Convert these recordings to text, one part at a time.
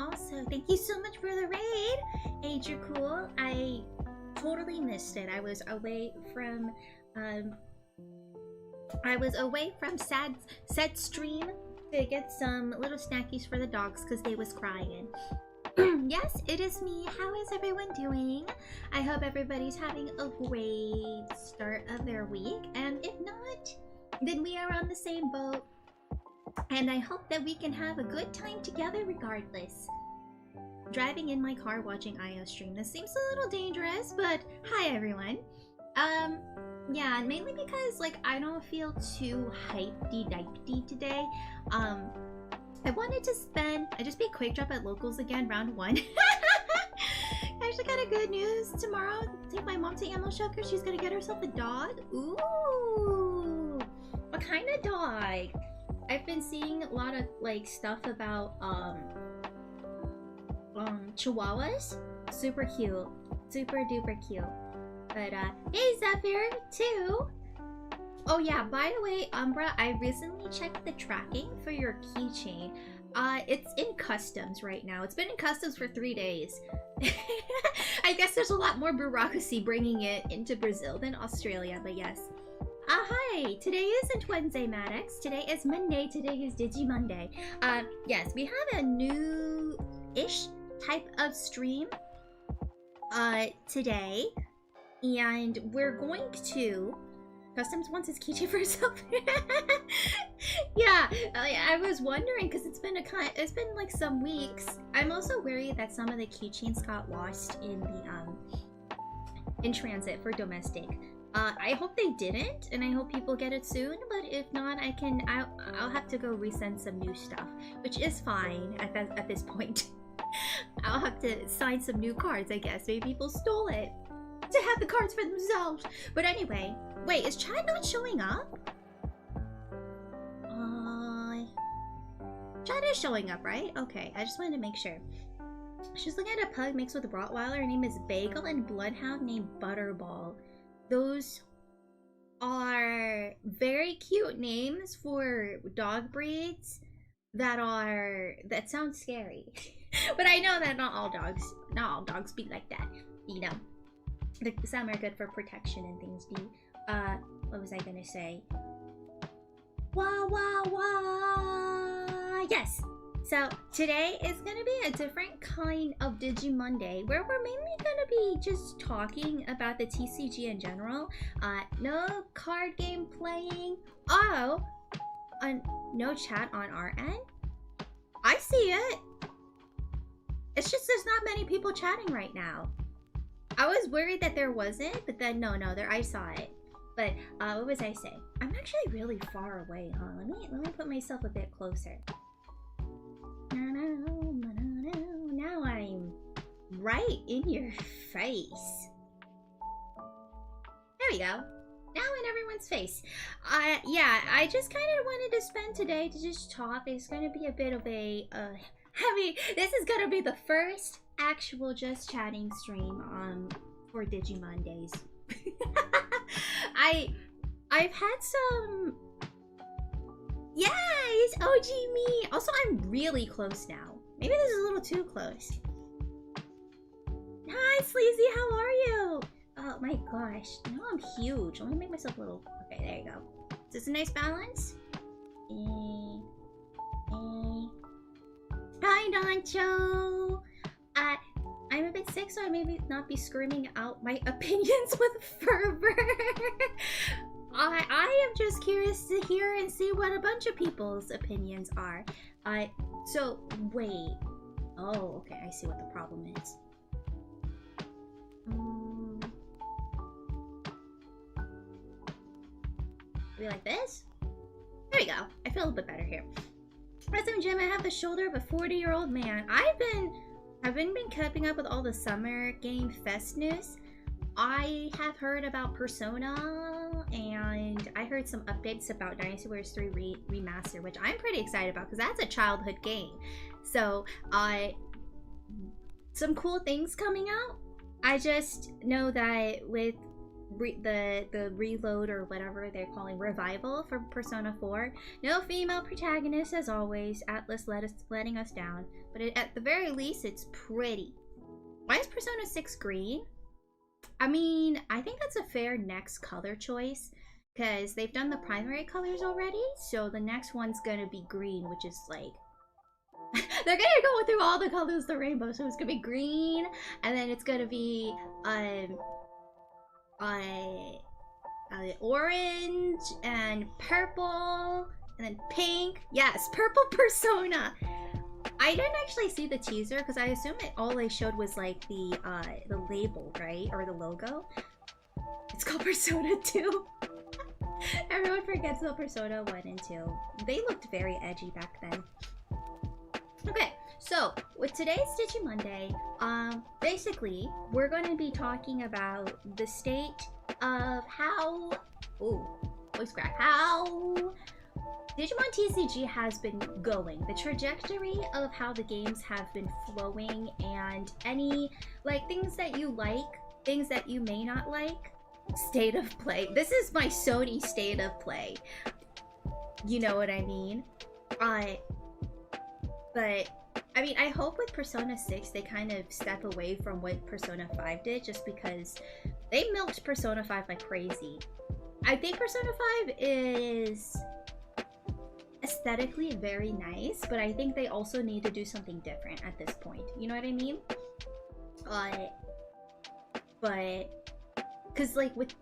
also, thank you so much for the raid, Age, you're cool. I totally missed it. I was away from said stream to get some little snackies for the dogs because they was crying. Yes, it is me. How is everyone doing? I hope everybody's having a great start of their week, and if not, then we are on the same boat, and I hope that we can have a good time together regardless. Driving in my car watching IO stream. This seems a little dangerous, but hi everyone. Yeah, mainly because like I don't feel too hypedy-dipedy today. I wanted to spend... I just beat Quick Drop at locals again, round 1. I actually got a good news. Tomorrow, take my mom to animal shelter. She's gonna get herself a dog. Ooh! What kind of dog? I've been seeing a lot of like stuff about chihuahuas. Super cute. Super duper cute. But hey Zephyr too! Oh yeah, by the way, Umbra, I recently checked the tracking for your keychain. It's in customs right now. It's been in customs for 3 days. I guess there's a lot more bureaucracy bringing it into Brazil than Australia, but yes. Hi! Today isn't Wednesday, Maddox. Today is Monday. Today is Digimonday. Yes, we have a new-ish type of stream today. And we're going to... Customs wants his keychain for himself. Yeah, I was wondering because it's been like some weeks. I'm also worried that some of the keychains got lost in the in transit for domestic. I hope they didn't, and I hope people get it soon. But if not, I'll have to go resend some new stuff, which is fine at this point. I'll have to sign some new cards, I guess. Maybe people stole it to have the cards for themselves. But anyway. Wait, is Chad not showing up? Chad is showing up, right? Okay, I just wanted to make sure. She's looking at a pug mixed with a Rottweiler. Her name is Bagel, and Bloodhound named Butterball. Those are very cute names for dog breeds that sound scary. But I know that not all dogs be like that, you know. Some are good for protection and things be. What was I gonna say? Wah, wah, wah! Yes! So, today is gonna be a different kind of Digimonday, where we're mainly gonna be just talking about the TCG in general. No card game playing. Oh! No chat on our end? I see it! It's just there's not many people chatting right now. I was worried that there wasn't, but then no, I saw it. But what was I saying? I'm actually really far away, huh? Let me put myself a bit closer. Now I'm right in your face. There we go. Now in everyone's face. Yeah, I just kind of wanted to spend today to just talk. It's gonna be a bit of a heavy. This is gonna be the first actual just chatting stream for Digimondays. I've had some... Yes! OG me! Also, I'm really close now. Maybe this is a little too close. Hi, Sleazy! How are you? Oh my gosh. Now I'm huge. Let me make myself a little... Okay, there you go. Is this a nice balance? Hi, Doncho! I'm a bit sick, so I may not be screaming out my opinions with fervor. I am just curious to hear and see what a bunch of people's opinions are. So, wait. Oh, okay, I see what the problem is. We like this? There we go. I feel a bit better here. Present Jim, I have the shoulder of a 40-year-old man. I've been keeping up with all the summer game fest news. I have heard about Persona, and I heard some updates about Dynasty Warriors 3 Remaster, which I'm pretty excited about because that's a childhood game. So, some cool things coming out. I just know that with the reload, or whatever they're calling revival for Persona 4. No female protagonist as always. Atlas letting us down, but at the very least, it's pretty. Why is Persona 6 green? I mean, I think that's a fair next color choice because they've done the primary colors already, so the next one's gonna be green, which is like they're gonna go through all the colors of the rainbow, so it's gonna be green, and then it's gonna be orange and purple, and then pink. Yes, purple Persona. I didn't actually see the teaser because I assume all they showed was like the label, right, or the logo. It's called Persona 2. Everyone forgets about Persona 1 and 2. They looked very edgy back then. Okay, so with today's Digimonday, basically we're going to be talking about the state of how Digimon TCG has been going, the trajectory of how the games have been flowing, and any like things that you like, things that you may not like. State of play. This is my Sony state of play. You know what I mean? But I mean, I hope with Persona 6 they kind of step away from what Persona 5 did, just because they milked Persona 5 like crazy. I think Persona 5 is aesthetically very nice, but I think they also need to do something different at this point. You know what I mean? But because like with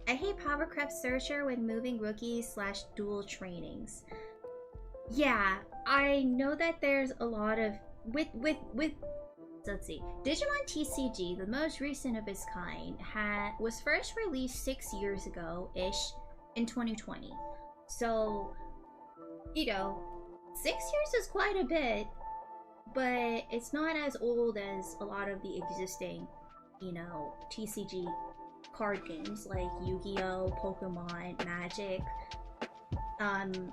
I hate Powercraft Searcher when moving rookies / dual trainings. Yeah, I know that there's a lot of with let's see, Digimon TCG, the most recent of its kind, was first released 6 years ago ish in 2020. So, you know, 6 years is quite a bit, but it's not as old as a lot of the existing, you know, TCG card games like Yu-Gi-Oh, Pokemon, Magic, and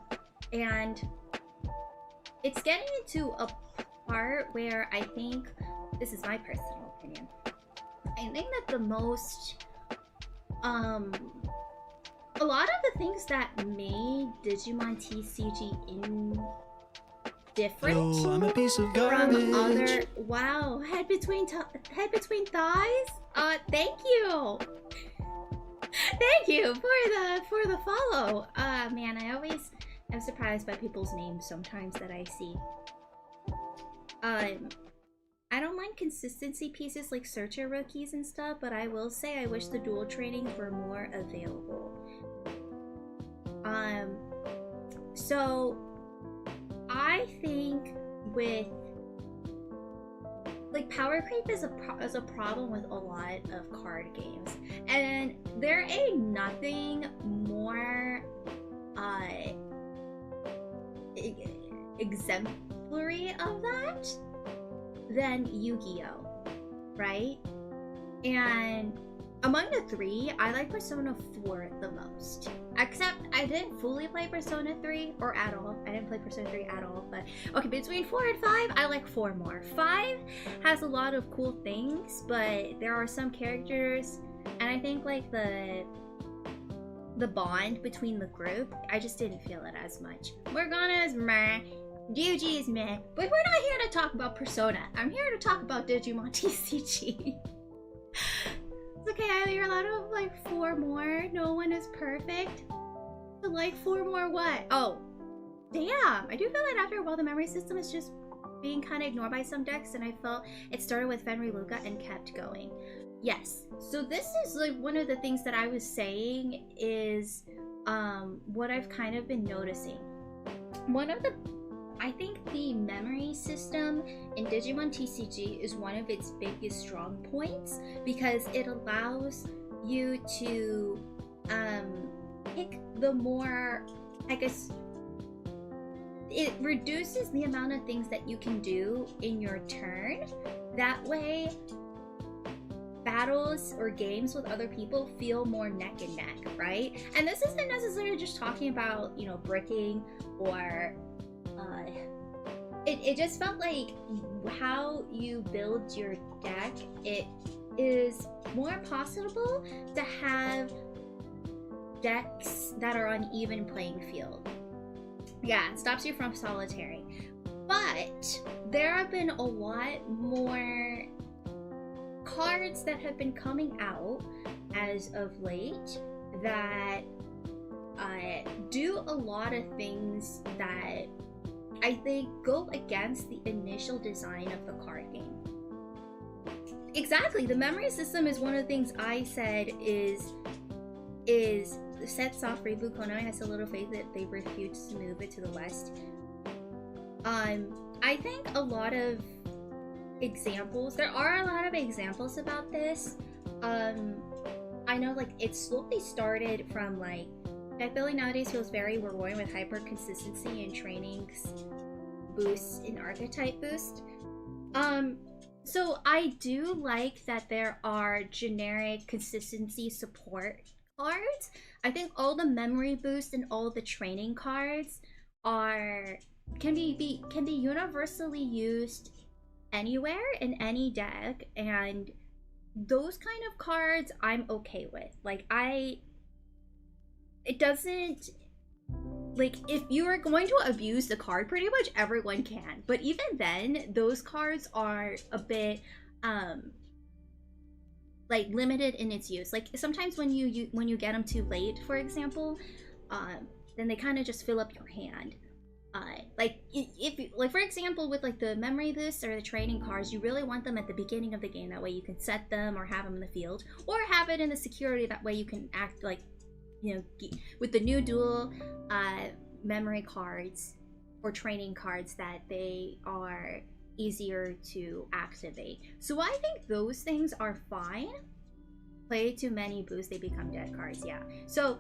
it's getting into a part where I think, this is my personal opinion, I think that the most, a lot of the things that made Digimon TCG different I'm a piece of garbage. from other, wow, head between thighs. Thank you. Thank you for the follow. Man, I'm surprised by people's names sometimes that I see. I don't mind consistency pieces like Searcher rookies and stuff, but I will say I wish the dual trainings were more available. So I think with like power creep is a problem with a lot of card games, and there ain't nothing more exemplary of that than Yu-Gi-Oh, right? And among the three, I like Persona 4 the most. Except I didn't fully play Persona 3, or at all. I didn't play Persona 3 at all, but okay, between 4 and 5, I like 4 more. 5 has a lot of cool things, but there are some characters, and I think like the bond between the group, I just didn't feel it as much. Morgana's meh, Ryuji is meh, but we're not here to talk about Persona. I'm here to talk about Digimon TCG. It's okay, you're allowed to have like 4 more. No one is perfect. But like 4 more what? Oh, damn. I do feel that after a while the memory system is just being kind of ignored by some decks, and I felt it started with Fenrir Luca and kept going. Yes, so this is like one of the things that I was saying is what I've kind of been noticing. I think the memory system in Digimon TCG is one of its biggest strong points because it allows you to pick the more, I guess, it reduces the amount of things that you can do in your turn. That way, battles or games with other people feel more neck and neck, right? And this isn't necessarily just talking about, you know, bricking or it just felt like how you build your deck, it is more possible to have decks that are on even playing field. Yeah, it stops you from solitary. But there have been a lot more cards that have been coming out as of late that do a lot of things that I think go against the initial design of the card game. Exactly, the memory system is one of the things I said is sets off Reboot Konami has a little faith that they refused to move it to the West. I think a lot of examples, there are a lot of examples about this. I know like it slowly started from like deck building nowadays feels very rewarding with hyper consistency and trainings boosts and archetype boost. So I do like that there are generic consistency support cards. I think all the memory boost and all the training cards can be universally used anywhere in any deck, and those kind of cards I'm okay with. Like it doesn't, like, if you are going to abuse the card, pretty much everyone can, but even then those cards are a bit like limited in its use. Like sometimes when you get them too late, for example, then they kind of just fill up your hand. Like if like for example with like the memory boosts or the training cards, you really want them at the beginning of the game, that way you can set them or have them in the field, or have it in the security, that way you can act like, you know, with the new dual memory cards or training cards, that they are easier to activate. So I think those things are fine. Play too many boosts, they become dead cards. Yeah, so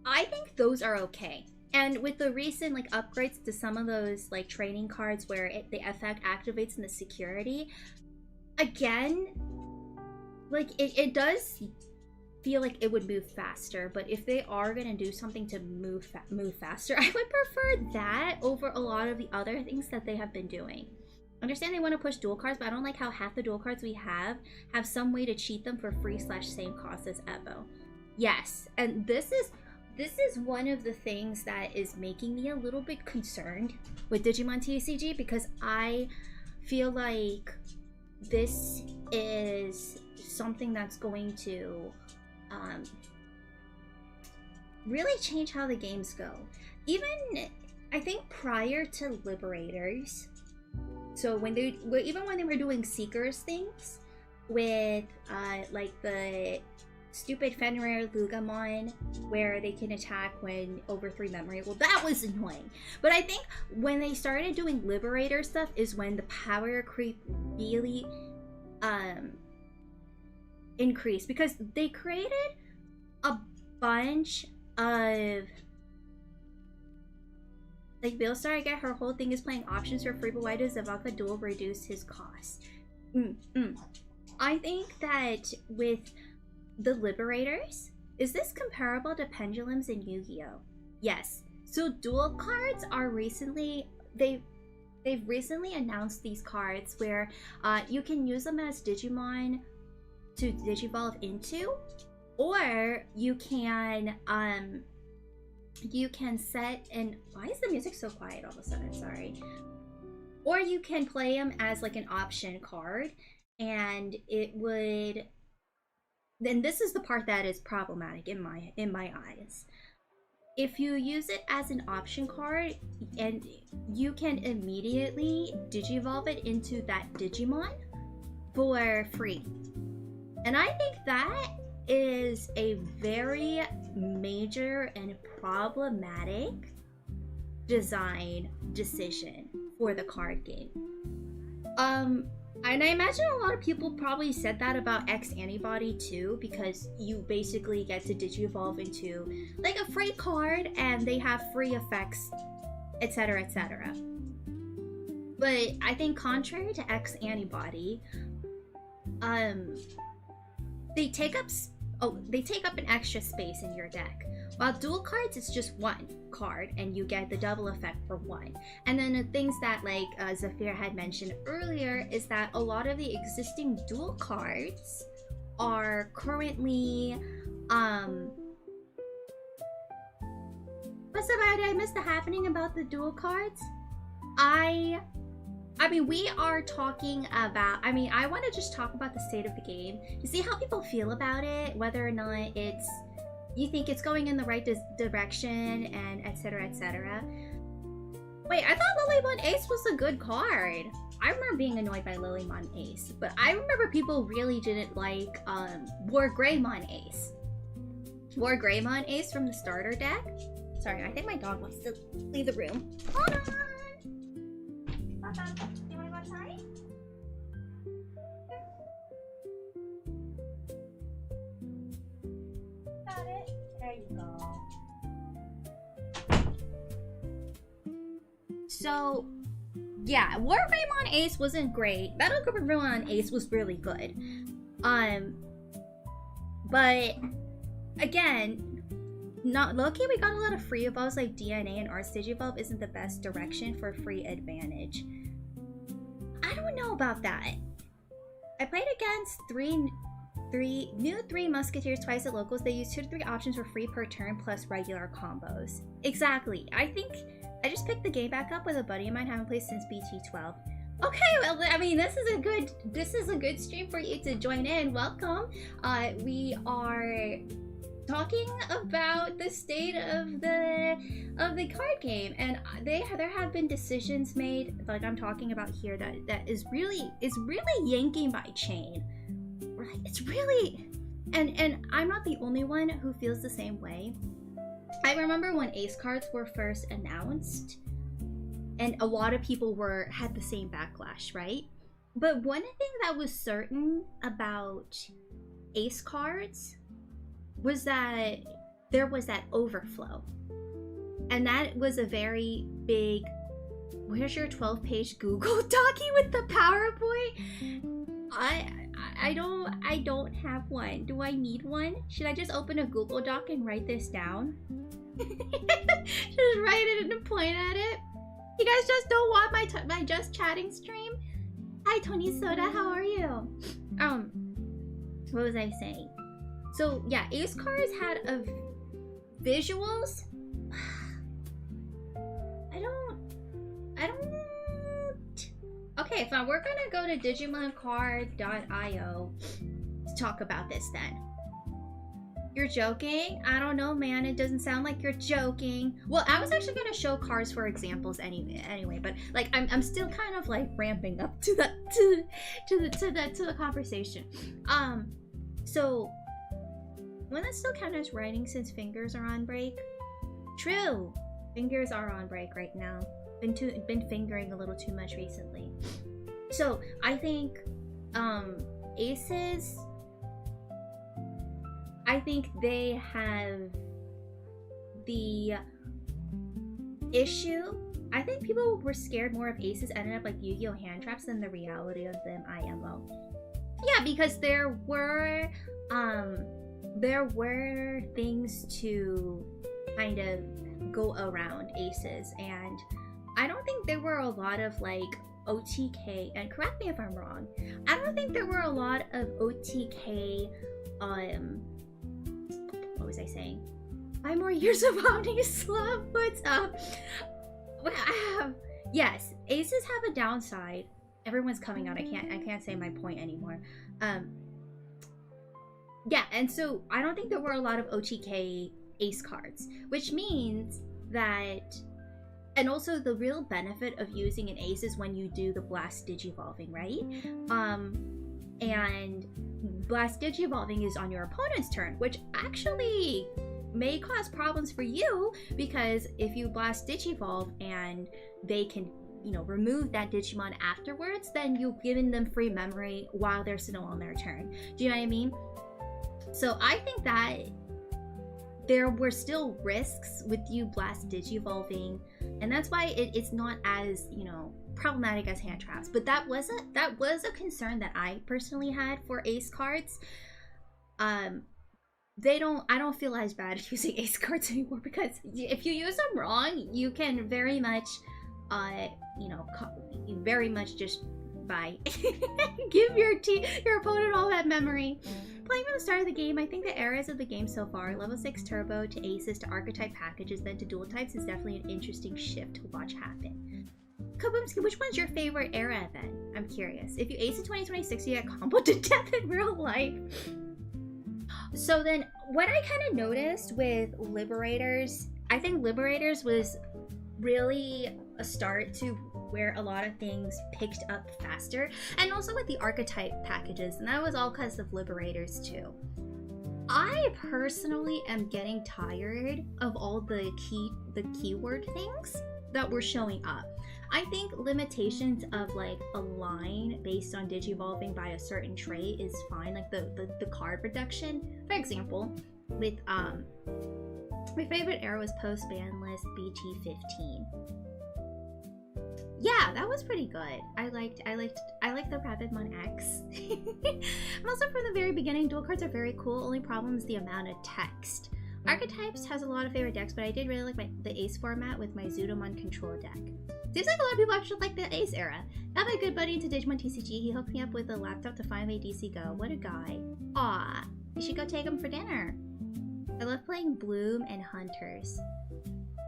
I think those are okay. And with the recent like upgrades to some of those like training cards where the effect activates in the security, again, like it does feel like it would move faster. But if they are gonna do something to move faster, I would prefer that over a lot of the other things that they have been doing. I understand they want to push dual cards, but I don't like how half the dual cards we have some way to cheat them for free / same cost as Evo. Yes, and this is one of the things that is making me a little bit concerned with Digimon TCG, because I feel like this is something that's going to really change how the games go. Even, I think prior to Liberators, so even when they were doing Seekers things with like the stupid Fenrir Lugamon, where they can attack when over 3 memory. Well, that was annoying. But I think when they started doing Liberator stuff is when the power creep really increased, because they created a bunch of like Billstar. I get her whole thing is playing options for free, but why does Zavaka duel reduce his cost? I think that with the Liberators, is this comparable to pendulums in Yu-Gi-Oh? Yes. So dual cards are they've recently announced these cards where you can use them as Digimon to digivolve into, or you can set, and why is the music so quiet all of a sudden? Sorry. Or you can play them as like an option card, and it would. Then this is the part that is problematic in my eyes. If you use it as an option card, and you can immediately digivolve it into that Digimon for free. And I think that is a very major and problematic design decision for the card game. And I imagine a lot of people probably said that about X Antibody too, because you basically get to digivolve into like a free card and they have free effects, etc, etc. But I think contrary to X Antibody, they take up they take up an extra space in your deck. While dual cards, it's just one card and you get the double effect for one. And then the things that like Zafir had mentioned earlier is that a lot of the existing dual cards are currently what's about it? I missed the happening about the dual cards. I mean, we are talking about, I want to just talk about the state of the game to see how people feel about it, whether or not you think it's going in the right direction, and etc, etc. Wait, I thought Lilymon Ace was a good card. I remember being annoyed by Lilymon Ace, but I remember people really didn't like War Greymon Ace. War Greymon Ace from the starter deck. Sorry, I think my dog wants to leave the room. Hold on! Do you want to go outside? Got it. There you go. So, yeah, War Greymon Ace wasn't great. Battle Greymon Ace was really good. But again, not low-key, we got a lot of free evolves like DNA, and Arts Digivolve isn't the best direction for free advantage. I don't know about that. I played against three Musketeers twice at locals. They used 2 to 3 options for free per turn plus regular combos. Exactly. I think I just picked the game back up with a buddy of mine. Haven't played since BT12. Okay, well, I mean, this is a good stream for you to join in. Welcome. We are talking about the state of the card game, and there have been decisions made, like I'm talking about here, that is really yanking by chain. Right? It's really, and I'm not the only one who feels the same way. I remember when Ace cards were first announced, and a lot of people had the same backlash, right? But one thing that was certain about Ace cards was that there was that overflow. And that was a very big, where's your 12-page Google Document with the PowerPoint? I don't have one. Do I need one? Should I just open a Google Doc and write this down? Just write it and point at it? You guys just don't want my just chatting stream? Hi Tony Soda, how are you? What was I saying? So yeah, Ace cards had a visuals. I don't. Okay, fine. We're gonna go to DigimonCard.io to talk about this then. You're joking? I don't know, man. It doesn't sound like you're joking. Well, I was actually gonna show cards for examples anyway, but like I'm still kind of like ramping up to the conversation. So. Will that still count as writing since fingers are on break? True! Fingers are on break right now. Been fingering a little too much recently. So, I think, Aces, I think they have the issue. I think people were scared more of Aces ended up like Yu-Gi-Oh! Hand traps than the reality of them IMO. Yeah, because there were things to kind of go around Aces, and I don't think there were a lot of like OTK, and correct me if I'm wrong, I don't think there were a lot of OTK, what was I saying? 5 more years of Omnislum, what's up? Yes, Aces have a downside. Everyone's coming out, I can't say my point anymore. Yeah, and so I don't think there were a lot of OTK Ace cards, which means that, and also the real benefit of using an Ace is when you do the Blast Digivolving, right? And Blast Digivolving is on your opponent's turn, which actually may cause problems for you, because if you Blast Digivolve and they can, you know, remove that Digimon afterwards, then you've given them free memory while they're still on their turn. Do you know what I mean? So I think that there were still risks with you Blast Digivolving, and that's why it's not as, you know, problematic as hand traps. But that was a concern that I personally had for Ace cards. I don't feel as bad using ace cards anymore, because if you use them wrong, you can very much, you know, very much just bye. Give your opponent all that memory. Playing from the start of the game, I think the eras of the game so far, level 6 turbo to aces to archetype packages, then to dual types, is definitely an interesting shift to watch happen. Kaboomski, which one's your favorite era then? I'm curious. If you ace in 2026, you get comboed to death in real life. So then, what I kind of noticed with Liberators, I think Liberators was really a start to where a lot of things picked up faster, and also with the archetype packages, and that was all because of Liberators too. I personally am getting tired of all the keyword things that were showing up. I think limitations of like a line based on digivolving by a certain trait is fine, like the card reduction. For example, with my favorite era was post ban list BT15. Yeah, that was pretty good. I liked the Rapidmon X. And also from the very beginning, dual cards are very cool. Only problem is the amount of text. Archetypes has a lot of favorite decks, but I did really like the Ace format with my Zudomon control deck. Seems like a lot of people actually like the Ace era. Got my good buddy into Digimon TCG. He hooked me up with a laptop to 5A DC Go. What a guy. Aw, you should go take him for dinner. I love playing Bloom and Hunters.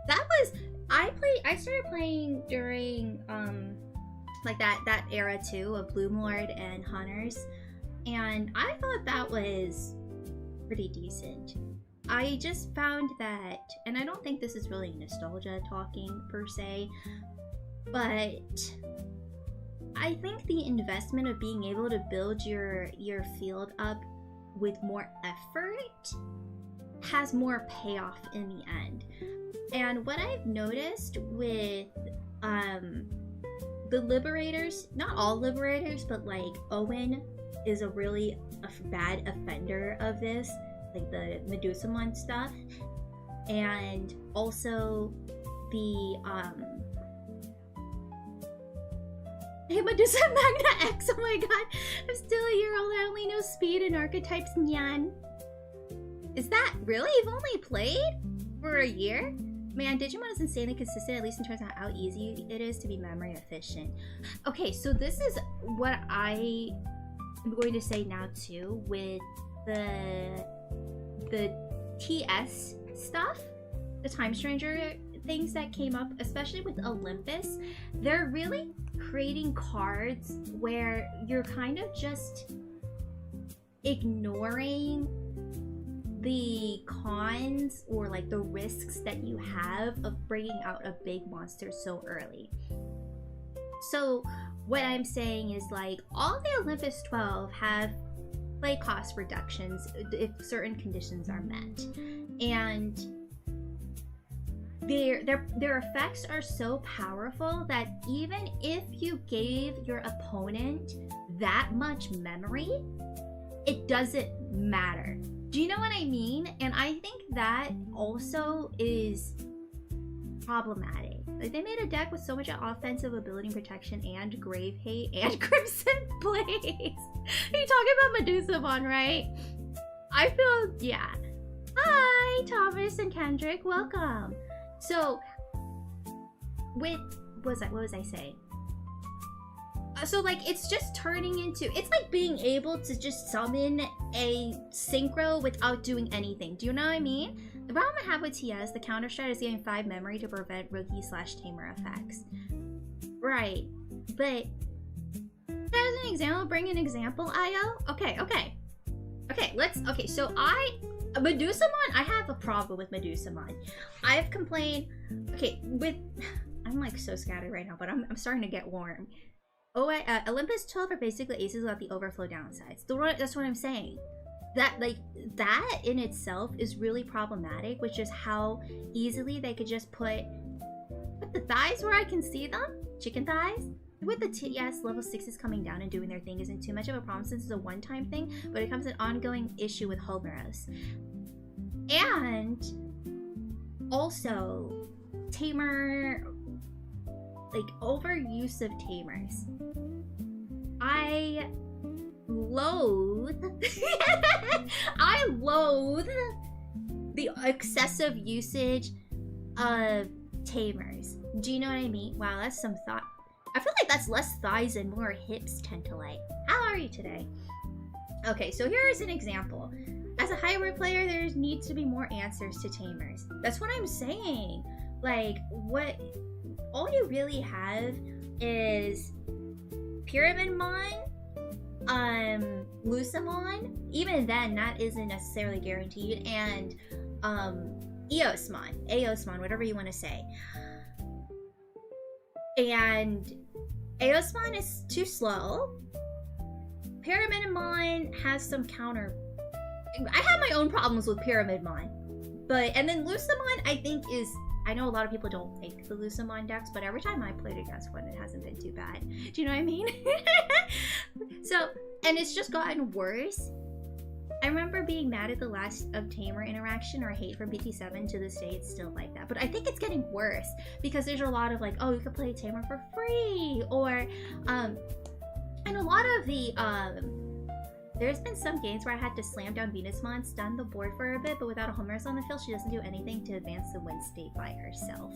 That was... I started playing during like that era too of Bloom Lord and Hunters, and I thought that was pretty decent. I just found that, and I don't think this is really nostalgia talking per se, but I think the investment of being able to build your field up with more effort has more payoff in the end. And what I've noticed with the Liberators, not all Liberators, but like Owen is a really bad offender of this, like the Medusamon stuff, and also the hey, Medusa Magna X, oh my god, I'm still a year old, I only know speed and archetypes, nyan. Is that really? You've only played for a year? Man, Digimon is insanely consistent, at least in terms of how easy it is to be memory efficient. Okay, so this is what I am going to say now too with the TS stuff, the Time Stranger things that came up, especially with Olympus. They're really creating cards where you're kind of just ignoring the cons or like the risks that you have of bringing out a big monster so early. So what I'm saying is, like, all the Olympus 12 have play cost reductions if certain conditions are met, and their effects are so powerful that even if you gave your opponent that much memory, it doesn't matter. Do you know what I mean? And I think that also is problematic. Like, they made a deck with so much offensive ability and protection and Grave Hate and Crimson Blaze. Are you talking about Medusamon, right? I feel, yeah. Hi, Thomas and Kendrick, welcome. So, with, what was I saying? So, like, it's just turning into, it's like being able to just summon a synchro without doing anything. Do you know what I mean? The problem I have with TS, the counter strat is getting 5 memory to prevent rookie/tamer effects. Right, but as an example, bring an example, Io? Okay, so Medusamon, I have a problem with Medusamon. I've complained, I'm like so scattered right now, but I'm starting to get warm. Olympus 12 are basically aces without the overflow downsides. That's what I'm saying. That in itself is really problematic, which is how easily they could just put the thighs where I can see them, chicken thighs. With the TS, level 6s coming down and doing their thing isn't too much of a problem since it's a one-time thing, but it becomes an ongoing issue with Homeros. And also, tamer, like, overuse of tamers. I loathe I loathe the excessive usage of tamers. Do you know what I mean? Wow, that's some thought. I feel like that's less thighs and more hips tend to like. How are you today? Okay, so here's an example. As a hybrid player, there needs to be more answers to tamers. That's what I'm saying. Like, what all you really have is Pyramidmon, Lucamon. Even then, that isn't necessarily guaranteed, and Eosmon, whatever you want to say. And Eosmon is too slow. Pyramidmon has some counter. I have my own problems with Pyramidmon, and then Lucamon I think is. I know a lot of people don't like the Lucamon decks, but every time I played against one, it hasn't been too bad. Do you know what I mean? So, and it's just gotten worse. I remember being mad at the last of Tamer interaction or hate from BT7. To this day, it's still like that. But I think it's getting worse because there's a lot of like, oh, you could play Tamer for free, or and a lot of the there's been some games where I had to slam down Venusmon, stun the board for a bit, but without a home rush on the field, she doesn't do anything to advance the win state by herself.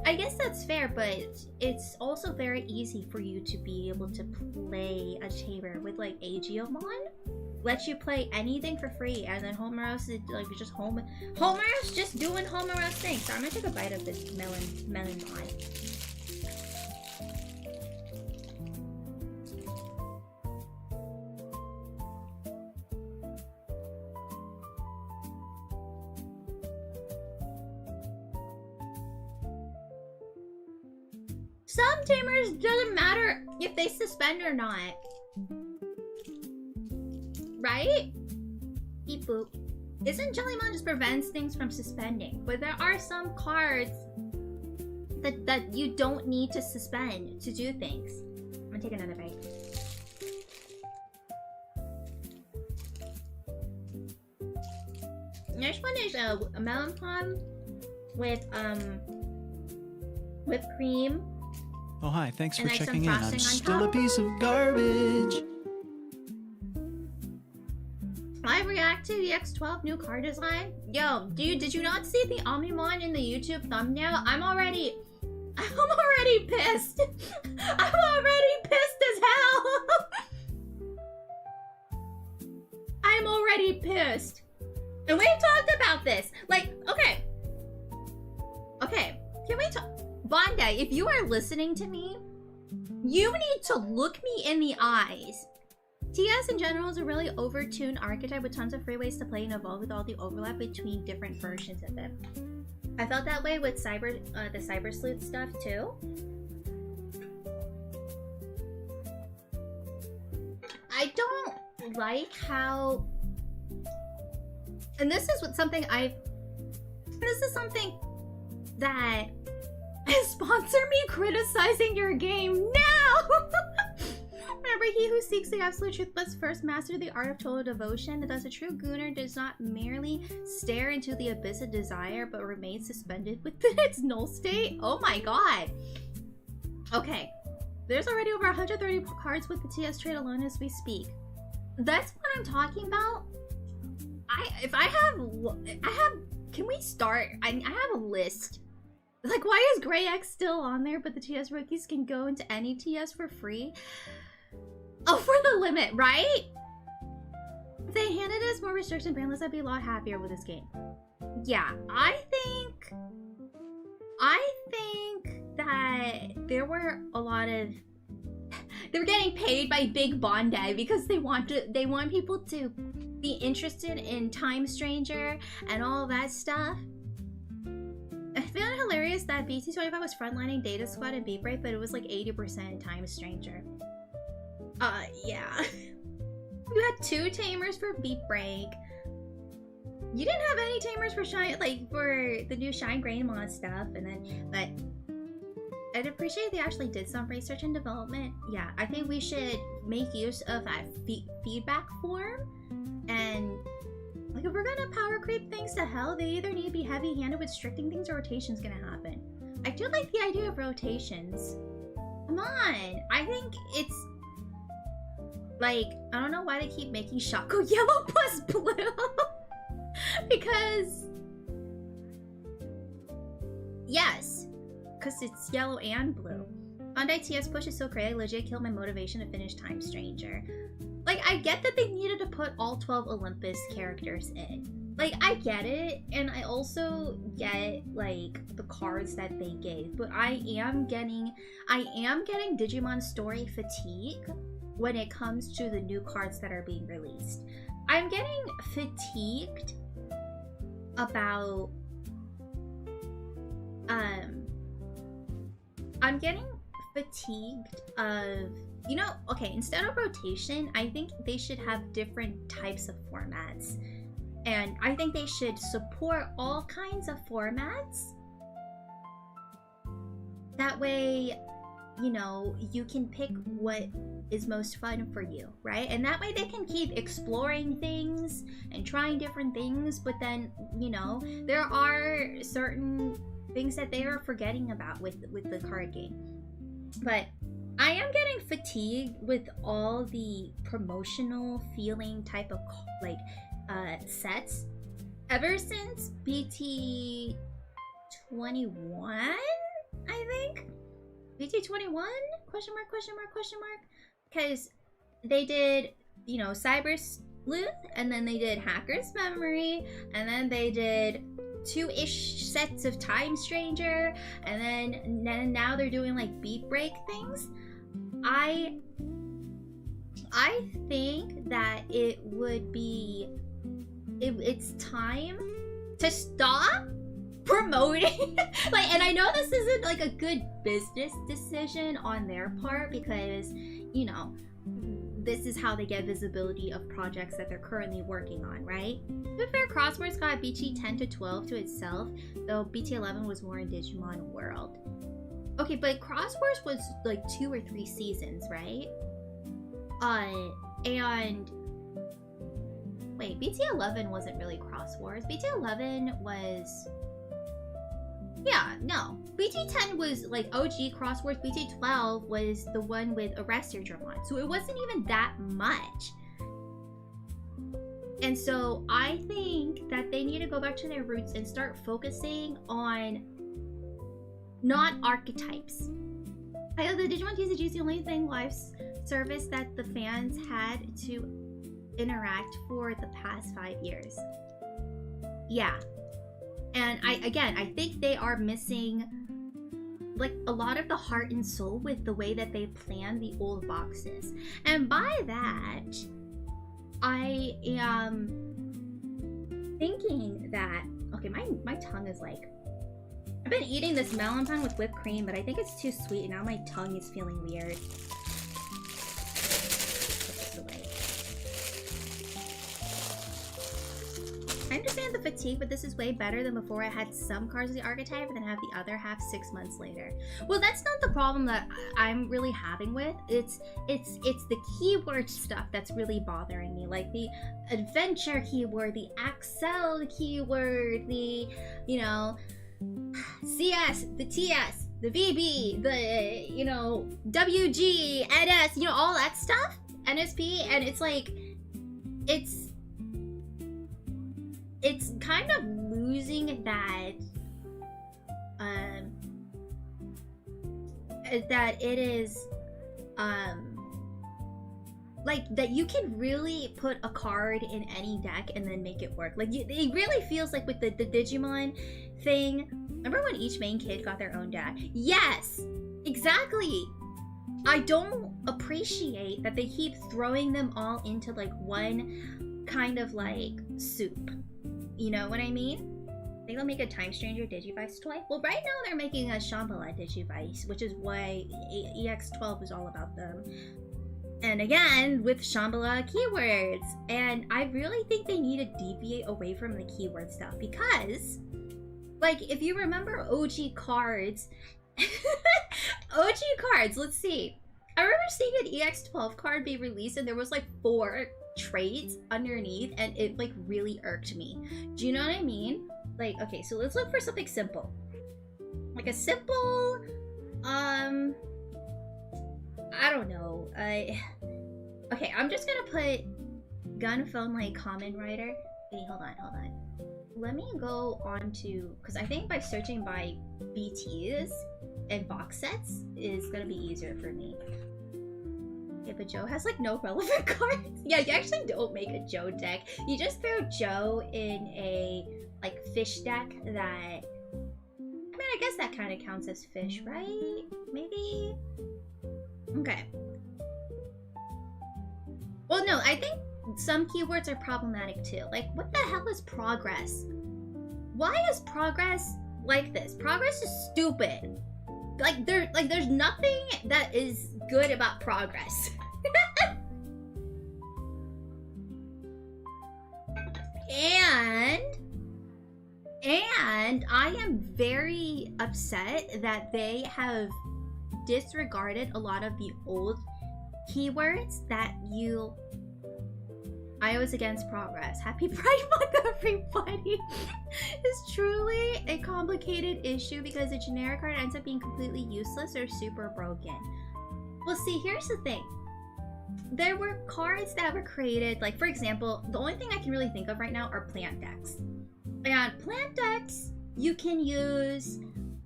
I guess that's fair, but it's also very easy for you to be able to play a Tamer with like Aegeomon. Lets you play anything for free, and then Homeros is like just Homeros just doing Homeros things. So I'm gonna take a bite of this melon pie. Some tamers doesn't matter if they suspend or not. Right? Beep boop. Isn't Jellymon just prevents things from suspending? But there are some cards that you don't need to suspend to do things. I'm gonna take another bite. Next one is a melon palm with whipped cream. Oh hi, thanks for like checking in. I'm still top. a piece of garbage. I react to the X12 new card design. Yo, dude, did you not see the Omnimon in the YouTube thumbnail? I'm already pissed. I'm already pissed as hell. I'm already pissed. And we've talked about this. Like, okay. Okay, can we talk? Bondi, if you are listening to me, you need to look me in the eyes. TS in general is a really overtuned archetype with tons of free ways to play and evolve with all the overlap between different versions of it. I felt that way with the Cyber Sleuth stuff too. I don't like how, and this is something that sponsor me criticizing your game now. Remember, he who seeks the absolute truth must first master the art of total devotion. Thus, a true gooner does not merely stare into the abyss of desire, but remains suspended within its null state. Oh my god. Okay, there's already over 130 cards with the TS trait alone as we speak. That's what I'm talking about. Can we start? I have a list. Like, why is Grey X still on there, but the TS rookies can go into any TS for free? Oh, for the limit, right? If they handed us more restriction ban lists, I'd be a lot happier with this game. Yeah, I think that there were a lot of... They were getting paid by Big Bondi because they want people to be interested in Time Stranger and all that stuff. I found it hilarious that BT25 was frontlining Data Squad and Beat Break, but it was like 80% Time Stranger. Yeah. You had 2 tamers for Beat Break. You didn't have any tamers for Shine, like for the new Shine Greymon stuff, and then, but I'd appreciate they actually did some research and development. Yeah, I think we should make use of that feedback form, and like if we're gonna power creep things to hell, they either need to be heavy-handed with restricting things or rotation's gonna happen. I do like the idea of rotations. Come on, I think it's... Like, I don't know why they keep making Shaco yellow plus blue. Because... Yes. Because it's yellow and blue. Hyundai TS push is so great, I legit killed my motivation to finish Time Stranger. Like, I get that they needed to put all 12 Olympus characters in. Like, I get it, and I also get, like, the cards that they gave. But I am getting Digimon story fatigue when it comes to the new cards that are being released. I'm getting fatigued about, I'm getting fatigued of, you know, okay, instead of rotation, I think they should have different types of formats. And I think they should support all kinds of formats. That way, you know, you can pick what is most fun for you, right? And that way they can keep exploring things and trying different things, but then, you know, there are certain things that they are forgetting about with the card game. But I am getting fatigued with all the promotional feeling type of, like, sets ever since BT 21, I think. BT 21? Question mark, question mark, question mark. Because they did, you know, Cyber Sleuth, and then they did Hacker's Memory, and then they did 2-ish sets of Time Stranger, and then now they're doing like beat break things. I think that it would be, it's time to stop promoting like, and I know this isn't like a good business decision on their part, because, you know, this is how they get visibility of projects that they're currently working on, right? To be fair, Crosswords got BT 10 to 12 to itself, though BT 11 was more in Digimon World. Okay, but Crosswords was like 2 or 3 seasons, right? And wait, BT 11 wasn't really Crosswords. BT 11 was, yeah, no. BT 10 was like OG Crosswords. BT 12 was the one with Arrest Your Dramon. So it wasn't even that much. And so I think that they need to go back to their roots and start focusing on not archetypes. I know the Digimon TCG is the only thing live service that the fans had to interact for the past 5 years. Yeah. And I think they are missing like a lot of the heart and soul with the way that they plan the old boxes. And by that, I am thinking that, okay, my tongue is like, I've been eating this melon pan with whipped cream, but I think it's too sweet and now my tongue is feeling weird. I understand the fatigue, but this is way better than before. I had some cards of the archetype and then have the other half 6 months later. Well, that's not the problem that I'm really having with. It's the keyword stuff that's really bothering me. Like the adventure keyword, the Axel keyword, the, you know, CS, the TS, the VB, the, you know, WG, NS, you know, all that stuff, NSP, and it's like, it's kind of losing that, that it is, like, that you can really put a card in any deck and then make it work. Like, it really feels like with the Digimon thing, remember when each main kid got their own deck? Yes! Exactly! I don't appreciate that they keep throwing them all into, like, one kind of, like, soup. You know what I mean? I think they'll make a Time Stranger Digivice toy. Well, right now they're making a Shambhala Digivice, which is why EX12 is all about them. And again, with Shambhala keywords. And I really think they need to deviate away from the keyword stuff, because, like, if you remember OG cards, OG cards, let's see. I remember seeing an EX12 card be released and there was like 4 traits underneath and it like really irked me. Do you know what I mean? Like, okay, so let's look for something simple. Like a simple, I don't know. Okay, I'm just gonna put gun phone like common writer. Wait, hold on. Let me go on to, because I think by searching by BTs and box sets is gonna be easier for me. Yeah, but Joe has like no relevant cards. Yeah, you actually don't make a Joe deck. You just throw Joe in a like fish deck that, I mean, I guess that kind of counts as fish, right? Maybe? Okay. Well, no, I think some keywords are problematic too. Like, what the hell is progress? Why is progress like this? Progress is stupid. Like, there's nothing that is good about progress. And I am very upset that they have disregarded a lot of the old keywords that you... I was against progress. Happy Pride Month, everybody! It's truly a complicated issue because a generic card ends up being completely useless or super broken. Well, see, here's the thing. There were cards that were created, like, for example, the only thing I can really think of right now are plant decks. And plant decks, you can use,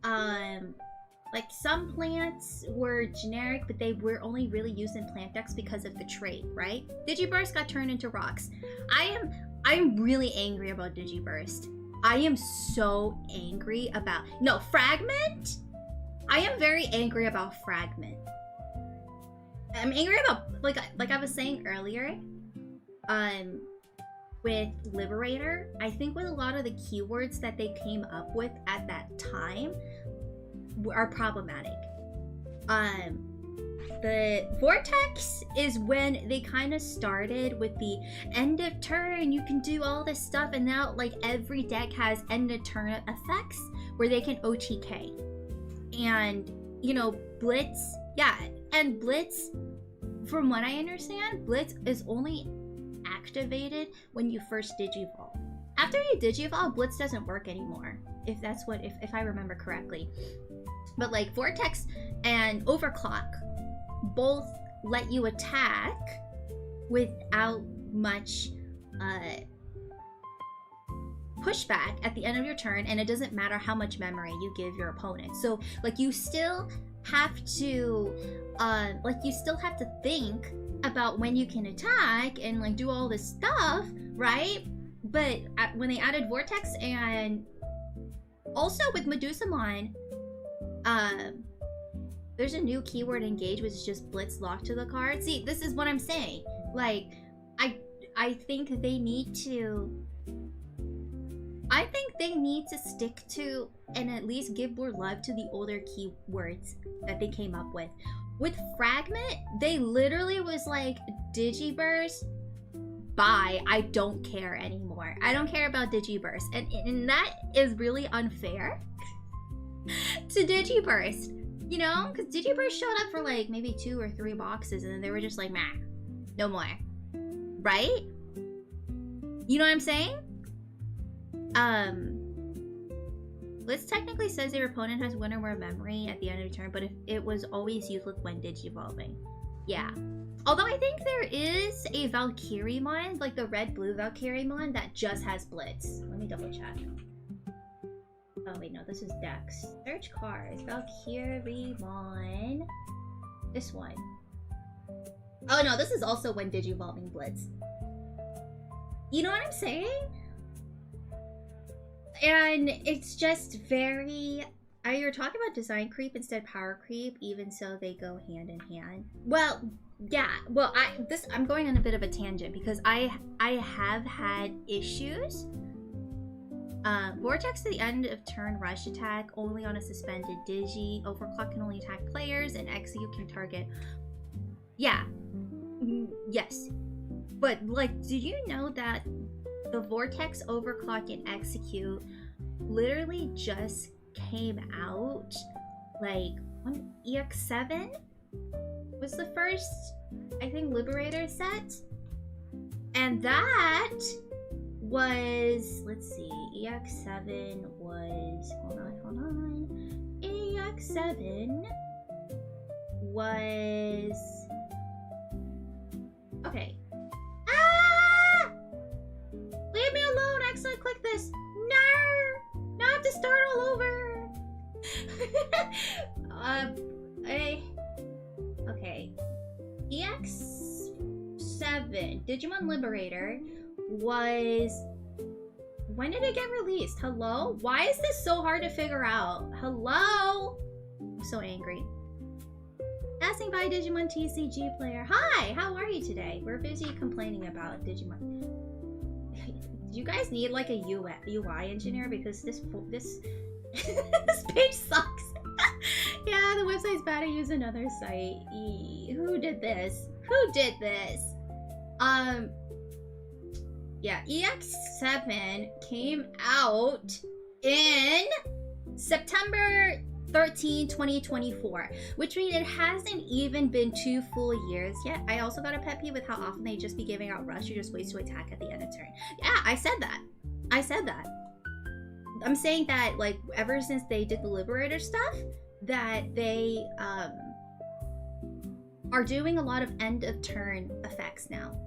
like, some plants were generic, but they were only really used in plant decks because of the trait, right? Digiburst got turned into rocks. I'm really angry about Digiburst. I am so angry about... No, Fragment? I am very angry about Fragment. I'm angry about, like I was saying earlier, with Liberator, I think with a lot of the keywords that they came up with at that time are problematic. The Vortex is when they kind of started with the end of turn, you can do all this stuff, and now like every deck has end of turn effects where they can OTK. And, you know, Blitz, yeah, and Blitz, from what I understand, Blitz is only activated when you first Digivolve. After you Digivolve, Blitz doesn't work anymore, if that's what, if I remember correctly. But like Vortex and Overclock both let you attack without much pushback at the end of your turn, and it doesn't matter how much memory you give your opponent. So like you still have to think about when you can attack and like do all this stuff, right? But when they added Vortex, and also with Medusomon, there's a new keyword, engage, which is just blitz lock to the card. See, this is what I'm saying. Like, I think they need to stick to and at least give more love to the older keywords that they came up with. With Fragment, they literally was like, Digiburst, bye, I don't care anymore. I don't care about Digiburst. And that is really unfair to Digiburst. You know, because Digiburst showed up for like maybe 2 or 3 boxes, and then they were just like, nah, no more. Right? You know what I'm saying? Blitz technically says your opponent has 1 or more memory at the end of the turn, but if it was always useless when Digivolving. Yeah. Although I think there is a Valkyriemon, like the red-blue Valkyriemon, that just has Blitz. Let me double check. Oh wait, no, this is Dex. Search cards. Valkyriemon. This one. Oh no, this is also when Digivolving Blitz. You know what I'm saying? And it's just very... You're talking about design creep instead of power creep, even so they go hand in hand. Well, yeah. Well, I'm going on a bit of a tangent because I have had issues. Vortex to the end of turn rush attack only on a suspended Digi. Overclock can only attack players, and execute can target. Yeah. Yes. But like, did you know that the Vortex, Overclock, and Execute literally just came out like on EX7 was the first, I think, Liberator set, and that was, let's see, EX7 was, hold on, EX7 was Okay. Ah! Leave me alone. I accidentally clicked this. No! Now I have to start all over. Okay. EX7 Digimon Liberator was... When did it get released? Hello? Why is this so hard to figure out? Hello? I'm so angry. Passing by Digimon TCG player. Hi, how are you today? We're busy complaining about Digimon. Do you guys need like a UI engineer? Because this this page sucks. Yeah, the website's bad. I use another site. Who did this? Who did this? Yeah, EX7 came out in September 13, 2024, which means it hasn't even been 2 full years yet. I also got a pet peeve with how often they just be giving out rush or just ways to attack at the end of turn. Yeah, I said that. I said that. I'm saying that, like, ever since they did the Liberator stuff, that they are doing a lot of end of turn effects now.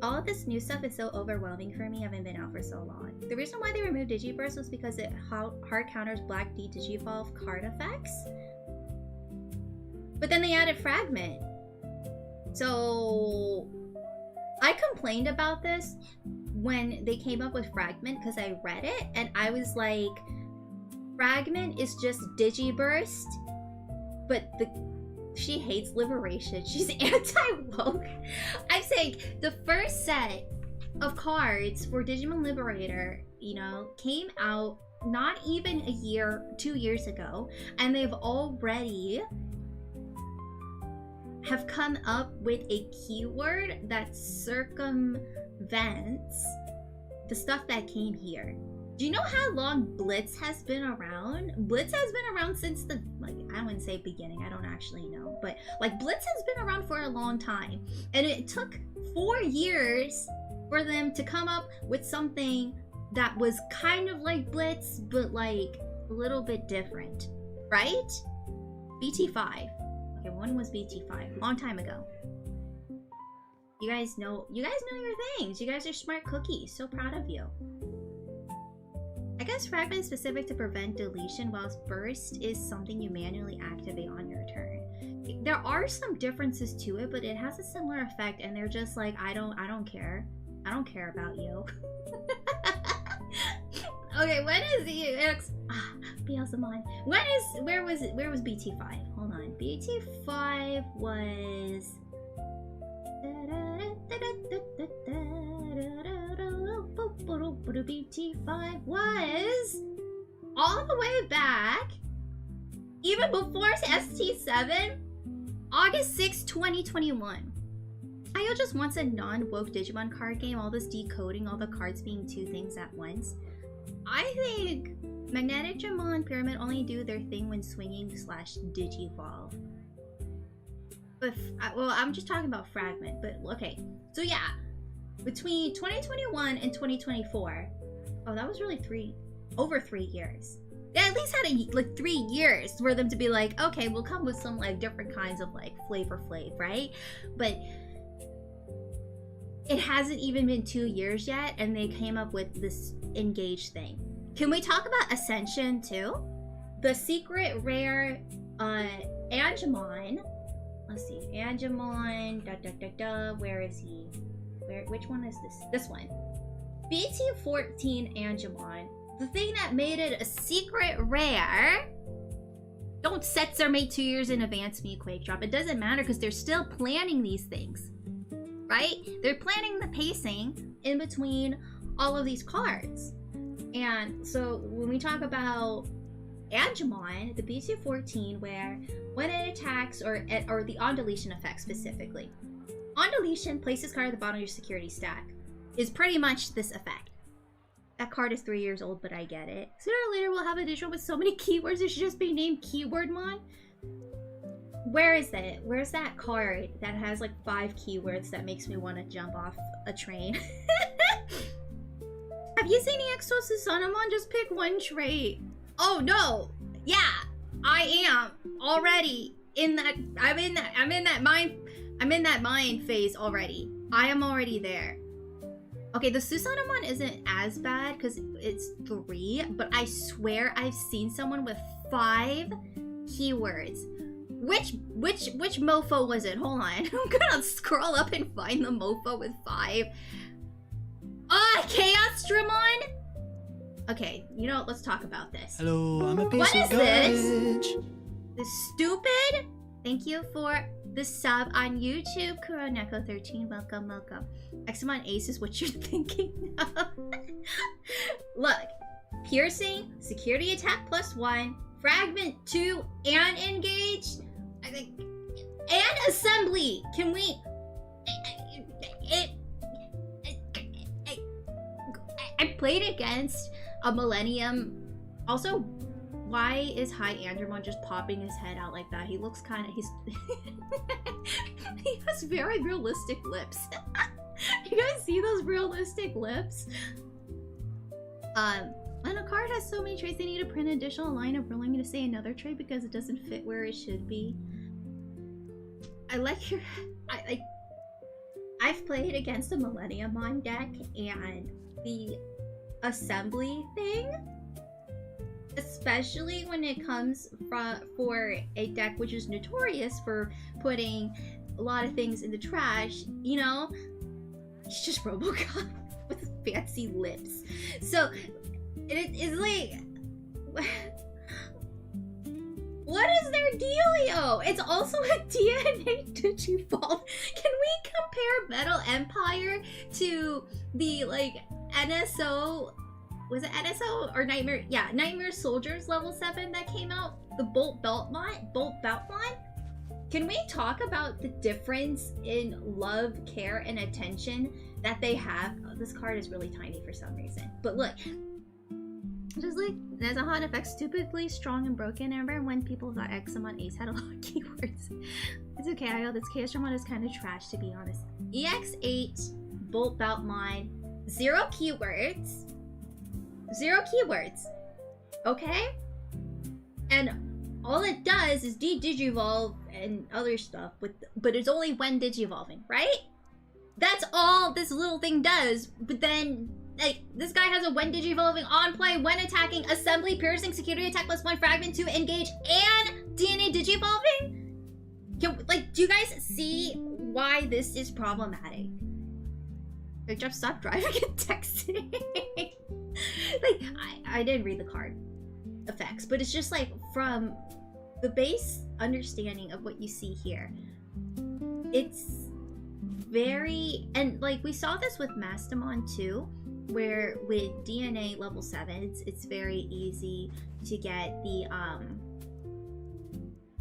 All of this new stuff is so overwhelming for me. I haven't been out for so long. The reason why they removed Digiburst was because it hard counters Black D Digivolve card effects. But then they added Fragment. So I complained about this when they came up with Fragment because I read it and I was like, Fragment is just Digiburst, but she hates liberation. She's anti-woke. I'm saying the first set of cards for Digimon Liberator, you know, came out not even a year, 2 years ago, and they've already have come up with a keyword that circumvents the stuff that came here. Do you know how long Blitz has been around? Blitz has been around since the, like, I wouldn't say beginning, I don't actually know, but like Blitz has been around for a long time. And it took 4 years for them to come up with something that was kind of like Blitz, but like a little bit different, right? BT5. Okay, when was BT5? Long time ago. You guys know your things. You guys are smart cookies. So proud of you. I guess Fragment is specific to prevent deletion, whilst Burst is something you manually activate on your turn. There are some differences to it, but it has a similar effect, and they're just like, I don't care. I don't care about you. Okay, when is the BLSamon? Where was BT5? Hold on. BT5 was BT5 was all the way back, even before ST7, August 6, 2021. Ayo just wants a non-woke Digimon card game, all this decoding, all the cards being 2 things at once. I think Magnetic Digimon Pyramid only do their thing when swinging / Digivolve. But, well, I'm just talking about Fragment, but okay. So yeah, between 2021 and 2024, oh, that was really over 3 years. They at least had like 3 years for them to be like, okay, we'll come with some like different kinds of like flavor, right? But it hasn't even been 2 years yet, and they came up with this Engage thing. Can we talk about Ascension too? The secret rare Angemon. Let's see, Angemon. Where is he? Which one is this? This one. BT14 Angemon. The thing that made it a secret rare. Don't sets are made 2 years in advance, me Quake Drop. It doesn't matter because they're still planning these things. Right? They're planning the pacing in between all of these cards. And so when we talk about Angemon, the BT14, where when it attacks or the on deletion effect specifically. On deletion, place this card at the bottom of your security stack is pretty much this effect. That card is 3 years old, but I get it. Sooner or later, we'll have a digital with so many keywords, it should just be named Keywordmon. Where is that? Where's that card that has like 5 keywords that makes me want to jump off a train? Have you seen EXO Susanamon? Just pick one trait. Oh no! Yeah, I am already in that. I'm in that I'm in that mind phase already. I am already there. Okay, the Susanamon isn't as bad because it's 3, but I swear I've seen someone with 5 keywords. Which mofo was it? Hold on. I'm gonna scroll up and find the mofo with 5. Chaos Dramon? Okay, you know what? Let's talk about this. Hello, I'm a piece What of is this? garbage. This stupid. Thank you for the sub on YouTube, Kuroneko13. Welcome, welcome. Examon Ace is what you're thinking of. Look, piercing, security attack +1, fragment 2, and engage. I think, and assembly. Can we? I played against a Millennium. Also, why is High Andromon just popping his head out like that? He looks kind of, he has very realistic lips. You guys see those realistic lips? When a card has so many traits, they need to print an additional line of rolling to say another trait because it doesn't fit where it should be. I like your, I've played against a Millenniumon deck, and the assembly thing, especially when it comes for a deck which is notorious for putting a lot of things in the trash, you know, it's just Robocop with fancy lips. So it's like, what is their dealio? It's also a DNA Digivolve. Can we compare Metal Empire to the like NSO? Was it NSO or Nightmare? Yeah, Nightmare Soldiers level 7 that came out. The Bolt Belt line. Can we talk about the difference in love, care, and attention that they have? Oh, this card is really tiny for some reason. But look, just like there's a hot effect, stupidly strong and broken. I remember when people thought Examon Ace had a lot of keywords. It's okay, I know this Chaos Dramon is kind of trash, to be honest. EX8 Bolt Belt line, 0 keywords. 0 keywords. Okay? And all it does is de-digivolve and other stuff, but it's only when digivolving, right? That's all this little thing does. But then, like, this guy has a when digivolving, on play, when attacking, assembly, piercing, security attack +1, fragment 2, engage, and DNA digivolving? Like, do you guys see why this is problematic? Like, Jeff, stop driving and texting. Like, I didn't read the card effects, but it's just like from the base understanding of what you see here, it's very, and like we saw this with Mastamon too, where with DNA level 7 it's very easy to get the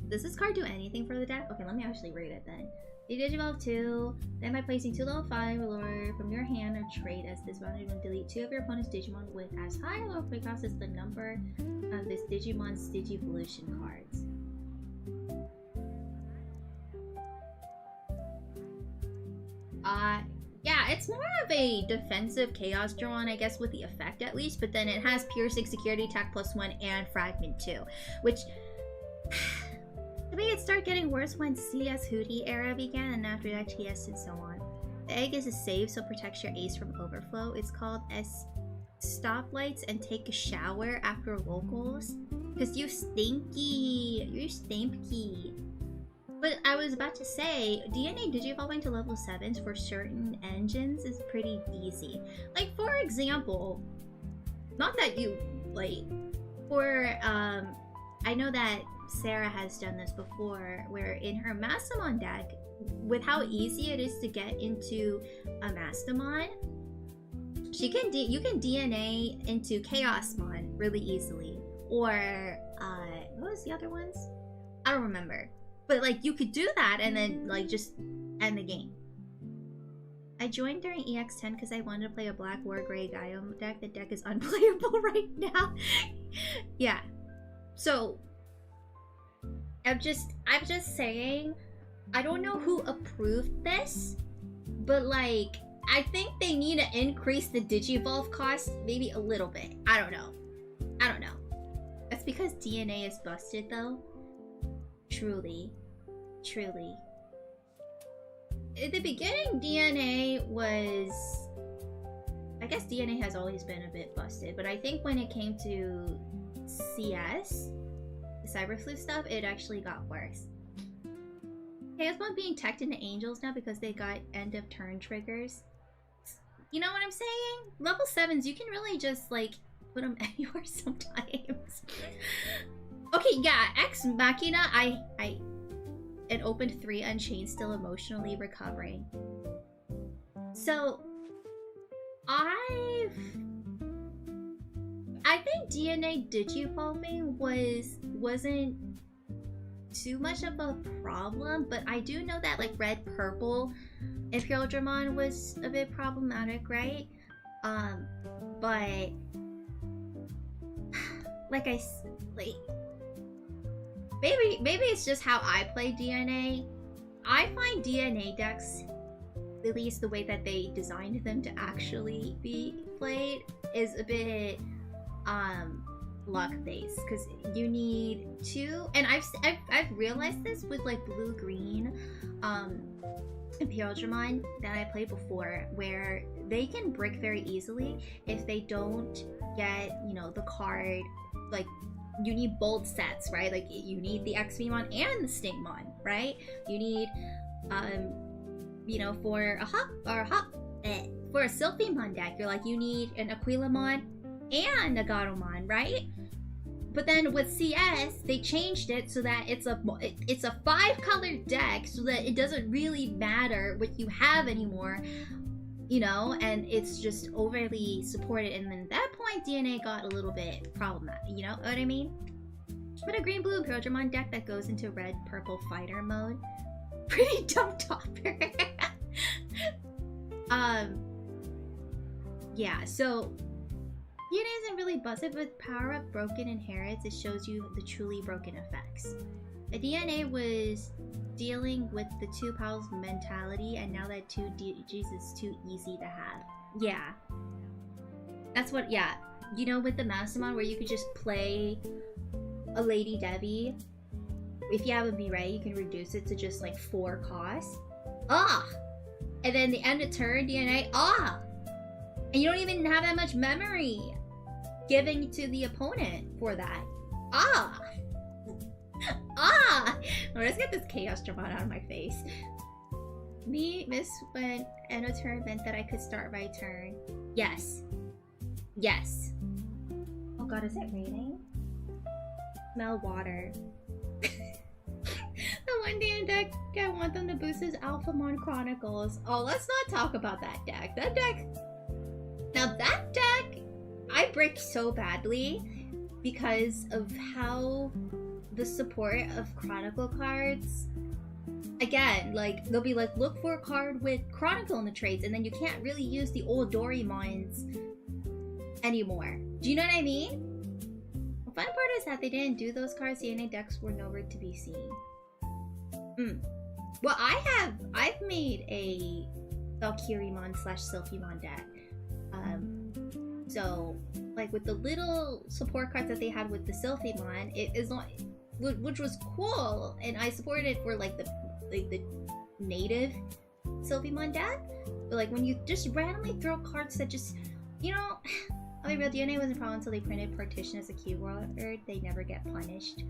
does this card do anything for the deck? Okay, let me actually read it then. You Digivolve 2, then by placing 2 level 5 lore from your hand or trait as this one, you can delete 2 of your opponent's Digimon with as high or low quick cost as the number of this Digimon's Digivolution cards. Yeah, it's more of a defensive Chaos Dramon, I guess, with the effect at least, but then it has piercing, security attack +1, and fragment 2, which I think it started getting worse when CS Hootie era began, and after that TS and so on. The egg is a save, so protects your ace from overflow. It's called as stoplights and take a shower after locals. Cause you stinky. You're stinky. But I was about to say, DNA digivolving to level 7s for certain engines is pretty easy. Like, for example, not that you, like, for, I know that Sarah has done this before, where in her Mastamon deck, with how easy it is to get into a Mastamon, you can DNA into Chaosmon really easily. Or, what was the other ones? I don't remember. But, like, you could do that and then, like, just end the game. I joined during EX10 because I wanted to play a Black War Grey Gaiom deck. The deck is unplayable right now. Yeah. So, I'm just saying, I don't know who approved this, but, like, I think they need to increase the Digivolve cost maybe a little bit. I don't know. That's because DNA is busted, though. Truly. in the beginning, DNA was... I guess DNA has always been a bit busted, but I think when it came to CS, the Cyberflu stuff, it actually got worse. Chaosmon being teched into Angels now because they got end of turn triggers. You know what I'm saying? Level 7s, you can really just, like, put them anywhere sometimes. Okay, yeah, Ex Machina, I opened 3 Unchained, still emotionally recovering. So, I think DNA Digivolving wasn't too much of a problem, but I do know that, like, Red Purple Imperial Dramon was a bit problematic, right? But like maybe it's just how I play DNA. I find DNA decks, at least the way that they designed them to actually be played, is a bit luck based, because you need two, and I've realized this with like blue green Imperial Dramon that I played before, where they can brick very easily if they don't get, you know, the card, like, you need both sets, right? Like, you need the XVmon and the Stingmon, right? You need, you know, for a for a Sylphimon deck, you're like, you need an Aquilamon and a Gatomon, right? But then with CS, they changed it so that it's a 5-color deck, so that it doesn't really matter what you have anymore, you know, and it's just overly supported. And then at that point, DNA got a little bit problematic, you know what I mean? But a green-blue Imperial Dramon deck that goes into red-purple fighter mode, pretty dumb topper. Yeah, so DNA isn't really busted, but Power Up Broken Inherits, it shows you the truly broken effects. The DNA was dealing with the 2 pals mentality, and now that 2 Gs is too easy to have. Yeah. That's what, yeah. You know, with the Masamon, where you could just play a Lady Debbie. If you have a V-Ray, you can reduce it to just like 4 costs. Ah! And then the end of turn DNA, ah! And you don't even have that much memory giving to the opponent for that. Ah! Ah! Let's get this Chaos Dramon out of my face. Me miss when end of turn meant that I could start my turn. Yes. Yes. Oh god, is it raining? Smell water. The one damn deck I want them to boost is Alphamon Chronicles. Oh, let's not talk about that deck. That deck... Now that deck, I break so badly because of how the support of Chronicle cards, again, like, they'll be like, look for a card with Chronicle in the trades, and then you can't really use the old Dorymons anymore. Do you know what I mean? The fun part is that they didn't do those cards, DNA decks were nowhere to be seen. Well, I've made a Valkyriemon / Sylphimon deck. So, like, with the little support cards that they had with the Sylphimon, it is not, which was cool, and I supported it for like the native Sylphimon deck. But like, when you just randomly throw cards that just, you know, I'll be real, DNA wasn't a problem until they printed Partition as a keyword. They never get punished.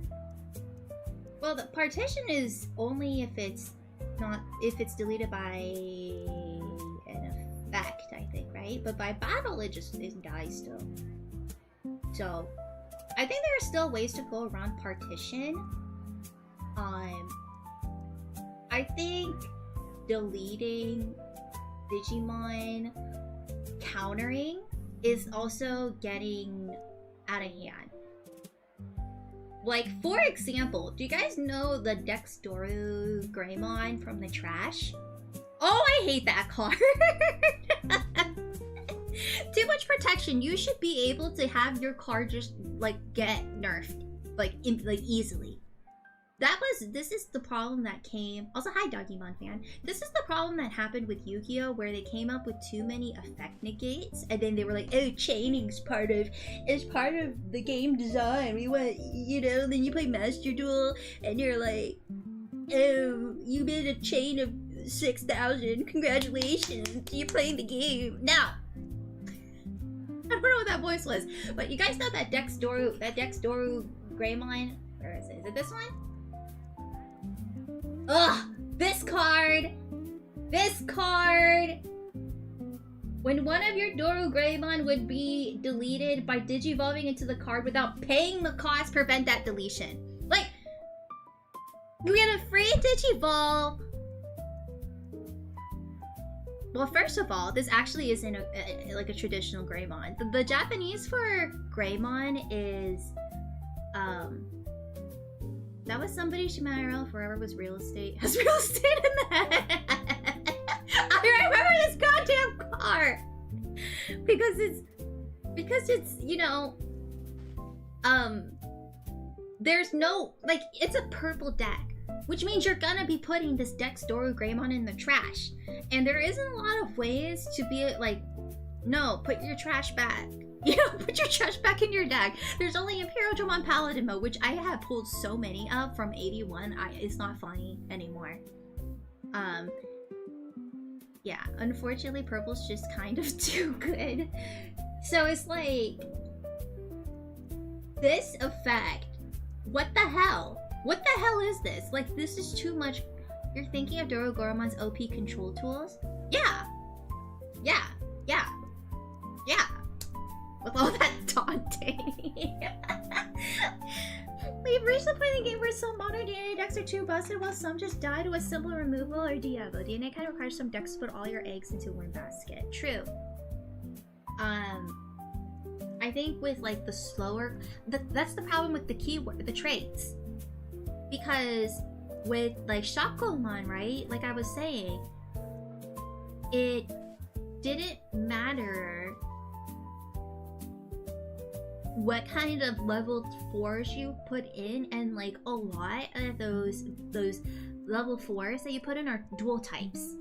Well, the Partition is only if it's deleted by an effect, I think, right? But by battle, it dies still. So, I think there are still ways to go around Partition. I think deleting Digimon countering is also getting out of hand. Like, for example, do you guys know the Dexdoru Greymon from the trash? Oh, I hate that card! Too much protection. You should be able to have your card just, like, get nerfed. Like, easily. This is the problem that came... Also, hi, Dogimon fan. This is the problem that happened with Yu-Gi-Oh! Where they came up with too many effect negates, and then they were like, oh, chaining's part of the game design. We want, you know, then you play Master Duel, and you're like, oh, you made a chain of 6,000. Congratulations. You're playing the game. Now, I don't know what that voice was, but you guys know that Dexdoru Greymon? Where is it? Is it this one? Ugh! This card! This card! When one of your Doru Greymon would be deleted by digivolving into the card without paying the cost, prevent that deletion. Like, we get a free digivolve. Well, first of all, this actually isn't like a traditional Greymon. The Japanese for Greymon is, that was somebody Shimaro forever was real estate. Has real estate in the head. I remember this goddamn card because it's you know, there's no, like, it's a purple deck, which means you're gonna be putting this Dexdoru Greymon in the trash, and there isn't a lot of ways to be like, no, put your trash back. You know, put your trash back in your deck. There's only Imperial Dramon Paladin mode, which I have pulled so many of from 81. It's not funny anymore. Yeah, unfortunately, purple's just kind of too good. So it's like, this effect. What the hell? What the hell is this? Like, this is too much. You're thinking of Dorogoromon's OP control tools? Yeah. Yeah. Yeah. Yeah. With all that taunting. We've reached the point in the game where some modern DNA decks are too busted while some just die to a simple removal or Diablo. DNA kind of requires some decks to put all your eggs into one basket. True. I think with like the slower, that's the problem with the keyword, the traits. Because with like Shakomon, right? Like I was saying, it didn't matter what kind of level 4s you put in, and like a lot of those level 4s that you put in are dual types,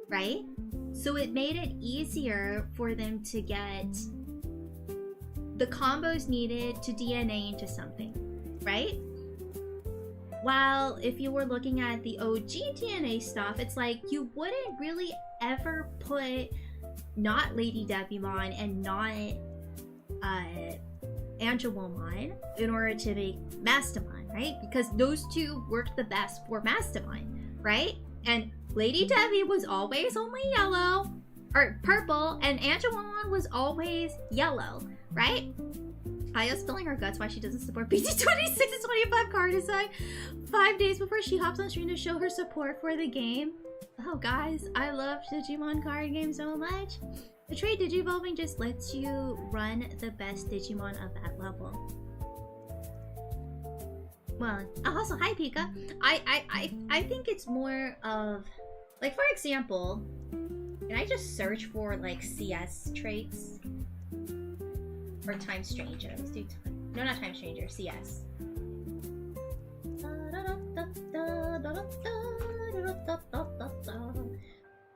right? So it made it easier for them to get the combos needed to DNA into something, right? While if you were looking at the OG DNA stuff, it's like you wouldn't really ever put not Lady Devimon and not Angelomon in order to make Mastamon, right? Because those two worked the best for Mastamon, right? And Lady Devi was always only yellow, or purple, and Angelomon was always yellow, right? Aya's spilling her guts why she doesn't support BT26 and 25 card design 5 days before she hops on stream to show her support for the game. Oh guys, I love Digimon card game so much. The trade Digivolving just lets you run the best Digimon of that level. Well, also, hi Pika. I think it's more of, like, for example, can I just search for like CS traits? Or Time Stranger. Let's do time. No, not Time Stranger, CS.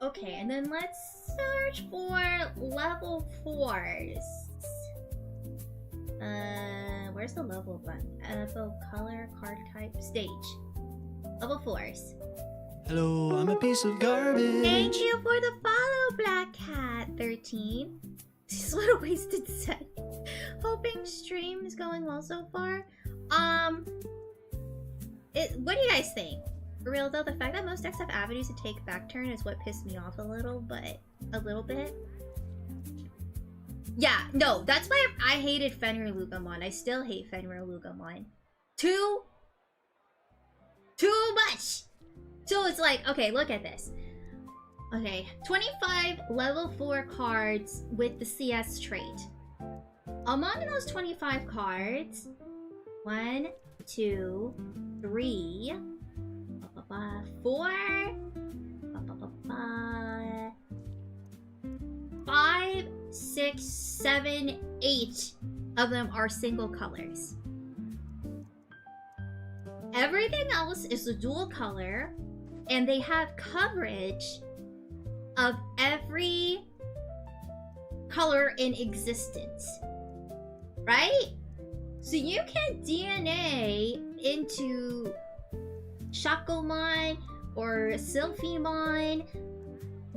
Okay, and then let's search for level 4s. Where's the level button? Level, color, card type, stage. Level 4s. Hello, I'm a piece of garbage. Thank you for the follow, Black Cat 13. This is what a wasted set. Hoping stream is going well so far. What do you guys think? For real though, the fact that most decks have avenues to take back turn is what pissed me off a little bit. Yeah, no, that's why I hated Fenrir Lugomon. I still hate Fenrir Lugomon. Too much! So it's like, okay, look at this. Okay, 25 level 4 cards with the CS trait. Among those 25 cards, 1, 2, 3, 4, 5, 6, 7, 8 of them are single colors. Everything else is a dual color, and they have coverage of every color in existence, right? So you can DNA into Shakomon or self-esteem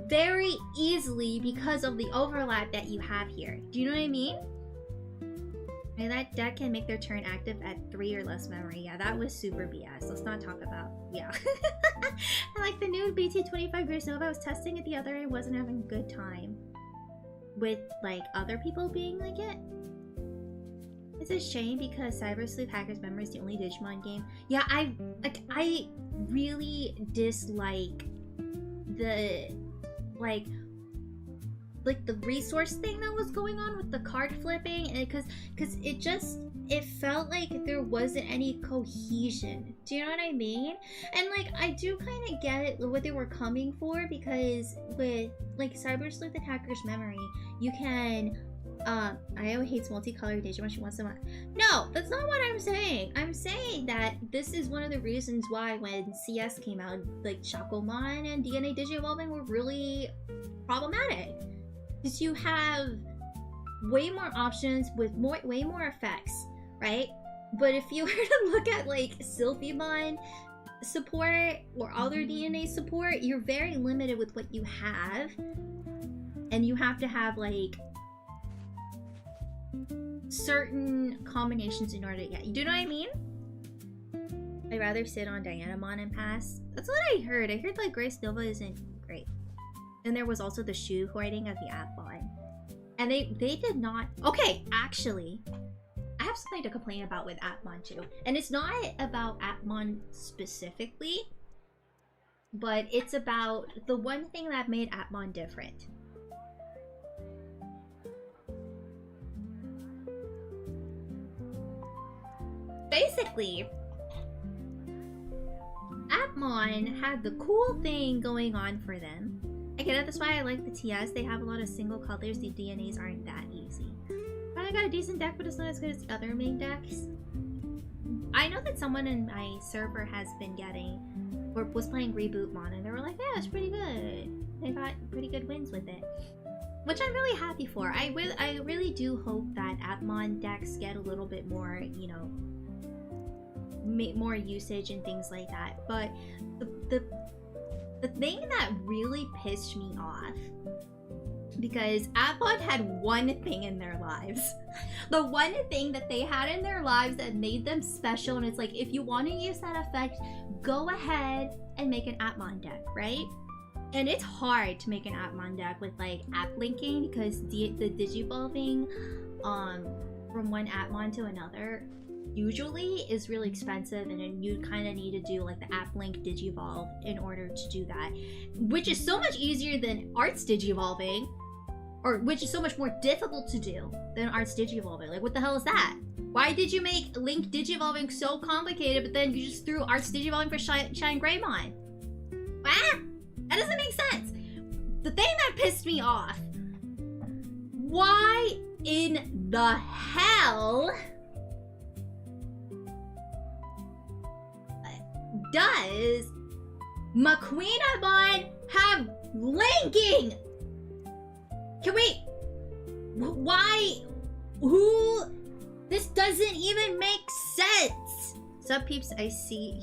very easily because of the overlap that you have here. Do you know what I mean? And that can make their turn active at 3 or less memory. Yeah, that was super BS. Let's not talk about, yeah. And like the new BT25 Grace Nova, I was testing it the other day, wasn't having a good time with like other people being like it. It's a shame because Cyber Sleuth Hacker's Memory is the only Digimon game. Yeah, I really dislike the like the resource thing that was going on with the card flipping, and because it felt like there wasn't any cohesion. Do you know what I mean? And like I do kind of get what they were coming for, because with like Cyber Sleuth Attacker's Memory, you can Io hates multicolored Digimon. She wants them. No, that's not what I'm saying. I'm saying that this is one of the reasons why when CS came out, like Shakomon and DNA Digi-evolving were really problematic. Because you have way more options with way more effects, right? But if you were to look at like self-esteem support or other DNA support, you're very limited with what you have, and you have to have like certain combinations in order to get. You do know what I mean? I'd rather sit on Dianamon and pass. That's what I heard. I heard like Grace Nova isn't great. And there was also the shoe hoarding of the Athlon. And they did not... Okay, actually, I have something to complain about with Atmon too. And it's not about Atmon specifically, but it's about the one thing that made Atmon different. Basically, Atmon had the cool thing going on for them. I get it, that's why I like the TS. They have a lot of single colors. The DNAs aren't that easy. But I got a decent deck, but it's not as good as the other main decks. I know that someone in my server has been getting, or was playing Rebootmon, and they were like, yeah, it's pretty good. They got pretty good wins with it. Which I'm really happy for. I really do hope that Atmon decks get a little bit more, you know, more usage and things like that. But the thing that really pissed me off, because Atmon had one thing in their lives. The one thing that they had in their lives that made them special, and it's like, if you want to use that effect, go ahead and make an Atmon deck, right? And it's hard to make an Atmon deck with like app linking, because the digivolving from one Atmon to another usually is really expensive, and then you kind of need to do like the app link digivolve in order to do that, which is so much easier than Arts digivolving, or which is so much more difficult to do than Arts digivolving. Like, what the hell is that? Why did you make Link digivolving so complicated, but then you just threw Arts digivolving for Shine Greymon? Ah, that doesn't make sense. The thing that pissed me off, why in the hell does McQueenamon have linking? Can we... Why? Who? This doesn't even make sense. Sup peeps, I see.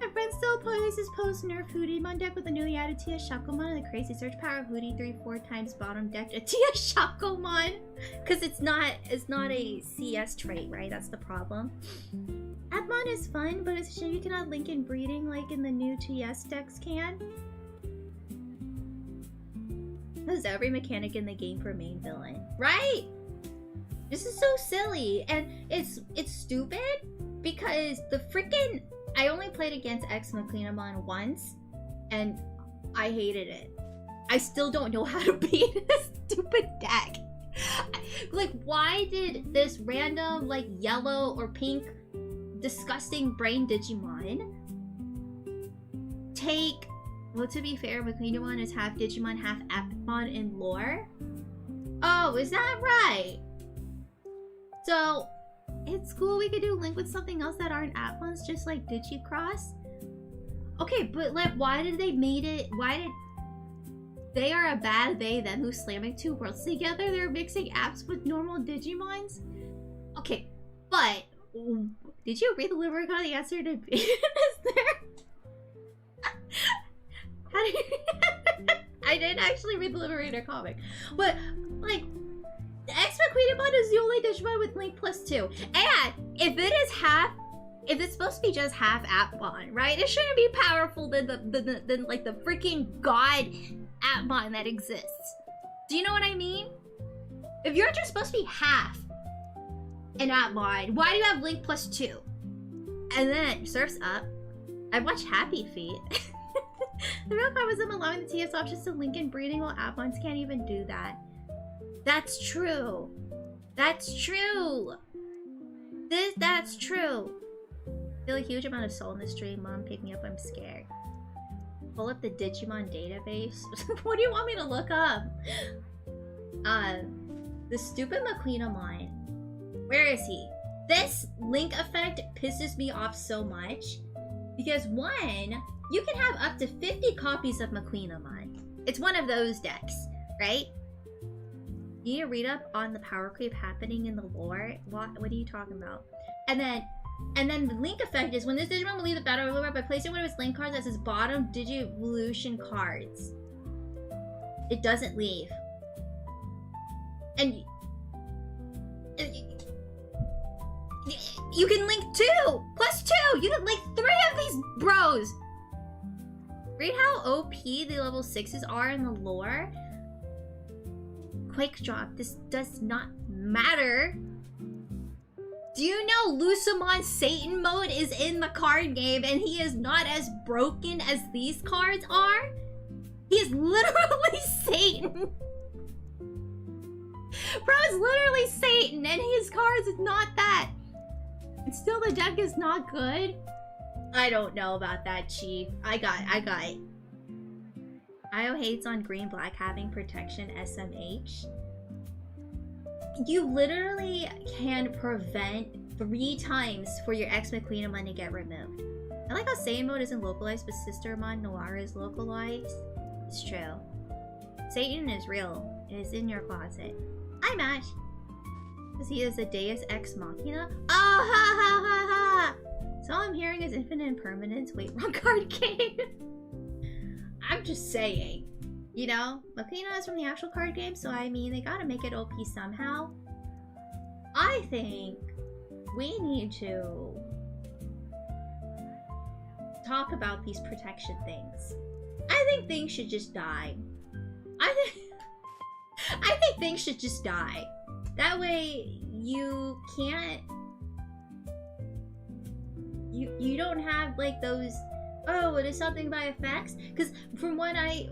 My friend still plays his post-nerf Hoodie-mon deck with the newly added Tia Shakomon and the crazy search power Hoodie 3-4 times bottom decked a Tia Shakomon. Because it's not a CS trait, right? That's the problem. Atmon is fun, but it's a shame you cannot link in breeding like in the new TS decks can. There's every mechanic in the game for main villain, right? This is so silly, and it's stupid because the freaking... I only played against X McQueenamon once, and I hated it. I still don't know how to beat this stupid deck. Like, why did this random, like, yellow or pink disgusting brain Digimon take... Well, to be fair, McQueenamon is half Digimon, half Atmon in lore. Oh, is that right? So... it's cool we could do link with something else that aren't Atmons, just like Digicross. Okay, but like, why did they made it? Why did they are a bad they them who's slamming two worlds together? They're mixing apps with normal Digimons. Okay, but did you read the lyric on the answer to is there? I didn't actually read the Liberator comic. But, like, X-Maquinamon is the only Digimon with Link +2. And if it is if it's supposed to be just half Appmon, right? It shouldn't be powerful than like the freaking god Appmon that exists. Do you know what I mean? If you're just supposed to be half an Appmon, why do you have Link +2? And then Surf's Up. I watched Happy Feet. The real problem is I'm allowing the TS options to link in breeding while Appmons can't even do that. That's true. That's true. That's true. Feel a huge amount of soul in the stream. Mom, pick me up. I'm scared. Pull up the Digimon database. What do you want me to look up? The stupid Maquinamon. Where is he? This link effect pisses me off so much. Because one, you can have up to 50 copies of Maquinamon. It's one of those decks, right? You need to read up on the power creep happening in the lore. What are you talking about? And then the link effect is when this Digimon will leave the battle lure by placing one of its link cards as his bottom Digivolution cards. It doesn't leave. And you can link 2 +2. You can link 3 of these bros. Read how OP the level 6s are in the lore. Quick drop. This does not matter. Do you know Lucimon's Satan mode is in the card game and he is not as broken as these cards are? He is literally Satan. Bro is literally Satan and his cards is not that. And still the deck is not good. I don't know about that, Chief. I got it. IO hates on green-black having protection SMH. You literally can prevent 3 times for your X-Maquinamon to get removed. I like how Satan mode isn't localized, but Sistermon Noir is localized. It's true. Satan is real. It is in your closet. Hi, Mash. Because he is a Deus Ex Machina. Oh, ha ha ha ha! So all I'm hearing is infinite impermanence. Wait, wrong card game. I'm just saying. You know, Machina is from the actual card game, so I mean, they gotta make it OP somehow. I think we need to talk about these protection things. I think things should just die. I think things should just die. That way, you can't... You don't have, like, those... Oh, it is something by effects? Because from what I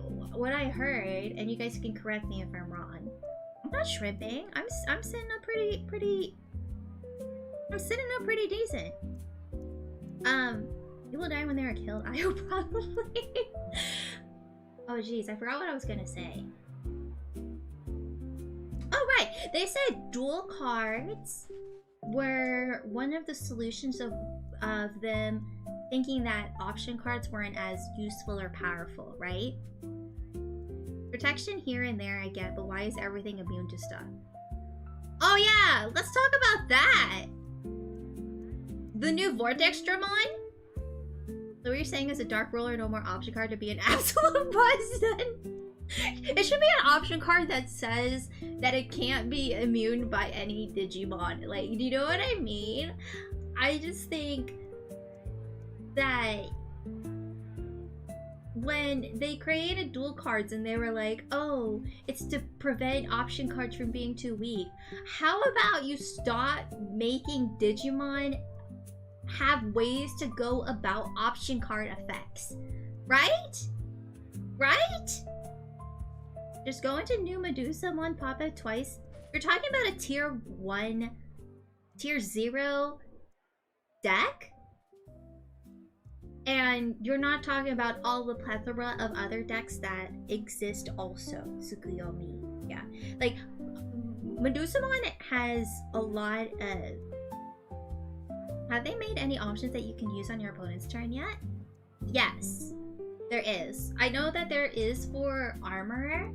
heard, and you guys can correct me if I'm wrong, I'm not shrimping. I'm sitting up pretty... I'm sitting up pretty decent. People die when they are killed. I hope probably. Oh jeez, I forgot what I was gonna say. Oh right, they said dual cards were one of the solutions of them thinking that option cards weren't as useful or powerful, right? Protection here and there I get, but why is everything immune to stuff? Oh yeah, let's talk about that! The new Vortex Dramon? So what you're saying is a Dark Roller no more option card to be an absolute buzz then? It should be an option card that says that it can't be immune by any Digimon. Like, do you know what I mean? I just think that when they created dual cards and they were like, oh, it's to prevent option cards from being too weak. How about you stop making Digimon have ways to go about option card effects? Right? Right? Just go into new Medusomon, pop out twice. You're talking about a tier 1, tier 0 deck? And you're not talking about all the plethora of other decks that exist also, Tsukuyomi. Yeah. Like, Medusomon has a lot of... Have they made any options that you can use on your opponent's turn yet? Yes, there is. I know that there is for Armor,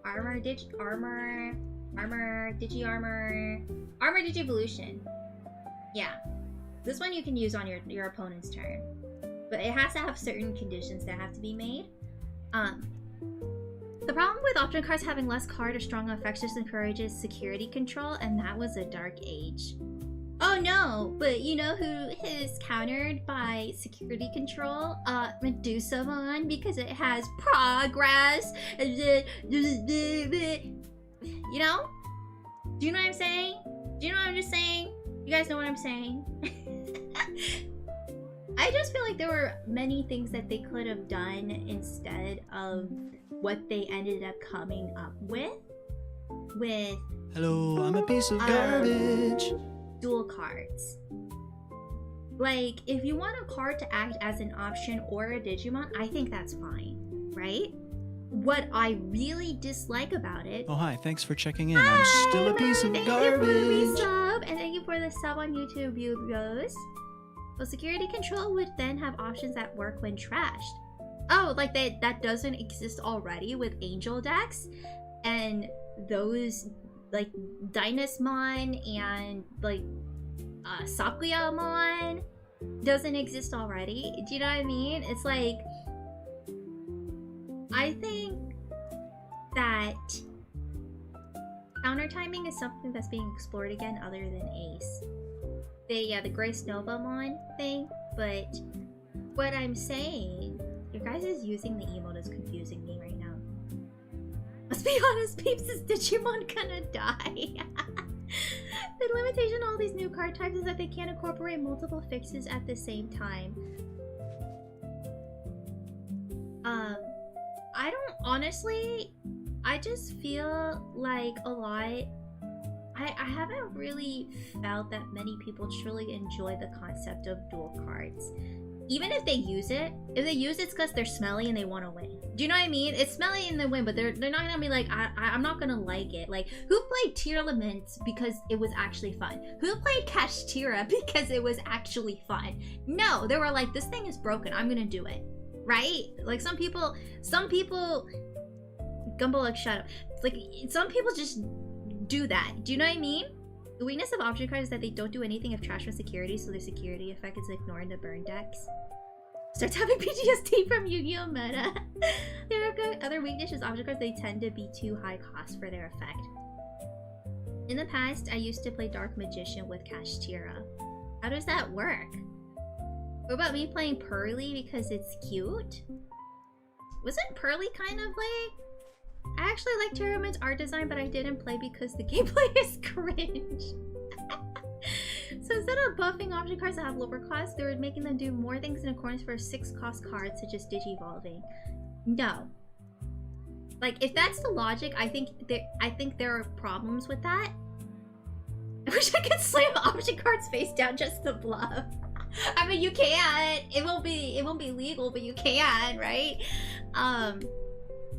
Digivolution. Yeah. This one you can use on your opponent's turn. But it has to have certain conditions that have to be made. The problem with option cards having less card or strong effects just encourages security control, and that was a dark age. Oh no, but you know who is countered by security control? Medusavon, because it has progress. You know? Do you know what I'm saying? Do you know what I'm just saying? You guys know what I'm saying? I just feel like there were many things that they could have done instead of what they ended up coming up with. Hello, I'm a piece of garbage. Dual cards. Like, if you want a card to act as an option or a Digimon, I think that's fine, right? What I really dislike about it... Oh, hi, thanks for checking in. I'm still a piece of garbage. Thank you for the resub, and thank you for the sub on YouTube, viewers. Well, security control would then have options that work when trashed. Oh, like that doesn't exist already with Angel decks, and those like Dynasmon and like Sakuyamon doesn't exist already. Do you know what I mean? It's like, I think that counter timing is something that's being explored again other than Ace. The Grace Novamon thing, but what I'm saying, your guys is using the emote is confusing me right now. Let's be honest, peeps, is Digimon gonna die? The limitation on all these new card types is that they can't incorporate multiple fixes at the same time. I don't, honestly, I just feel like a lot... I haven't really felt that many people truly enjoy the concept of dual cards. Even if they use it, it's because they're smelly and they want to win. Do you know what I mean? It's smelly and they win, but they're not gonna be like, I'm not gonna like it. Like, who played Tearlaments because it was actually fun? Who played Kashtira because it was actually fun? No, they were like, this thing is broken, I'm gonna do it. Right? Like, some people, Gumbo, like, shut up. Like, some people just do that. Do you know what I mean? The weakness of option cards is that they don't do anything if trash with security, so their security effect is ignoring the burn decks. Starts having PTSD from Yu-Gi-Oh! Meta. There are other weaknesses option cards, they tend to be too high cost for their effect. In the past, I used to play Dark Magician with Kashtira. How does that work? What about me playing Pearly because it's cute? Wasn't Pearly kind of like... I actually like Tearlament's art design, but I didn't play because the gameplay is cringe. So instead of buffing option cards that have lower costs, they were making them do more things in accordance for 6 cost cards, such as Digivolving. No. Like, if that's the logic, I think there are problems with that. I wish I could slam option cards face down just to bluff. I mean, you can. It won't be legal, but you can, right?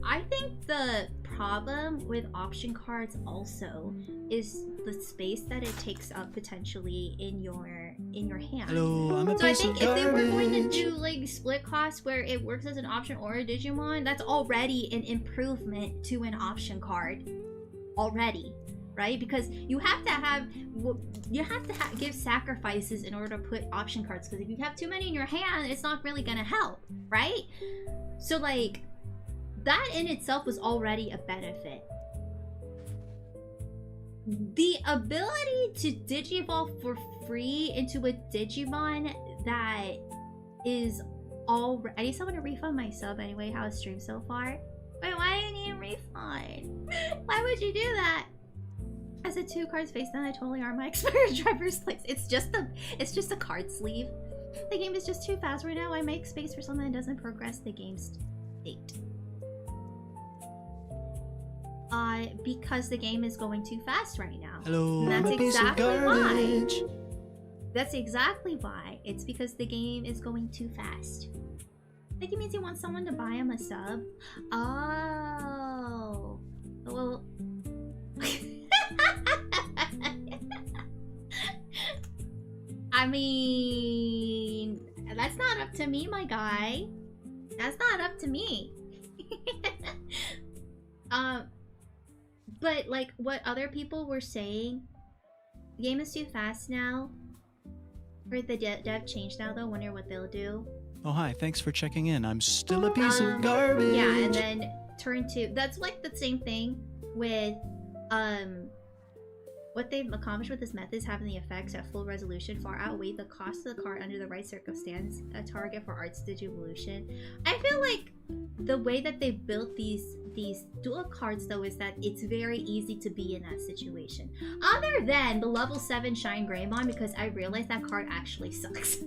I think the problem with option cards also is the space that it takes up potentially in your hand. Hello, I'm a So I piece think of if they were garbage. going to do like split costs where it works as an option or a Digimon, that's already an improvement to an option card. Already. Right? Because you have to give sacrifices in order to put option cards, because if you have too many in your hand, it's not really gonna help, right? So like, that in itself was already a benefit. The ability to Digivolve for free into a Digimon that is all... I need someone to refund my sub anyway, how it's streamed so far. Wait, why do you need a refund? Why would you do that? I said 2 cards face down, I totally are my expired driver's place. It's just a card sleeve. The game is just too fast right now. I make space for something that doesn't progress the game's state. Because the game is going too fast right now. Hello, That's I'm a piece of exactly garbage. why. That's exactly why. It's because the game is going too fast. I think it means you want someone to buy him a sub. Oh. Well... I mean... That's not up to me, my guy. That's not up to me. But like what other people were saying, the game is too fast now. For the dev change now though, wonder what they'll do. Oh, hi, thanks for checking in. I'm still a piece of garbage. Yeah, and then turn 2. That's like the same thing with what they've accomplished with this method is having the effects at full resolution far outweigh the cost of the card under the right circumstance, a target for Arts Digivolution. I feel like the way that they built these dual cards though is that it's very easy to be in that situation. Other than the level 7 Shine Greymon, because I realized that card actually sucks.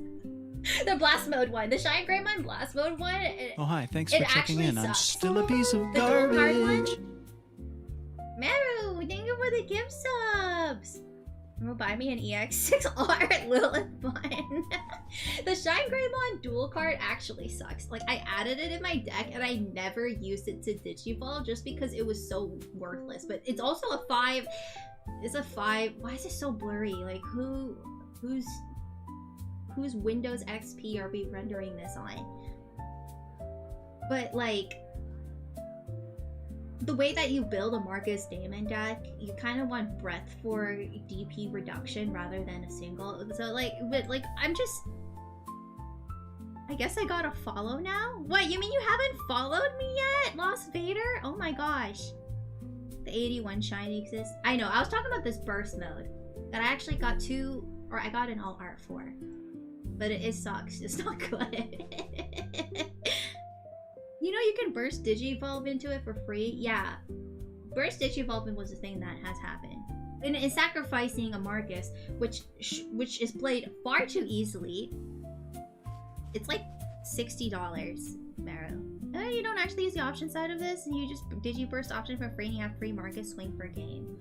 The Blast Mode one. The Shine Greymon Blast Mode one. Oh, hi. Thanks for checking in. I'm sucks. still a piece of The dual card one? garbage. Maru, thank you for the gift subs. Will buy me an EX6R Lilith Fun. The Shine Greymon dual card actually sucks. Like, I added it in my deck and I never used it to Digivolve just because it was so worthless. But it's also a 5. It's a 5. Why is it so blurry? Like, whose Windows XP are we rendering this on? But like, the way that you build a Marcus Damon deck, you kind of want breadth for DP reduction rather than a single. So like, but like, I guess I gotta follow now? What, you mean you haven't followed me yet, Lost Vader? Oh my gosh. The 81 shine exists. I know, I was talking about this burst mode that I actually got I got an all art for. But it sucks, it's not good. You know you can burst Digivolve into it for free? Yeah. Burst Digivolving was a thing that has happened. And in sacrificing a Marcus, which is played far too easily. It's like $60, Marrow. And you don't actually use the option side of this, and you just Digiburst option for free and you have free Marcus swing per game.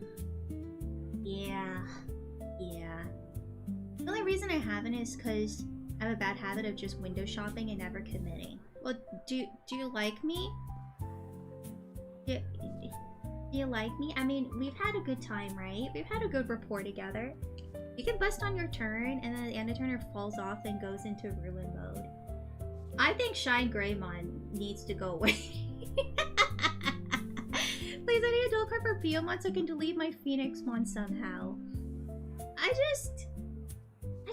Yeah. Yeah. The only reason I haven't is because I have a bad habit of just window shopping and never committing. Well, do you like me? Do you like me? I mean, we've had a good time, right? We've had a good rapport together. You can bust on your turn, and then at the end of turn it falls off and goes into ruin mode. I think Shine Greymon needs to go away. Please, I need a dual card for Biomon so I can delete my Phoenixmon somehow. I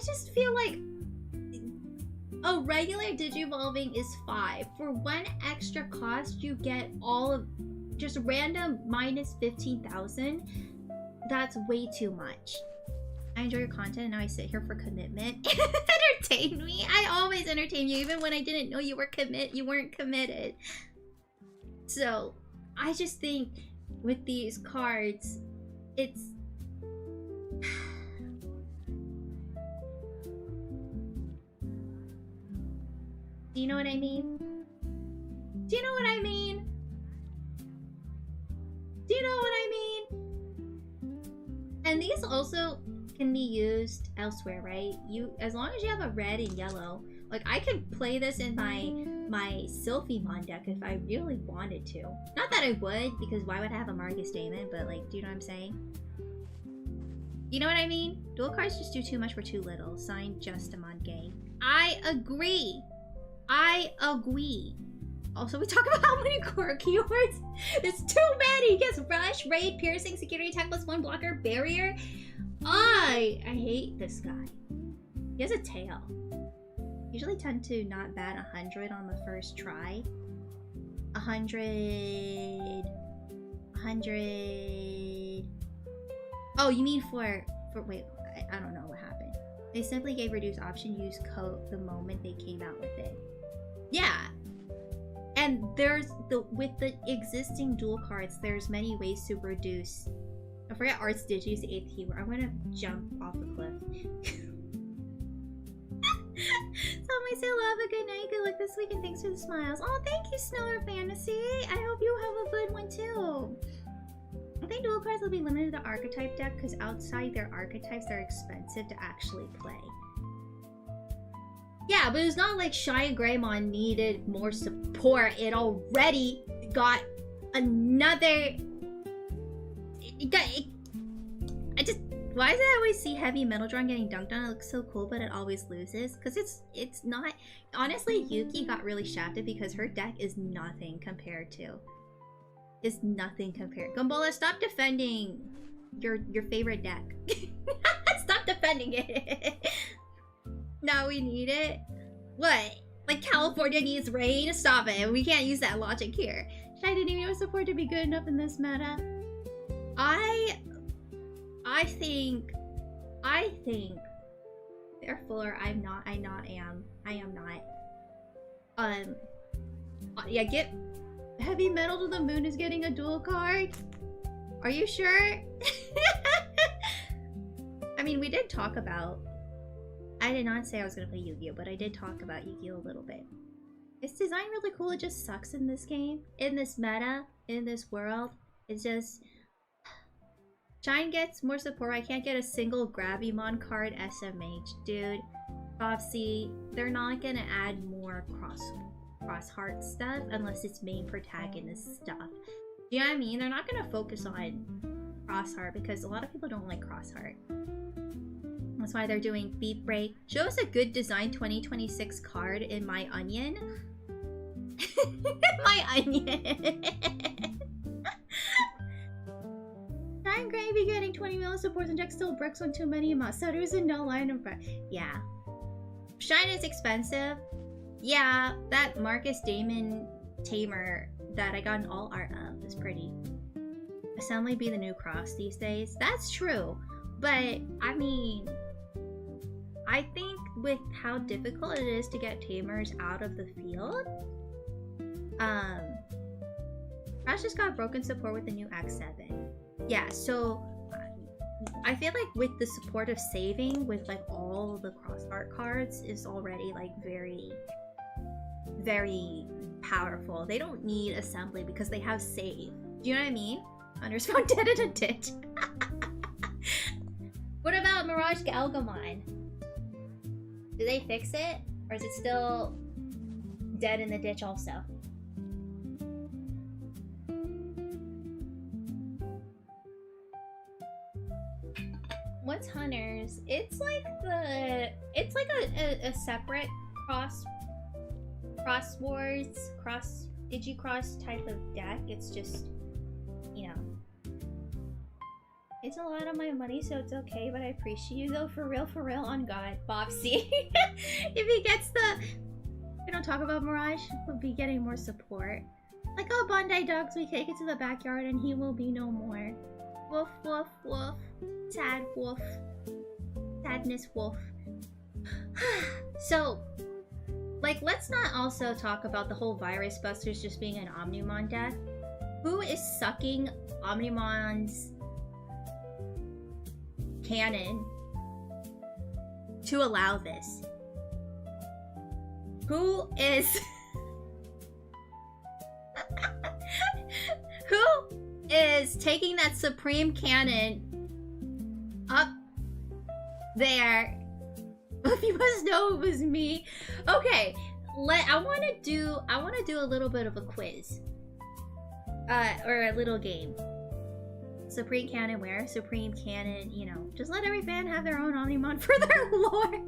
just feel like a regular Digivolving is 5. For 1 extra cost, you get all of just random minus 15,000. That's way too much. I enjoy your content and now I sit here for commitment. Entertain me. I always entertain you, even when I didn't know you weren't committed. So I just think with these cards, it's do you know what I mean? Do you know what I mean? Do you know what I mean? And these also can be used elsewhere, right? As long as you have a red and yellow, like I could play this in my Sylphimon deck if I really wanted to. Not that I would, because why would I have a Marcus Damon? But like, do you know what I'm saying? You know what I mean? Dual cards just do too much for too little. Signed, Justamon Gay. I agree. I agree. Also, we talk about how many core keywords. There's too many. Yes, rush, raid, piercing, security attack +1 blocker, barrier. I hate this guy. He has a tail. Usually tend to not bat 100 on the first try. 100. Oh, you mean for wait, I don't know what happened. They simply gave reduced option use code the moment they came out with it. Yeah. And with the existing dual cards, there's many ways to reduce. I forget Arts Digi's 8th keyword. I'm gonna jump off a cliff. Somebody say love, a good night, good luck this week, and thanks for the smiles. Oh, thank you, Sneller Fantasy. I hope you have a good one too. I think dual cards will be limited to the archetype deck because outside their archetypes, they're expensive to actually play. Yeah, but it's not like Shine Greymon needed more support. It already got another. Why does I always see Heavy Metal Drawn getting dunked on? It looks so cool, but it always loses. Because it's not. Honestly, Yuki got really shafted because her deck is nothing compared to. Is nothing compared. Gumbola, stop defending your favorite deck. Stop defending it. Now we need it. What? Like California needs rain? Stop it. We can't use that logic here. I didn't even know support to be good enough in this meta. I think therefore I am not. Yeah, get Heavy Metal to the Moon is getting a dual card. Are you sure? I mean, we did talk about... I did not say I was gonna play Yu-Gi-Oh, but I did talk about Yu-Gi-Oh a little bit. It's designed really cool, it just sucks in this game. In this meta, in this world. It's just... Shine gets more support. I can't get a single Gravimon card SMH. Dude, Bobbsy, they're not gonna add more cross-heart stuff unless it's main protagonist stuff. Do you know what I mean? They're not gonna focus on cross-heart because a lot of people don't like cross-heart. That's why they're doing Beat Break. Show us a good design 2026 card in My Onion. My Onion. Shine Gray be getting 20 million supports and Jack still bricks on too many Masaru's and no line of... Yeah. Shine is expensive. Yeah, that Marcus Damon Tamer that I got an all art of is pretty. Assembly be the new cross these days. That's true. But, I mean... I think with how difficult it is to get Tamers out of the field... Crash just got broken support with the new X7. Yeah, so I feel like with the support of saving with like all the cross art cards is already like very, very powerful. They don't need assembly because they have save. Do you know what I mean? Underspawn dead in a ditch. What about Mirage Galgamon? Do they fix it? Or is it still dead in the ditch also? What's Hunters? It's like a separate cross wars, Digicross type of deck. It's just, you know, it's a lot of my money, so it's okay, but I appreciate you though, for real, on God. Bobsy. If he gets the... We don't talk about Mirage, we'll be getting more support. Like, oh, Bandai Dogs, we take it to the backyard and he will be no more. Woof, woof, woof. Sad wolf. Sadness wolf. So, like, let's not also talk about the whole Virus Busters just being an Omnimon deck. Who is sucking Omnimon's cannon to allow this? Who is... Who is taking that Supreme Cannon up there? If you must know it was me. Okay, I want to do a little bit of a quiz. Or a little game. Supreme Cannon where? Supreme Cannon, you know, just let every fan have their own Omnimon for their lore.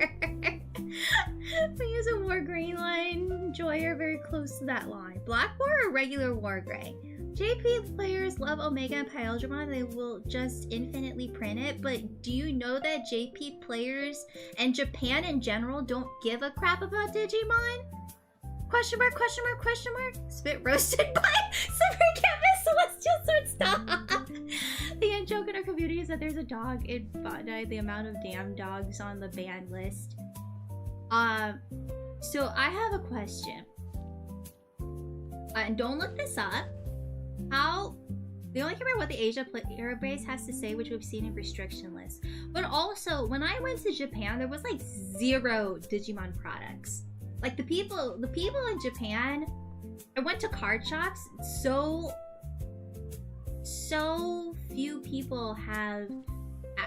We use a War Green line. Joy are very close to that line. Black War or regular War Gray? JP players love Omega and Pyeldramon. They will just infinitely print it. But do you know that JP players and Japan in general don't give a crap about Digimon? Question mark, question mark, question mark. Spit roasted by Super Chemist Celestial Sword. Stop. The joke in our community is that there's a dog in Bandai. The amount of damn dogs on the banned list. So I have a question. And don't look this up. We only care about what the Asia player base has to say, which we've seen in restriction lists. But also, when I went to Japan, there was like 0 Digimon products. Like the people in Japan, I went to card shops, so few people have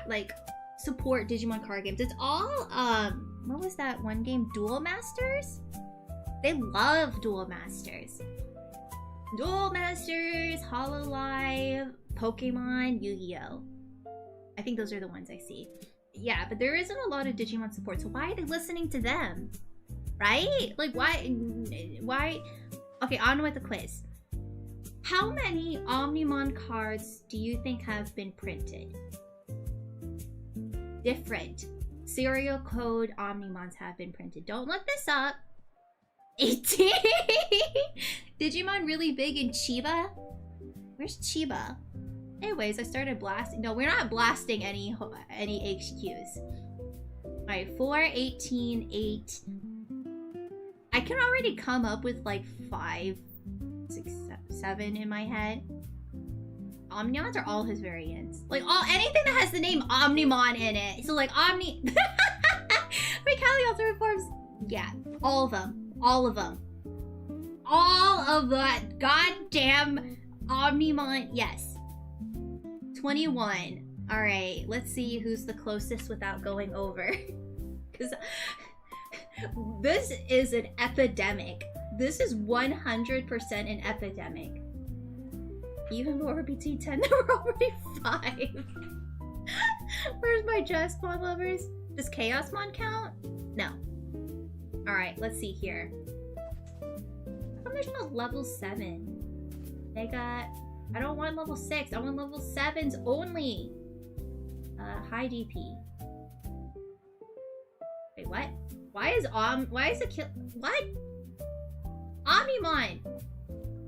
like support Digimon card games. It's all what was that one game, Duel Masters? They love Duel Masters. Duel Masters, Hololive, Pokemon, Yu-Gi-Oh! I think those are the ones I see. Yeah, but there isn't a lot of Digimon support, so why are they listening to them? Right? Like, why? Okay, on with the quiz. How many Omnimon cards do you think have been printed? Different serial code Omnimons have been printed. Don't look this up. 18. Digimon really big in Chiba? Where's Chiba? Anyways, I started blasting. No, we're not blasting any HQs. Alright, 4, 18, 8. I can already come up with like 5, 6, 7 in my head. Omnions are all his variants. Like anything that has the name Omnimon in it. So like Omni Mikali also reforms. Yeah, all of them. All of them. All of that goddamn Omnimon. Yes. 21. Alright, let's see who's the closest without going over. Because this is an epidemic. This is 100% an epidemic. Even though we're between 10, there were already 5. Where's my Jazzmon lovers? Does Chaosmon count? No. Alright, let's see here. How come there's no level 7? Mega. I don't want level 6. I want level 7s only. High DP. Wait, what? Why is the kill? What? Omnimon!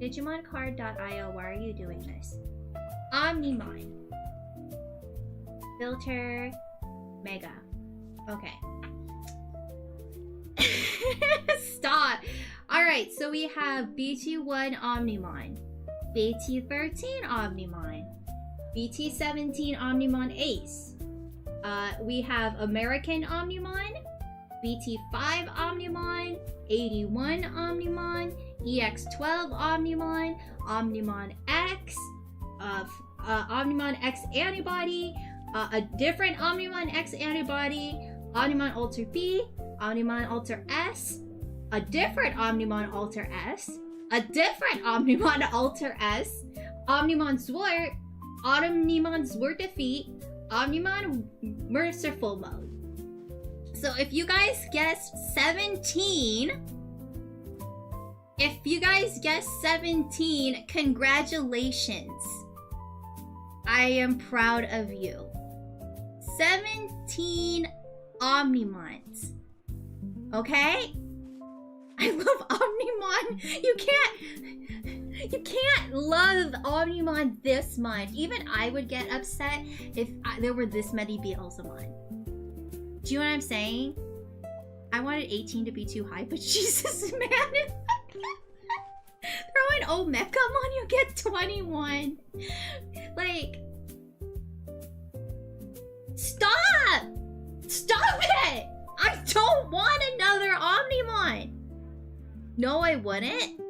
DigimonCard.io, why are you doing this? Omnimon. Filter. Mega. Okay. Stop! Alright, so we have BT1 Omnimon. BT13 Omnimon. BT17 Omnimon Ace. We have American Omnimon. BT5 Omnimon. 81 Omnimon. EX12 Omnimon. Omnimon X. Omnimon X Antibody. A different Omnimon X Antibody. Omnimon Alter B. Omnimon Alter S. A different Omnimon Alter S. A different Omnimon Alter S. Omnimon Zwart. Omnimon Zwart Defeat. Omnimon Merciful Mode. So if you guys guessed 17, congratulations. I am proud of you. 17 Omnimons. Okay? I love Omnimon. You can't love Omnimon this much. Even I would get upset if there were this many Beelzemon. Do you know what I'm saying? I wanted 18 to be too high, but Jesus, man. Throw an Omecamon, you get 21. Like, stop! Stop it! I don't want another Omnimon. No, I wouldn't.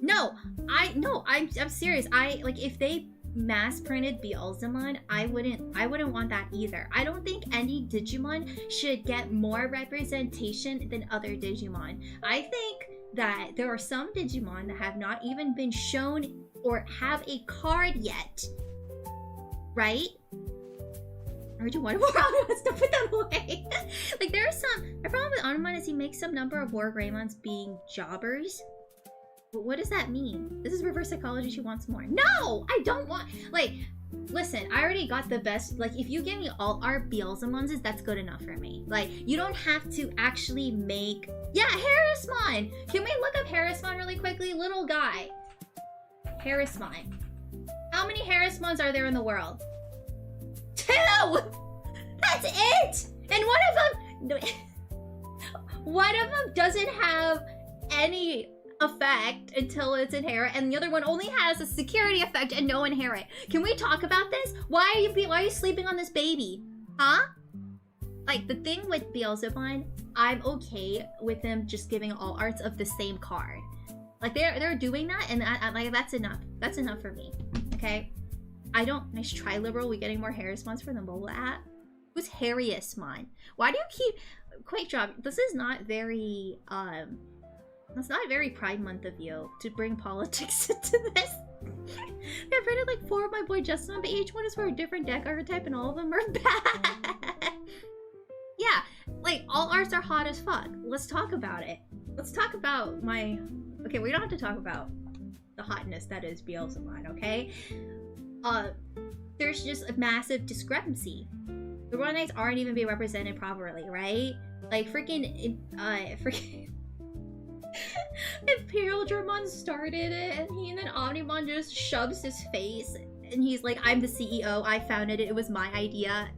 No, I'm serious. If they mass printed Beelzemon, I wouldn't want that either. I don't think any Digimon should get more representation than other Digimon. I think that there are some Digimon that have not even been shown or have a card yet. Right? Or do you want more Omnimons to put them away? Like, there are some... My problem with Omnimon is he makes some number of War Greymons being jobbers. But what does that mean? This is reverse psychology. She wants more. No! I don't want... Like, listen, I already got the best... Like, if you give me all our Beelzemons, that's good enough for me. Like, you don't have to actually make... Yeah, Harrismon! Can we look up Harrismon really quickly? Little guy. Harrismon. How many Harrismons are there in the world? 2! That's it! And one of them doesn't have any effect until it's inherent, and the other one only has a security effect and no inherent. Can we talk about this? Why are you sleeping on this baby? Huh? Like, the thing with Beelzebub, I'm okay with them just giving all arts of the same card. Like, they're doing that, and like, that's enough. That's enough for me. Okay? Nice try, liberal. We getting more Harrismons for the mobile app? Who's Harriusmon? Why do you keep... Quick drop. This is not very, It's not very Pride Month of you to bring politics into this. I've rated like 4 of my boy Justin, but each one is for a different deck archetype and all of them are bad. Yeah, like, all arts are hot as fuck. Let's talk about it. Let's talk about my... Okay, we don't have to talk about the hotness that is Beelzebub, okay? There's just a massive discrepancy. The Royal Knights aren't even being represented properly, right? Like, freaking... Imperial Dramon started it, and then Omnimon just shoves his face, and he's like, I'm the CEO, I founded it, it was my idea.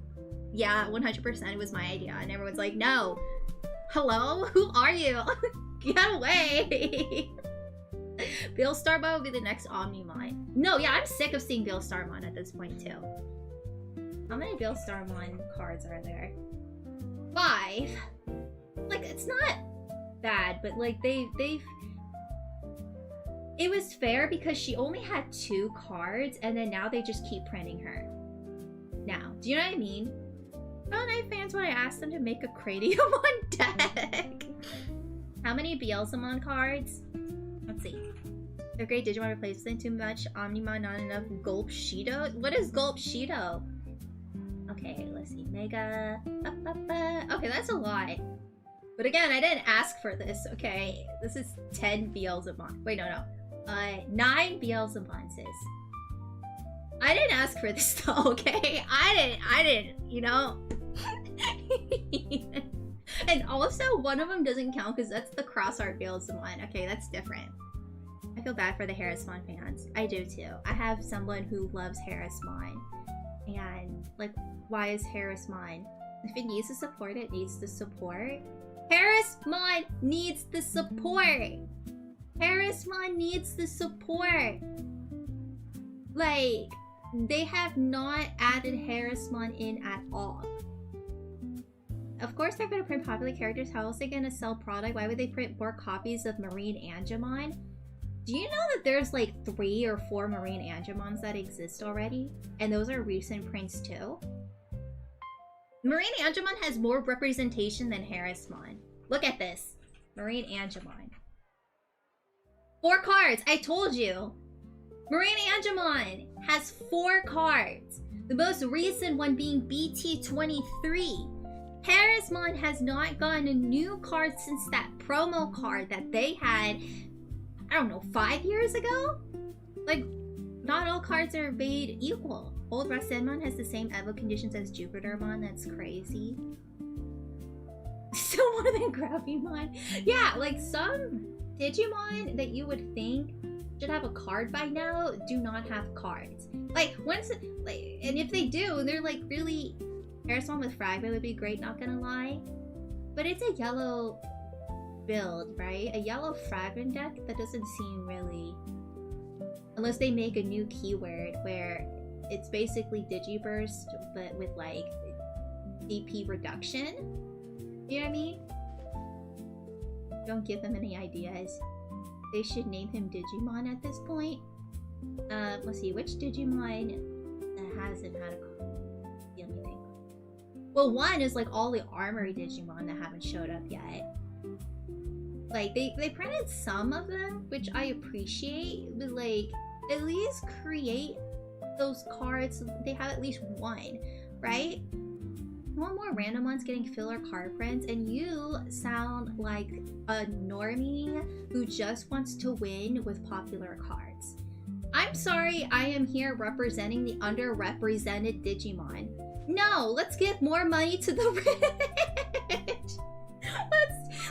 Yeah, 100% it was my idea. And everyone's like, no. Hello? Who are you? Get away! Bill Starmon will be the next Omnimon. No, yeah, I'm sick of seeing Bill Starmon at this point, too. How many Bill Starmon cards are there? 5. Like, it's not bad, but like, they've... It was fair because she only had 2 cards, and then now they just keep printing her. Now, do you know what I mean? Oh, Night fans, when I asked them to make a Craniumon deck. How many Beelzemon cards? Let's see. The Great Digimon replacement too much. Omnimon not enough. Gulp Shido? What is Gulp Shido? Okay, let's see. Mega. Okay, that's a lot. But again, I didn't ask for this, okay? This is 10 Beelzemon. Wait, no. 9 Beelzemon, sis. I didn't ask for this though, okay? I didn't, you know? And also, one of them doesn't count because that's the cross art Beelzemon. Okay, that's different. I feel bad for the Harrismon fans. I do too. I have someone who loves Harrismon. And, like, why is Harrismon? If it needs the support, it needs the support. Harrismon needs the support! Harrismon needs the support! Like, they have not added Harrismon in at all. Of course they're gonna print popular characters. How else are they gonna sell product? Why would they print more copies of Marine Angemon? Do you know that there's like 3 or 4 Marine Angemons that exist already? And those are recent prints too? Marine Angemon has more representation than Harrismon. Look at this. Marine Angemon. 4 cards! I told you! Marine Angemon has 4 cards. The most recent one being BT23. Harrismon has not gotten a new card since that promo card that they had, I don't know, 5 years ago? Like, not all cards are made equal. Old Rasenmon has the same evo conditions as Jupitermon. That's crazy. Still more than Gravimon. Yeah, like some Digimon that you would think should have a card by now do not have cards. Like, once, like, and if they do, they're like really... Harrismon with Fragment would be great, not gonna lie. But it's a yellow build, right? A yellow Fragment deck? That doesn't seem really... Unless they make a new keyword where it's basically Digiburst, but with like DP reduction. You know what I mean? Don't give them any ideas. They should name him Digimon at this point. Let's see, which Digimon hasn't had a card? Let me think. Well, one is like all the Armory Digimon that haven't showed up yet. Like, they printed some of them, which I appreciate, but like, at least create those cards so they have at least one, right? One more random ones getting filler card prints, and you sound like a normie who just wants to win with popular cards. I'm sorry, I am here representing the underrepresented Digimon. No, let's give more money to the rich.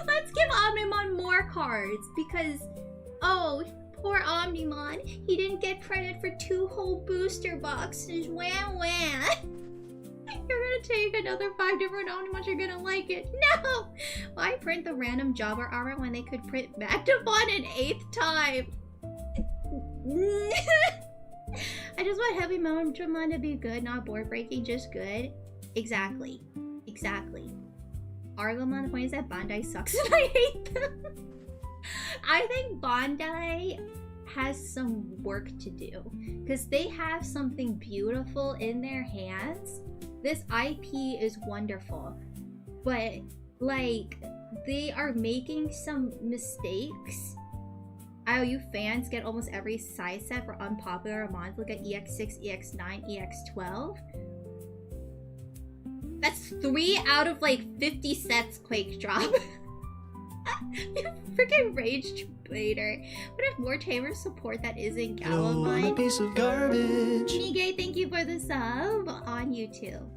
Let's give Omnimon more cards because, oh, poor Omnimon, he didn't get credit for 2 whole booster boxes. Wah wah. You're gonna take another 5 different Omnimons, you're gonna like it. No! Why print the random Jobber armor when they could print Magdamon an 8th time? I just want Heavy Magdamon to be good, not board breaking, just good. Exactly. Exactly. Argomon, the point is that Bandai sucks and I hate them. I think Bandai has some work to do because they have something beautiful in their hands. This IP is wonderful, but like they are making some mistakes. IOU fans get almost every size set for unpopular mons. Look at EX6, EX9, EX12. That's 3 out of like 50 sets Quake drop. You freaking rage trader. What if more tamers support that isn't Gallimon? A piece of garbage. Mige, thank you for the sub on YouTube.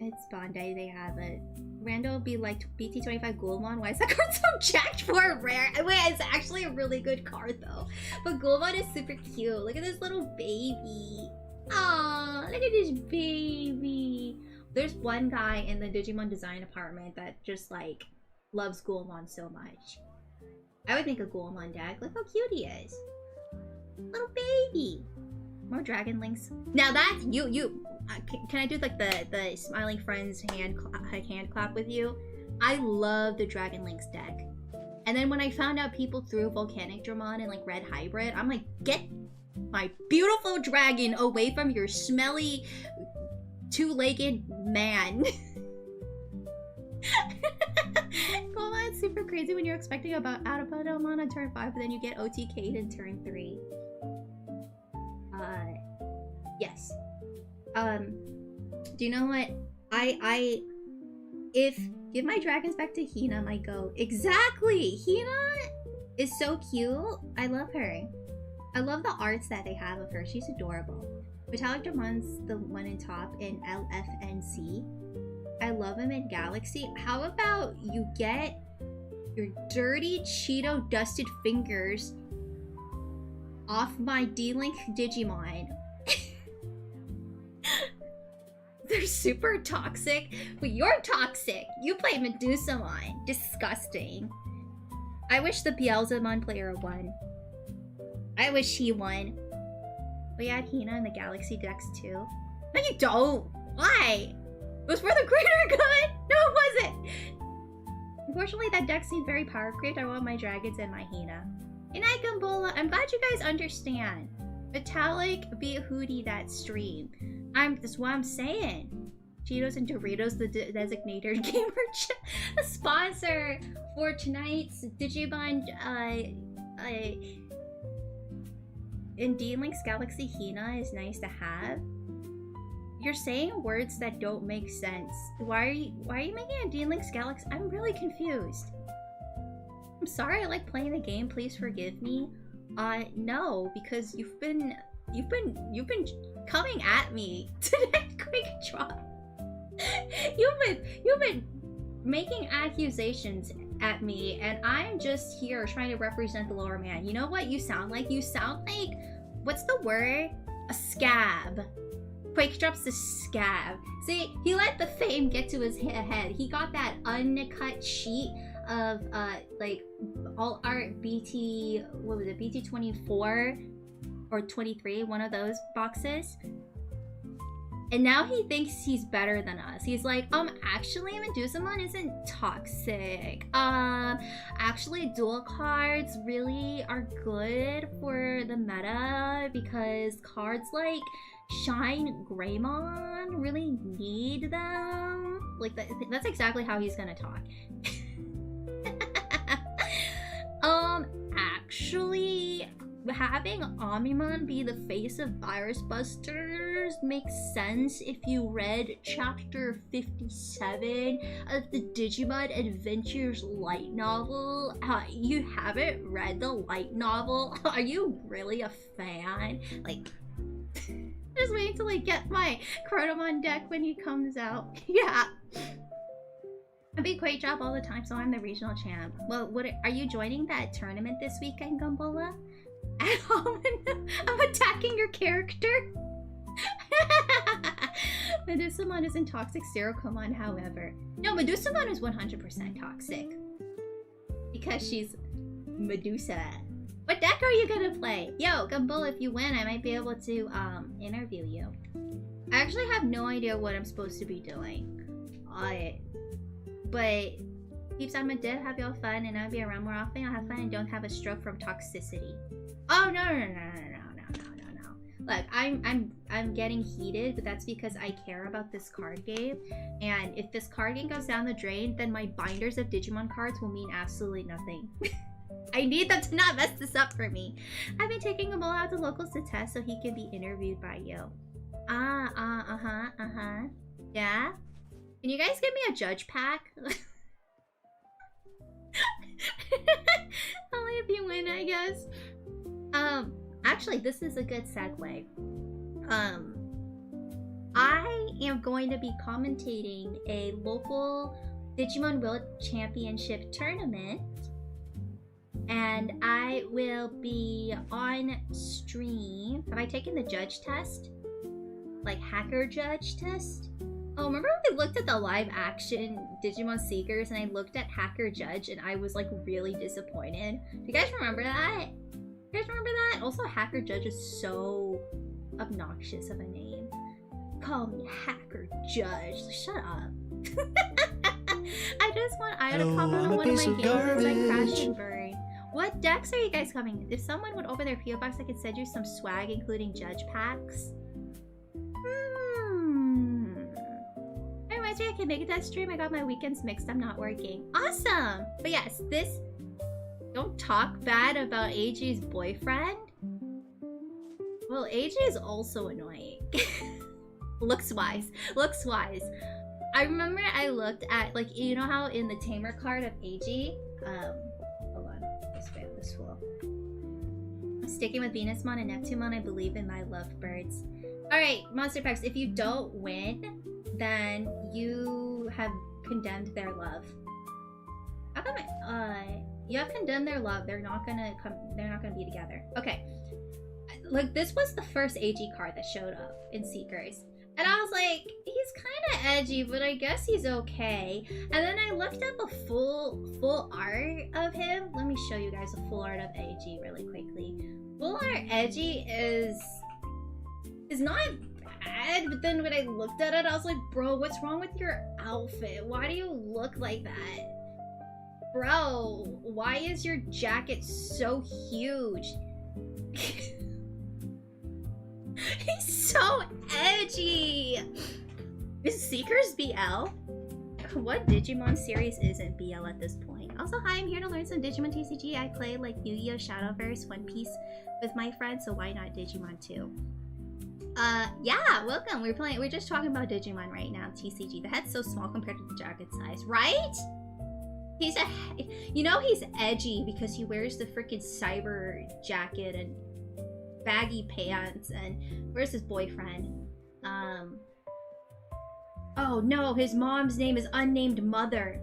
It's Bandai. They have it. Rando will be like BT25 Gulmon. Why is that card so jacked for a rare? Wait, it's actually a really good card though. But Gulmon is super cute. Look at this little baby. Aww, look at this baby. There's one guy in the Digimon design department that just like loves Gulmon so much. I would make a Gulmon deck. Look how cute he is. Little baby. More Dragon Links. Now that's can I do like the smiling friends hand clap with you? I love the Dragon Links deck. And then when I found out people threw Volcanic Dramon and like Red Hybrid, I'm like, get my beautiful dragon away from your smelly two-legged man. Golan's super crazy when you're expecting about Autopodomon on turn 5, but then you get OTK'd in turn 3. Yes. Do you know what? If give my dragons back to Hina, my goat. Exactly! Hina is so cute. I love her. I love the arts that they have of her. She's adorable. Metallic Dramon's the one in top in LFNC. I love him in Galaxy. How about you get your dirty Cheeto dusted fingers off my D-Link Digimon? They're super toxic, but you're toxic. You play Medusamon. Disgusting. I wish the Beelzemon player won. I wish he won. We had Hina in the Galaxy decks too. No, you don't. Why? It was for the greater good. No, it wasn't. Unfortunately, that deck seems very power creeped. I want my dragons and my Hina. Good night, Gumbola. I'm glad you guys understand. Metallic be a hootie that stream. That's what I'm saying. Cheetos and Doritos, the designated gamer a sponsor for tonight's Digimon in D-Link's Galaxy. Hina is nice to have. You're saying words that don't make sense. Why are you making a D-Link's Galaxy? I'm really confused. I'm sorry I like playing the game. Please forgive me. No, because you've been coming at me today. Quick drop. You've been making accusations at me, and I'm just here trying to represent the lower man. You know what you sound like? You sound like, what's the word? A scab. Quake drops the scab. See, he let the fame get to his head. He got that uncut sheet of like all art BT, what was it, BT 24 or 23, one of those boxes. And now he thinks he's better than us. He's like, actually Medusamon isn't toxic. Actually dual cards really are good for the meta because cards like Shine Greymon really need them. Like that's exactly how he's gonna talk. Actually, having Omnimon be the face of Virus Busters makes sense if you read chapter 57 of the Digimon Adventures light novel. You haven't read the light novel? Are you really a fan? Like, just waiting to like get my Chronomon deck when he comes out. Yeah. I beat Quake Drop all the time, so I'm the regional champ. Well, what are you joining that tournament this weekend, Gumbola? At home, I'm attacking your character. Medusamon isn't toxic. Serokomon, however. No, Medusamon is 100% toxic. Because she's Medusa. What deck are you gonna play? Yo, Gumbola, if you win, I might be able to interview you. I actually have no idea what I'm supposed to be doing. But peeps, I'm a did have y'all fun and I'll be around more often. I'll have fun and don't have a stroke from toxicity. Oh no. Look, I'm getting heated, but that's because I care about this card game. And if this card game goes down the drain, then my binders of Digimon cards will mean absolutely nothing. I need them to not mess this up for me. I've been taking them all out to locals to test so he can be interviewed by you. Yeah? Can you guys give me a judge pack? Only if you win, I guess. Actually, this is a good segue. I am going to be commentating a local Digimon World Championship tournament. And I will be on stream. Have I taken the judge test? Like hacker judge test? Oh, remember when we looked at the live action Digimon Seekers and I looked at hacker judge and I was like really disappointed? Do you guys remember that? You guys remember that? Also, hacker judge is so obnoxious of a name. Call me hacker judge. Shut up. I just want Aya to comment on one of my games like Crash and Burn. What decks are you guys coming in? If someone would open their PO box, I could send you some swag, including judge packs. That reminds me, I can make it that stream. I got my weekends mixed. I'm not working. Awesome! But yes, this... Don't talk bad about AG's boyfriend. Well, AG is also annoying. Looks-wise. Looks-wise. I remember I looked at, like, you know how in the tamer card of AG, hold on, let's spam this fool. I'm sticking with Venusmon and Neptunemon. I believe in my lovebirds. Alright, Monster Packs, if you don't win, then you have condemned their love. How come you have condemned their love. They're not gonna be together. Okay. Like, this was the first AG card that showed up in Seekers. And I was like, he's kind of edgy, but I guess he's okay. And then I looked up a full art of him. Let me show you guys a full art of AG really quickly. Full art edgy is not bad, but then when I looked at it, I was like, bro, what's wrong with your outfit? Why do you look like that? Bro, why is your jacket so huge? He's so edgy! Is Seekers BL? What Digimon series isn't BL at this point? Also, hi, I'm here to learn some Digimon TCG. I play like Yu-Gi-Oh! Shadowverse, One Piece with my friends, so why not Digimon too? Yeah, welcome. We're just talking about Digimon right now, TCG. The head's so small compared to the jacket size, right? He's edgy because he wears the freaking cyber jacket and baggy pants. And where's his boyfriend? Oh no, his mom's name is Unnamed Mother.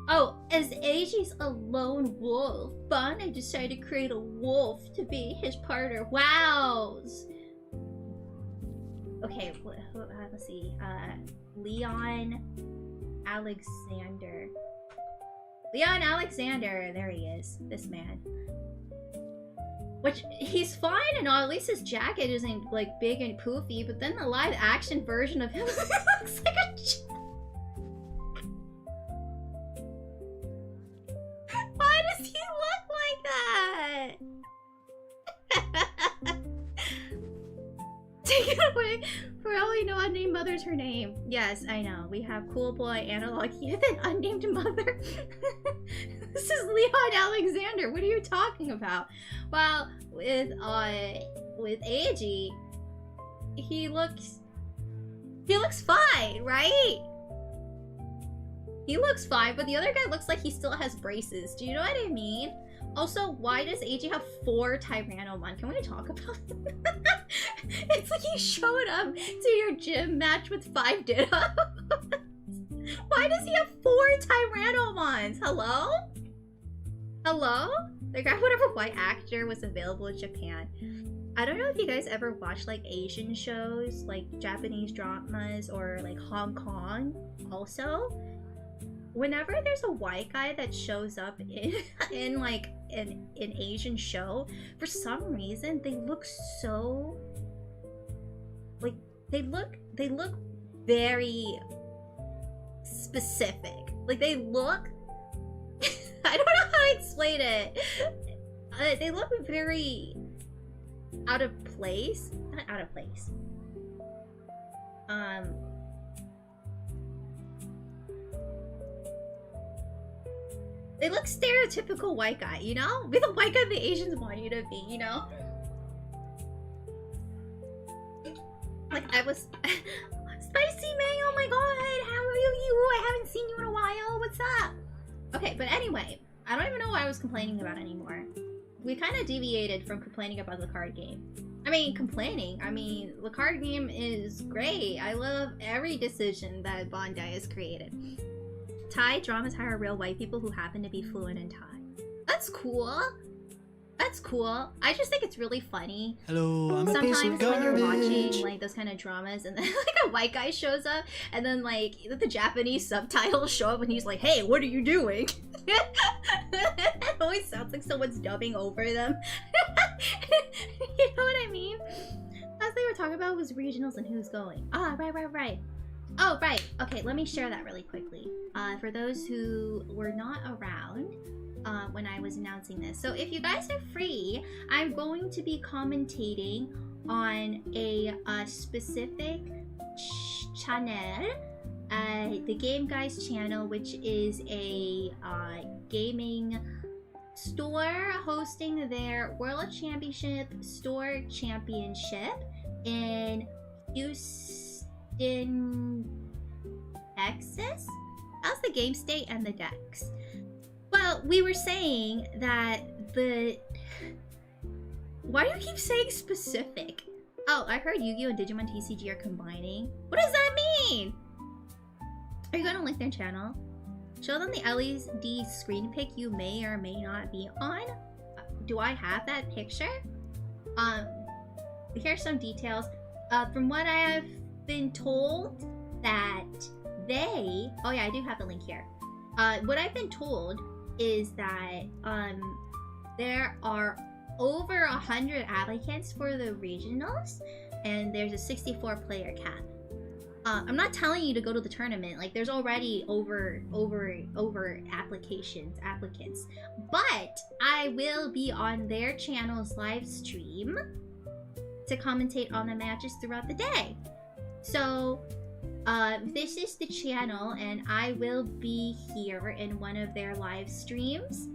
Oh, as Eiji's a lone wolf, Bana decided to create a wolf to be his partner. Wows! Okay, let's see. Leon Alexander. Leon Alexander, there he is. This man. Which, he's fine and all, at least his jacket isn't, like, big and poofy, but then the live action version of him looks like a... Why does he look like that? Take it away. For all we know, Unnamed Mother's her name. Yes, I know. We have Cool Boy, Analog Youth, and Unnamed Mother. This is Leon Alexander. What are you talking about? Well, with AG, he looks fine, right? He looks fine, but the other guy looks like he still has braces. Do you know what I mean? Also, why does AG have 4 Tyrannomon? Can we talk about that? It's like he showed up to your gym match with 5 Dittos. Why does he have 4 Tyrannomons? Hello? Hello? They got whatever white actor was available in Japan. I don't know if you guys ever watched like Asian shows, like Japanese dramas, or like Hong Kong also. Whenever there's a white guy that shows up in like an Asian show, for some reason they look so like they look very specific. Like they look I don't know how to explain it. They look very out of place. Not out of place. They look stereotypical white guy, you know? Be the white guy the Asians want you to be, you know? Like, I was... Spicy May, oh my god! How are you? I haven't seen you in a while. What's up? Okay, but anyway, I don't even know what I was complaining about anymore. We kind of deviated from complaining about the card game. I mean, complaining. I mean, the card game is great. I love every decision that Bandai has created. Thai dramas hire real white people who happen to be fluent in Thai. That's cool. That's cool. I just think it's really funny. Hello, I'm a piece of Sometimes when you're watching garbage. like those kind of dramas and then like a white guy shows up and then like the Japanese subtitles show up and he's like, hey, what are you doing? It always sounds like someone's dubbing over them. You know what I mean? Last thing we were talking about was regionals and who's going. Ah, right. Oh, right. Okay, let me share that really quickly. For those who were not around when I was announcing this. So if you guys are free, I'm going to be commentating on a specific channel, the Game Guys channel, which is a gaming store hosting their World Championship Store Championship in Houston, Texas. That's the game state and the decks. Well, we were saying that why do you keep saying specific? Oh, I heard Yu-Gi-Oh! And Digimon TCG are combining. What does that mean? Are you gonna link their channel? Show them the LED screen pic you may or may not be on. Do I have that picture? Here's some details. From what I have been told, that they... Oh yeah, I do have the link here. What I've been told is that there are over 100 applicants for the regionals, and there's a 64 player cap. I'm not telling you to go to the tournament. Like, there's already over applicants. But I will be on their channel's live stream to commentate on the matches throughout the day. So, this is the channel, and I will be here in one of their live streams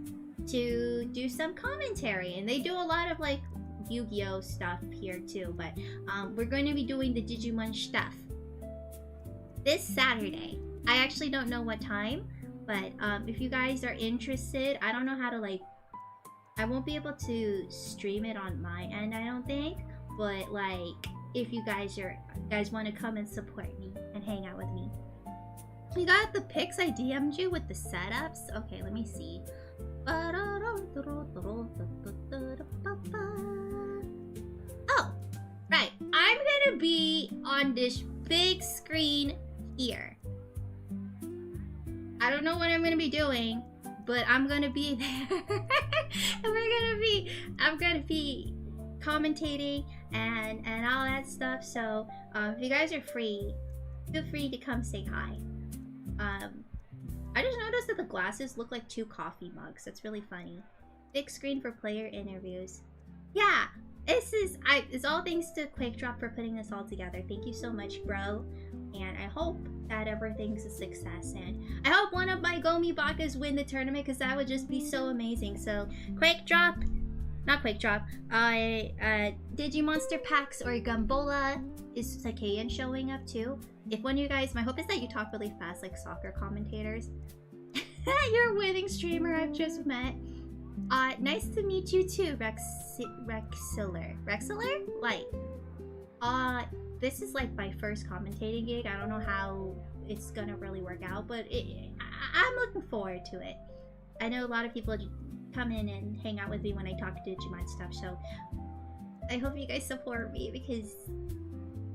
to do some commentary. And they do a lot of, like, Yu-Gi-Oh! Stuff here, too. But, we're going to be doing the Digimon stuff this Saturday. I actually don't know what time, but if you guys are interested, I don't know how to, like, I won't be able to stream it on my end, I don't think, but like if you guys want to come and support me and hang out with me. You got the pics I DM'd you with the setups? Okay, let me see. Oh, right. I'm gonna be on this big screen here. I don't know what I'm gonna be doing, but I'm gonna be there. And I'm gonna be commentating and all that stuff. So if you guys are free, feel free to come say hi. I just noticed that the glasses look like 2 coffee mugs. That's really funny. Big screen for player interviews. Yeah, it's all thanks to Quick Drop for putting this all together. Thank you so much, bro. And I hope that everything's a success. And I hope one of my Gomi Bakas win the tournament, because that would just be so amazing. So Quick Drop, not Quick Drop, Digimonster Packs or Gumbola, is Sakayan showing up too? If one of you guys, my hope is that you talk really fast like soccer commentators. You're a winning streamer I've just met. Nice to meet you too, Rexiller. Rexiller? Like, this is like my first commentating gig. I don't know how it's gonna really work out, but I'm looking forward to it. I know a lot of people come in and hang out with me when I talk Digimon stuff, so I hope you guys support me, because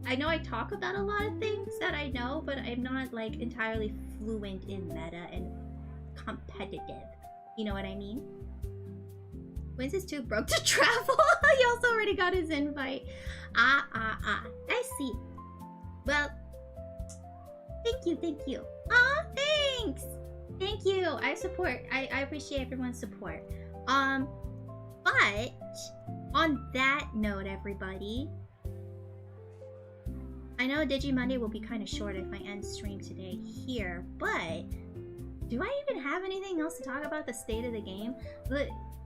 I know I talk about a lot of things that I know, but I'm not like entirely fluent in meta and competitive. You know what I mean? When's is too broke to travel? He also already got his invite. I see. Well, thank you. Thanks. Thank you. I appreciate everyone's support. But on that note, everybody, I know Digimonday will be kind of short if I end stream today here, but do I even have anything else to talk about the state of the game?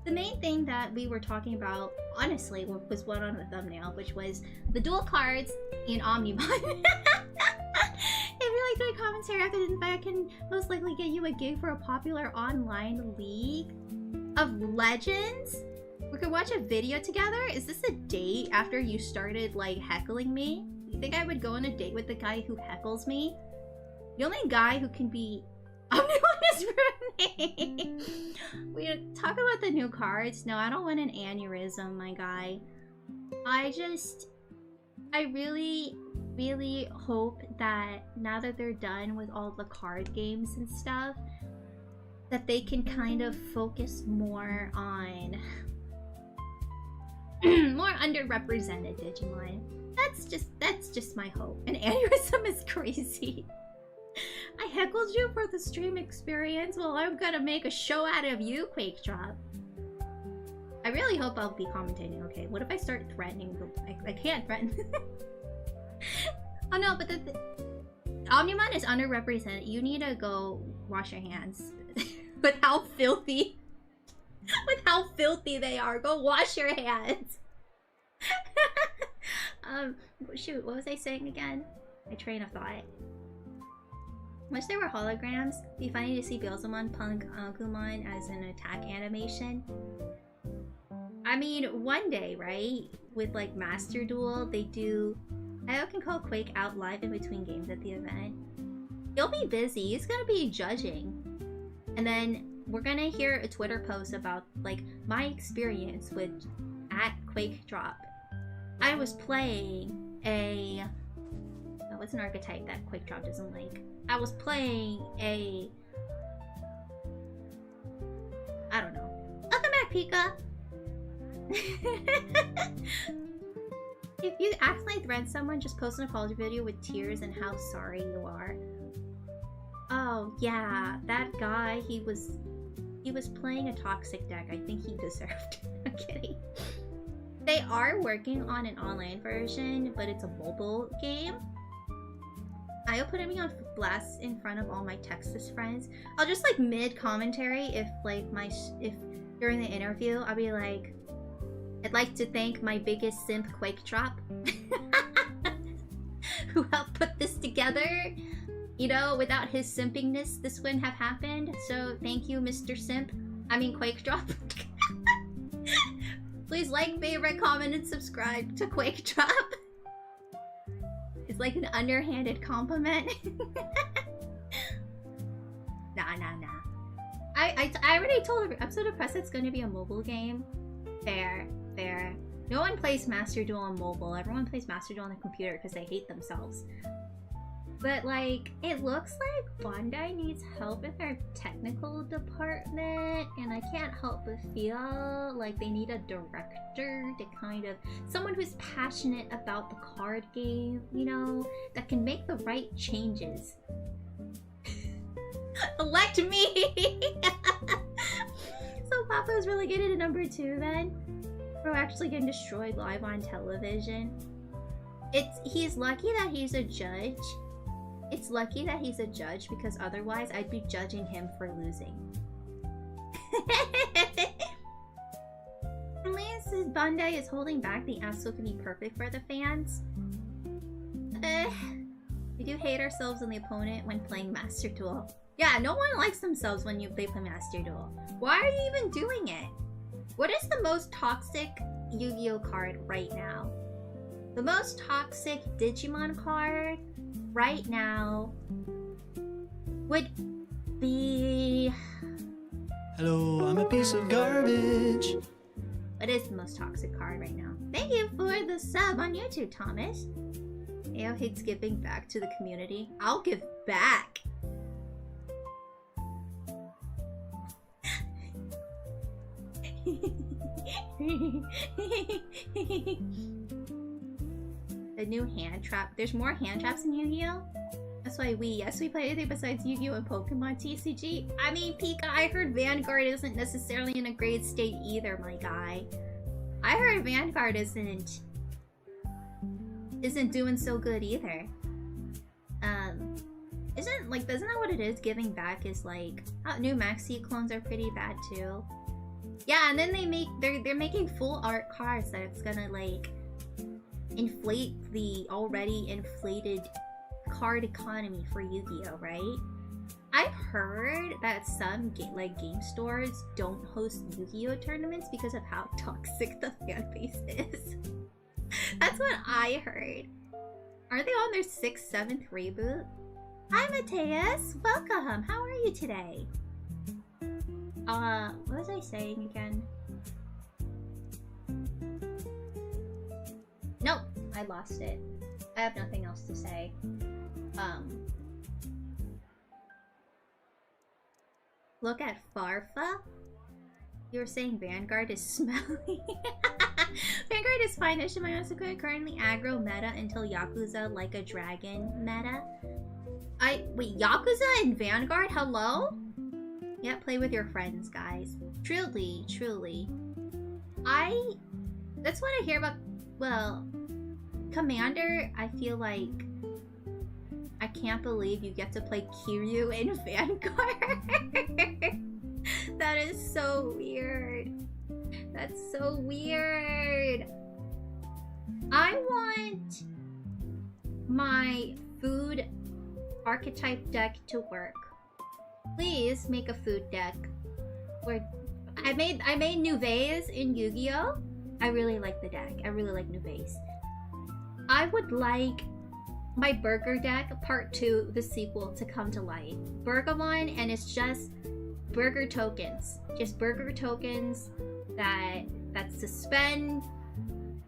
The main thing that we were talking about, honestly, was what on the thumbnail, which was the dual cards in Omnimon. If you like my commentary after this, I can most likely get you a gig for a popular online league of legends. We could watch a video together? Is this a date after you started, like, heckling me? You think I would go on a date with the guy who heckles me? The only guy who can be Omnimon is ruining. We talk about the new cards. No, I don't want an aneurysm, my guy. I really, really hope that now that they're done with all the card games and stuff, that they can kind of focus more on more underrepresented Digimon. That's just my hope. An aneurysm is crazy. I heckled you for the stream experience. Well, I'm gonna make a show out of you, Quake Drop. I really hope I'll be commentating. Okay, what if I start threatening? I can't threaten. Oh no, but the Omnimon is underrepresented. You need to go wash your hands. With how filthy they are. Go wash your hands. Shoot, what was I saying again? My train of thought. Wish there were holograms. It'd be funny to see Beelzemon punk Agumon as an attack animation. I mean, one day, right? With like Master Duel, they do. I can call Quake out live in between games at the event. He'll be busy. He's gonna be judging. And then we're gonna hear a Twitter post about like my experience with Quake Drop. I was playing a what's an archetype that Quake Drop doesn't like? I was playing a I don't know. Welcome back, Pika. If you accidentally thread someone, just post an apology video with tears and how sorry you are. Oh yeah, that guy, he was playing a toxic deck. I think he deserved. I'm kidding. They are working on an online version, but it's a mobile game. I'll put me on blast in front of all my Texas friends. I'll just like mid commentary if during the interview I'll be like, I'd like to thank my biggest simp Quake Drop who helped put this together. You know, without his simpingness, this wouldn't have happened. So thank you, Mr. Simp. I mean, Quake Drop. Please like, favorite, comment, and subscribe to Quake Drop. It's like an underhanded compliment. Nah. I already told every episode of Press it's going to be a mobile game. Fair. No one plays Master Duel on mobile. Everyone plays Master Duel on the computer because they hate themselves. But like, it looks like Bandai needs help in their technical department, and I can't help but feel like they need a director to kind of, someone who's passionate about the card game, you know, that can make the right changes. Elect me! So Papa's relegated to number 2 then? We're actually getting destroyed live on television. He's lucky that he's a judge. It's lucky that he's a judge because otherwise I'd be judging him for losing. Unless Bandai is holding back the episode to be perfect for the fans. We do hate ourselves and the opponent when playing Master Duel. Yeah, no one likes themselves when they play Master Duel. Why are you even doing it? What is the most toxic Yu-Gi-Oh card right now? The most toxic Digimon card right now would be... Hello, I'm a piece of garbage. What is the most toxic card right now? Thank you for the sub on YouTube, Thomas. AO hates giving back to the community. I'll give back. The new hand trap. There's more hand traps in Yu-Gi-Oh! That's why we play anything besides Yu-Gi-Oh! And Pokemon TCG. I mean, Pika, I heard Vanguard isn't necessarily in a great state either, my guy. I heard Vanguard isn't doing so good either. Isn't that what it is? Giving back is like, new Maxi clones are pretty bad too. Yeah, and then they're making full art cards that it's gonna like inflate the already inflated card economy for Yu-Gi-Oh, right? I've heard that some game stores don't host Yu-Gi-Oh tournaments because of how toxic the fan base is. That's what I heard. Are they on their 6th, 7th reboot? Hi Mateus! Welcome! How are you today? What was I saying again? Nope, I lost it. I have nothing else to say. Look at Farfa? You were saying Vanguard is smelly. Vanguard is fine. Ishimayasuka currently aggro meta until Yakuza like a dragon meta. Wait, Yakuza and Vanguard? Hello? Yeah, play with your friends, guys. Truly, truly. That's what I hear about, well, Commander, I feel like I can't believe you get to play Kiryu in Vanguard. That is so weird. That's so weird. I want my food archetype deck to work. Please make a food deck. Where I made Nuvei's in Yu-Gi-Oh! I really like the deck. I really like Nuvei's. I would like my burger deck part 2, the sequel, to come to light. Burgamon, and it's just burger tokens. Just burger tokens that suspend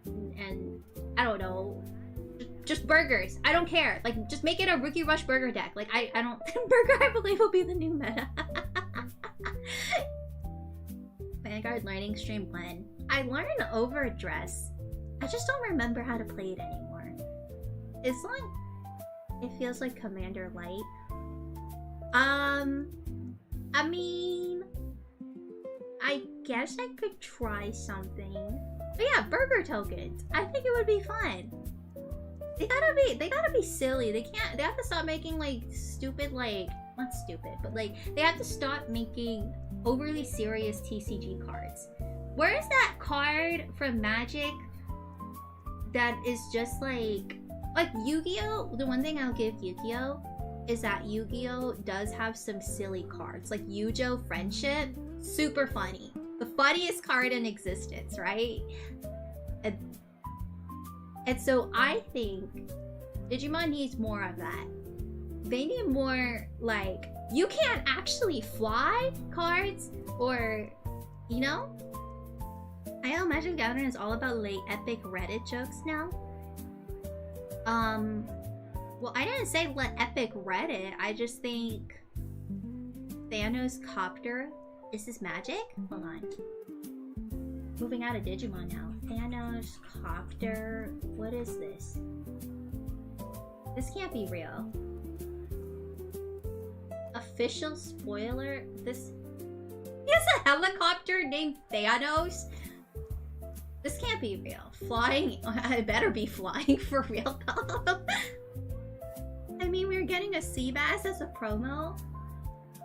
and I don't know. Just burgers. I don't care. Like, just make it a Rookie Rush burger deck. Like, I don't... Burger, I believe, will be the new meta. Vanguard learning stream when? I learned Overdress. I just don't remember how to play it anymore. It's like... It feels like Commander Light. I mean... I guess I could try something. But yeah, burger tokens. I think it would be fun. They gotta be silly. They have to stop making like stupid, like, not stupid, but like they have to stop making overly serious TCG cards. Where is that card from Magic that is just like Yu-Gi-Oh? The one thing I'll give Yu-Gi-Oh is that Yu-Gi-Oh does have some silly cards, like Yujo Friendship, super funny. The funniest card in existence, right? And so I think Digimon needs more of that. They need more, like, you can't actually fly cards, or, you know? I know Magic the Gathering is all about, like, epic Reddit jokes now. Well, I didn't say let epic Reddit. I just think Thanos Copter. Is this magic? Hold on. Moving out of Digimon now. Thanos Copter. What is this? This can't be real. Official spoiler. This... He has a helicopter named Thanos? This can't be real. Flying... I better be flying for real though. I mean, we're getting a sea bass as a promo.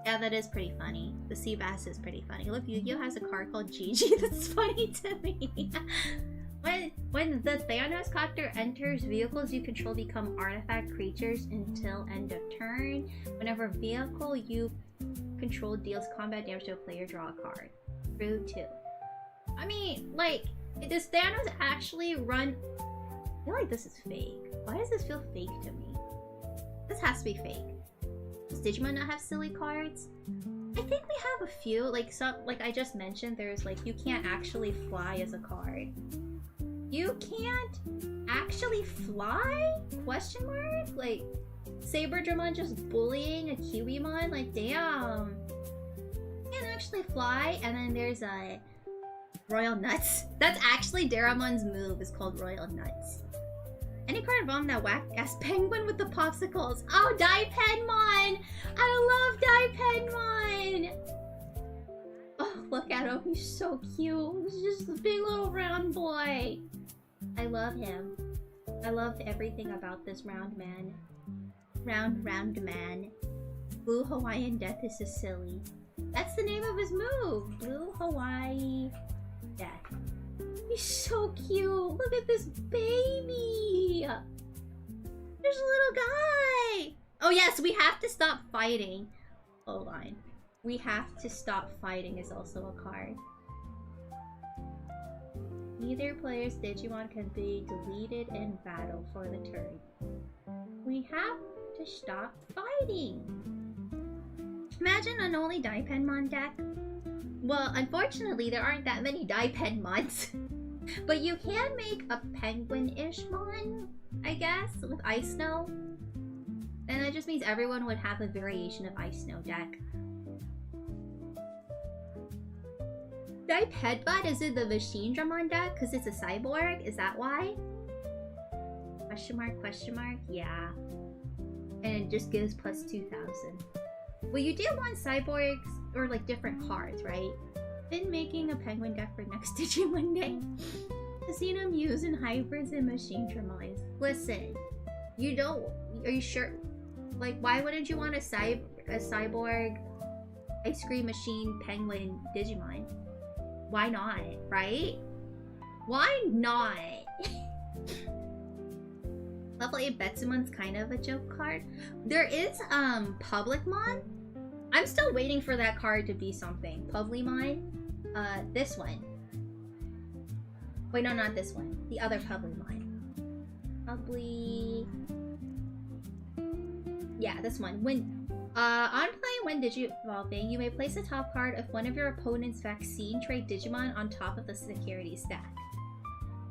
Yeah, that is pretty funny. The sea bass is pretty funny. Look, Yu-Gi-Oh has a card called Gigi that's funny to me. When the Thanos Copter enters, vehicles you control become artifact creatures until end of turn. Whenever vehicle you control deals combat damage to a player, draw a card. True too. I mean, like, does Thanos actually run... I feel like this is fake. Why does this feel fake to me? This has to be fake. Does Digimon not have silly cards? I think we have a few. Like some, like I just mentioned, there's like, you can't actually fly as a card. You can't actually fly? Question mark? Like, Saberdramon just bullying a Kiwimon? Like, damn. You can't actually fly. And then there's a Royal Nuts. That's actually Daramon's move, is called Royal Nuts. Any card involving that whack-ass penguin with the popsicles. Oh, Daipenmon! I love Daipenmon! Oh, look at him. He's so cute. He's just a big little round boy. I love him. I love everything about this round man. Round man. Blue Hawaiian Death is Sicily. That's the name of his move. Blue Hawaii Death. He's so cute. Look at this baby. There's a little guy. Oh yes, we have to stop fighting. Hold on. We have to stop fighting is also a card. Neither player's Digimon can be deleted in battle for the turn. We have to stop fighting. Imagine an only Daipenmon deck. Well, unfortunately, there aren't that many Daipenmons. But you can make a penguin-ish mon, I guess, with Ice Snow. And that just means everyone would have a variation of Ice Snow deck. Daipenmon is in the Machine Dramon deck because it's a cyborg? Is that why? Question mark, question mark? Yeah. And it just gives plus 2,000. Well, you do want cyborgs or like different cards, right? Been making a penguin deck for next Digimon Day. I've seen them using hybrids and machine Dramons. Listen, you don't. Are you sure? Like, why wouldn't you want a cyborg ice cream machine penguin Digimon? Why not, right? Why not? Level 8 Betsumon's kind of a joke card. There is Publicmon. I'm still waiting for that card to be something. Publimon. This one. Wait, no, not this one. The other Publimon. Yeah, this one. When on play, when Digi-evolving, you may place a top card of one of your opponent's vaccine trait Digimon on top of the security stack.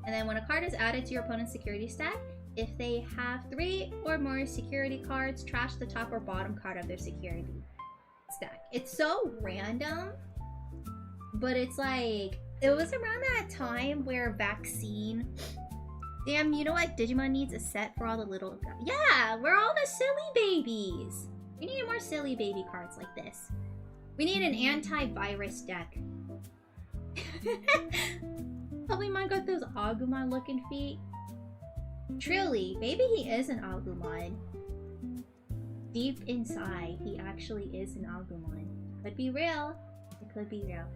And then when a card is added to your opponent's security stack, if they have 3 or more security cards, trash the top or bottom card of their security stack. It's so random, but it's like, it was around that time where vaccine... Damn, you know what? Digimon needs a set for all the little... Yeah, we're all the silly babies. We need more silly baby cards like this. We need an anti-virus deck. Probably mine got those Agumon looking feet. Truly, maybe he is an Agumon. Deep inside, he actually is an Agumon. Could be real. It could be real.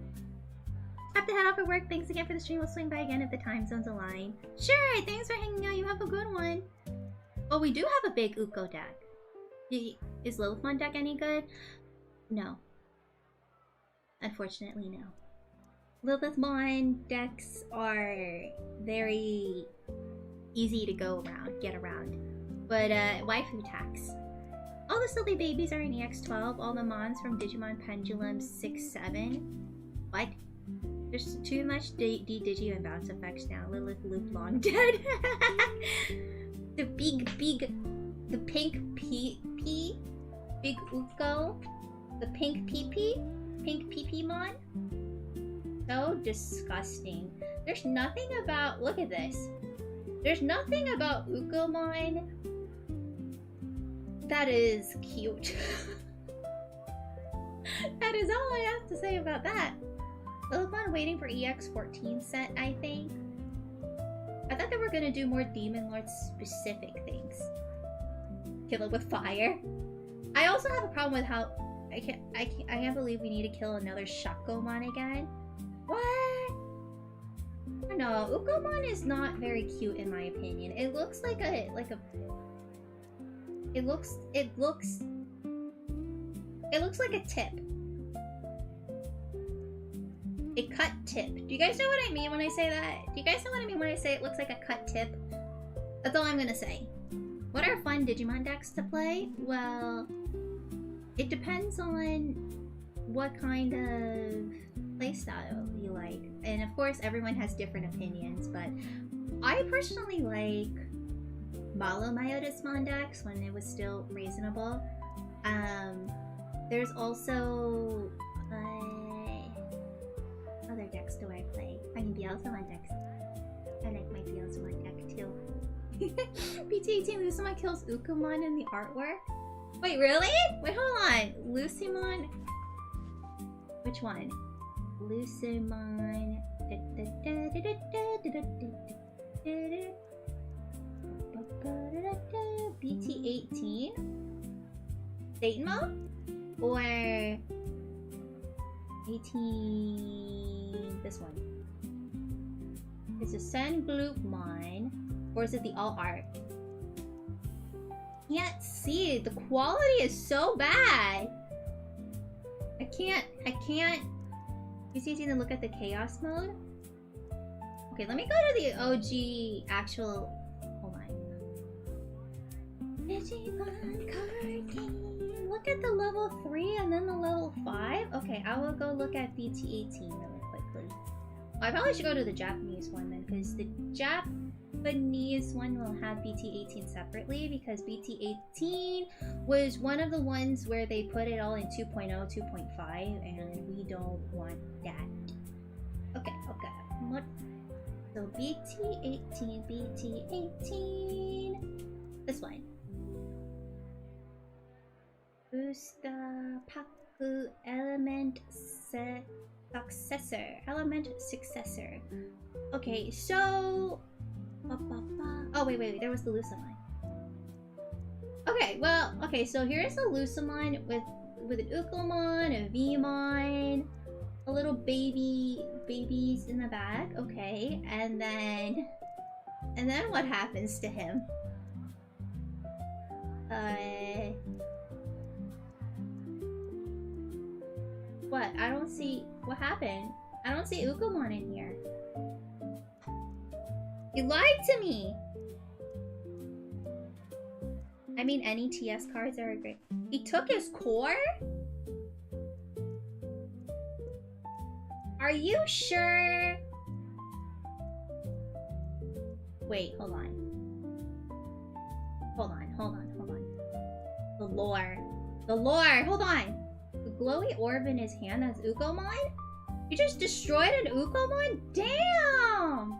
Have to head off at work. Thanks again for the stream. We'll swing by again if the time zones align. Sure, thanks for hanging out. You have a good one. Oh, we do have a big Uko deck. Is Lilithmon deck any good? No. Unfortunately, no. Lilithmon decks are very easy to get around. But, waifu tax. All the silly babies are in EX12. All the mons from Digimon Pendulum 6-7. What? There's too much D-Digi and bounce effects now. Lilith Loop long dead. The pink P, big Uko, the pink PP mon. So disgusting. There's nothing about, look at this. There's nothing about Ukomon that is cute. That is all I have to say about that. Lilithmon waiting for EX14 set, I think. I thought they were gonna do more Demon Lord specific things. Kill it with fire. I also have a problem with how I can't believe we need to kill another Shakomon again. What? I don't know. Ukomon is not very cute in my opinion. It looks like a it looks like a tip. A cut tip. Do you guys know what I mean when I say that? Do you guys know what I mean when I say it looks like a cut tip? That's all I'm gonna say. What are fun Digimon decks to play? Well, it depends on what kind of playstyle you like. And of course, everyone has different opinions, but I personally like Malo Myotismon decks when it was still reasonable. There's also other decks do I play? I mean, Beelzemon decks. I like my Beelzemon deck too. PT18 Lucimon kills Ukomon in the artwork. Wait, really? Wait, hold on. Lucimon. Which one? Lucimon. BT18? Satan mode? Or 18... this one? Is it Sun Gloop mine? Or is it the all art? Can't see. The quality is so bad. can't. It's easy to look at the chaos mode. Okay, let me go to the OG actual. Hold on. Digimon card game. Look at the level 3 and then the level 5. Okay, I will go look at BT18 really quickly. I probably should go to the Japanese one then, because the Japanese one will have BT18 separately, because BT18 was one of the ones where they put it all in 2.0, 2.5, and we don't want that. Okay. What? So BT18. This one. Booster Paku Element Successor. Okay, so... Oh, wait. There was the Lucamon. Okay, so here's the Lucamon with an Ukomon, a Vmon, a little babies in the back. Okay, and then what happens to him? What? I don't see... What happened? I don't see Ukomon in here. You lied to me! I mean, any TS cards are great. He took his core? Are you sure? Wait, hold on. The lore, hold on! The glowy orb in his hand has Ukomon? You just destroyed an Ukomon? Damn!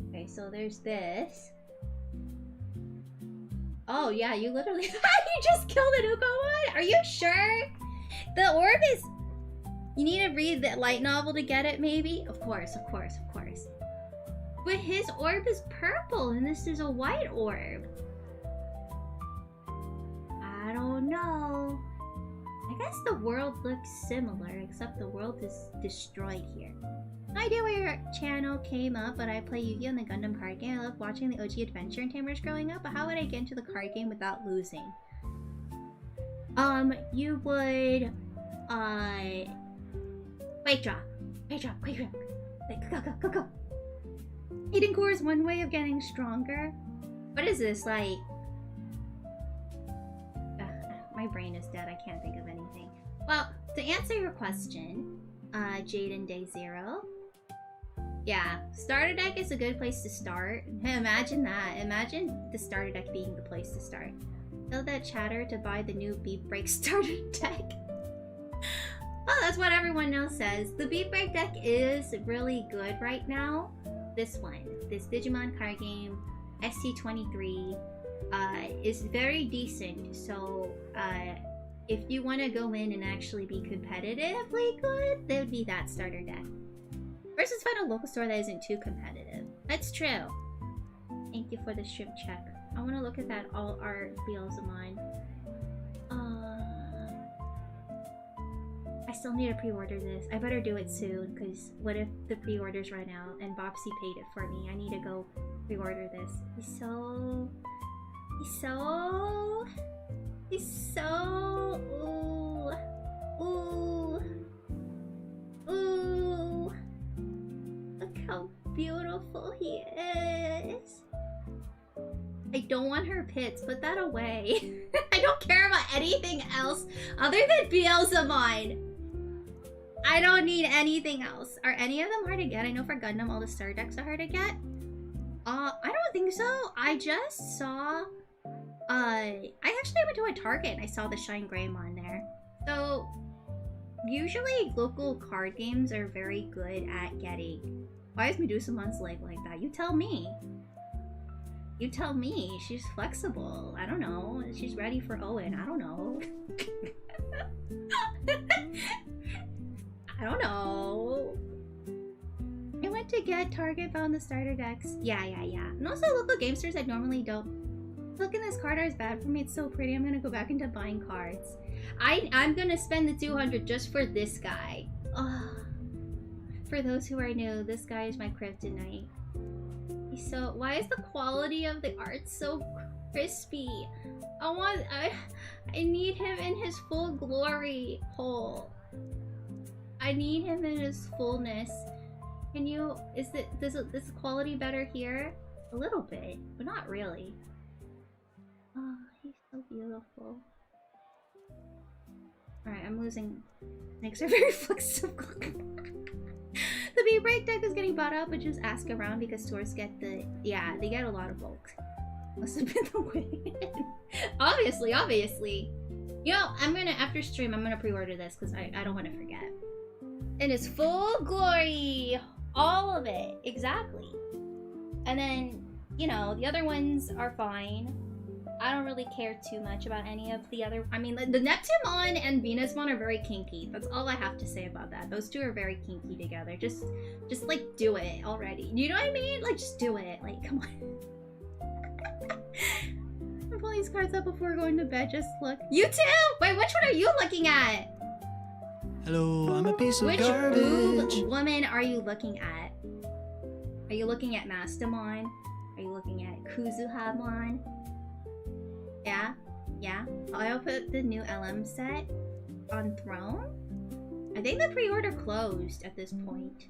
Okay, so there's this. Oh yeah, you literally you just killed an Ukomon? Are you sure? The orb is... You need to read the light novel to get it, maybe? Of course. But his orb is purple and this is a white orb. I don't know. I guess the world looks similar, except the world is destroyed here. No idea where your channel came up, but I play Yu-Gi-Oh! In the Gundam card game. I love watching the OG Adventure and Tamers growing up, but how would I get into the card game without losing? You would, Wake drop, quick, go. Eating core is one way of getting stronger. What is this, like... my brain is dead, I can't think of anything. Well, to answer your question, Jaden Day Zero. Yeah, starter deck is a good place to start. Imagine that. Imagine the starter deck being the place to start. Tell that chatter to buy the new Beat Break starter deck. Well, that's what everyone else says. The Beat Break deck is really good right now. This one, this Digimon card game, ST23, is very decent. So, if you want to go in and actually be competitively good, there would be that starter deck. Versus find a local store that isn't too competitive. That's true. Thank you for the shrimp check. I want to look at that all art BLs of mine. I still need to pre-order this. I better do it soon, because what if the pre-orders run out and Bobsy paid it for me? I need to go pre-order this. He's so... Ooh. Look how beautiful he is. I don't want her pits. Put that away. I don't care about anything else other than Beelzebub. I don't need anything else. Are any of them hard to get? I know for Gundam all the star decks are hard to get. I don't think so. I just saw... I actually went to a Target and I saw the Shine Greymon there. So, usually local card games are very good at getting... Why is Medusamon's leg like that? You tell me. You tell me. She's flexible. I don't know. She's ready for Owen. I don't know. I don't know. I went to get Target, found the starter decks. Yeah. And also local game stores that normally don't. Look, in this card art is bad for me. It's so pretty. I'm gonna go back into buying cards. I'm gonna spend the 200 just for this guy. For those who are new, this guy is my kryptonite. He's so... Why is the quality of the art so Crispy. I need him in his full glory hole. I need him in his fullness. Can you, is this quality better here? A little bit, but not really. Oh, he's so beautiful. Alright, I'm losing. Snakes are very flexible. The bee break deck is getting bought up, but just ask around because tourists get the, yeah, they get a lot of bulk. Must have been the way. Obviously. You know, I'm gonna, after stream, I'm gonna pre-order this because I don't want to forget. In its full glory! All of it, exactly. And then, you know, the other ones are fine. I don't really care too much about any of the other. I mean, the Neptumon and Venusmon are very kinky. That's all I have to say about that. Those two are very kinky together. Just like do it already. You know what I mean? Like just do it. Like come on. I'm pulling these cards up before going to bed. Just look. You too. Wait, which one are you looking at? Hello, I'm a piece of Which garbage. woman are you looking at? Are you looking at Mastamon? Are you looking at Kuzuhamon? Yeah. I'll put the new LM set on Throne. I think the pre-order closed at this point.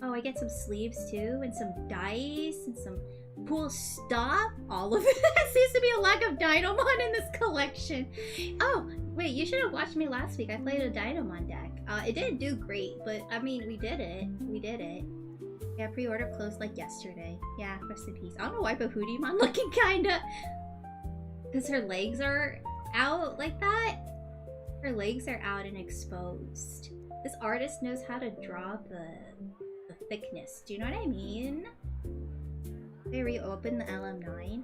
Oh, I get some sleeves too, and some dice, and some cool stuff. All of it. There seems to be a lack of Dynamon in this collection. Oh, wait, you should have watched me last week. I played a Dynamon deck. It didn't do great, but I mean, we did it. Yeah, pre-order closed like yesterday. Yeah, rest in peace. I don't know why Bahudimon looking kinda... Because her legs are out like that? Her legs are out and exposed. This artist knows how to draw the thickness. Do you know what I mean? They reopen the LM9.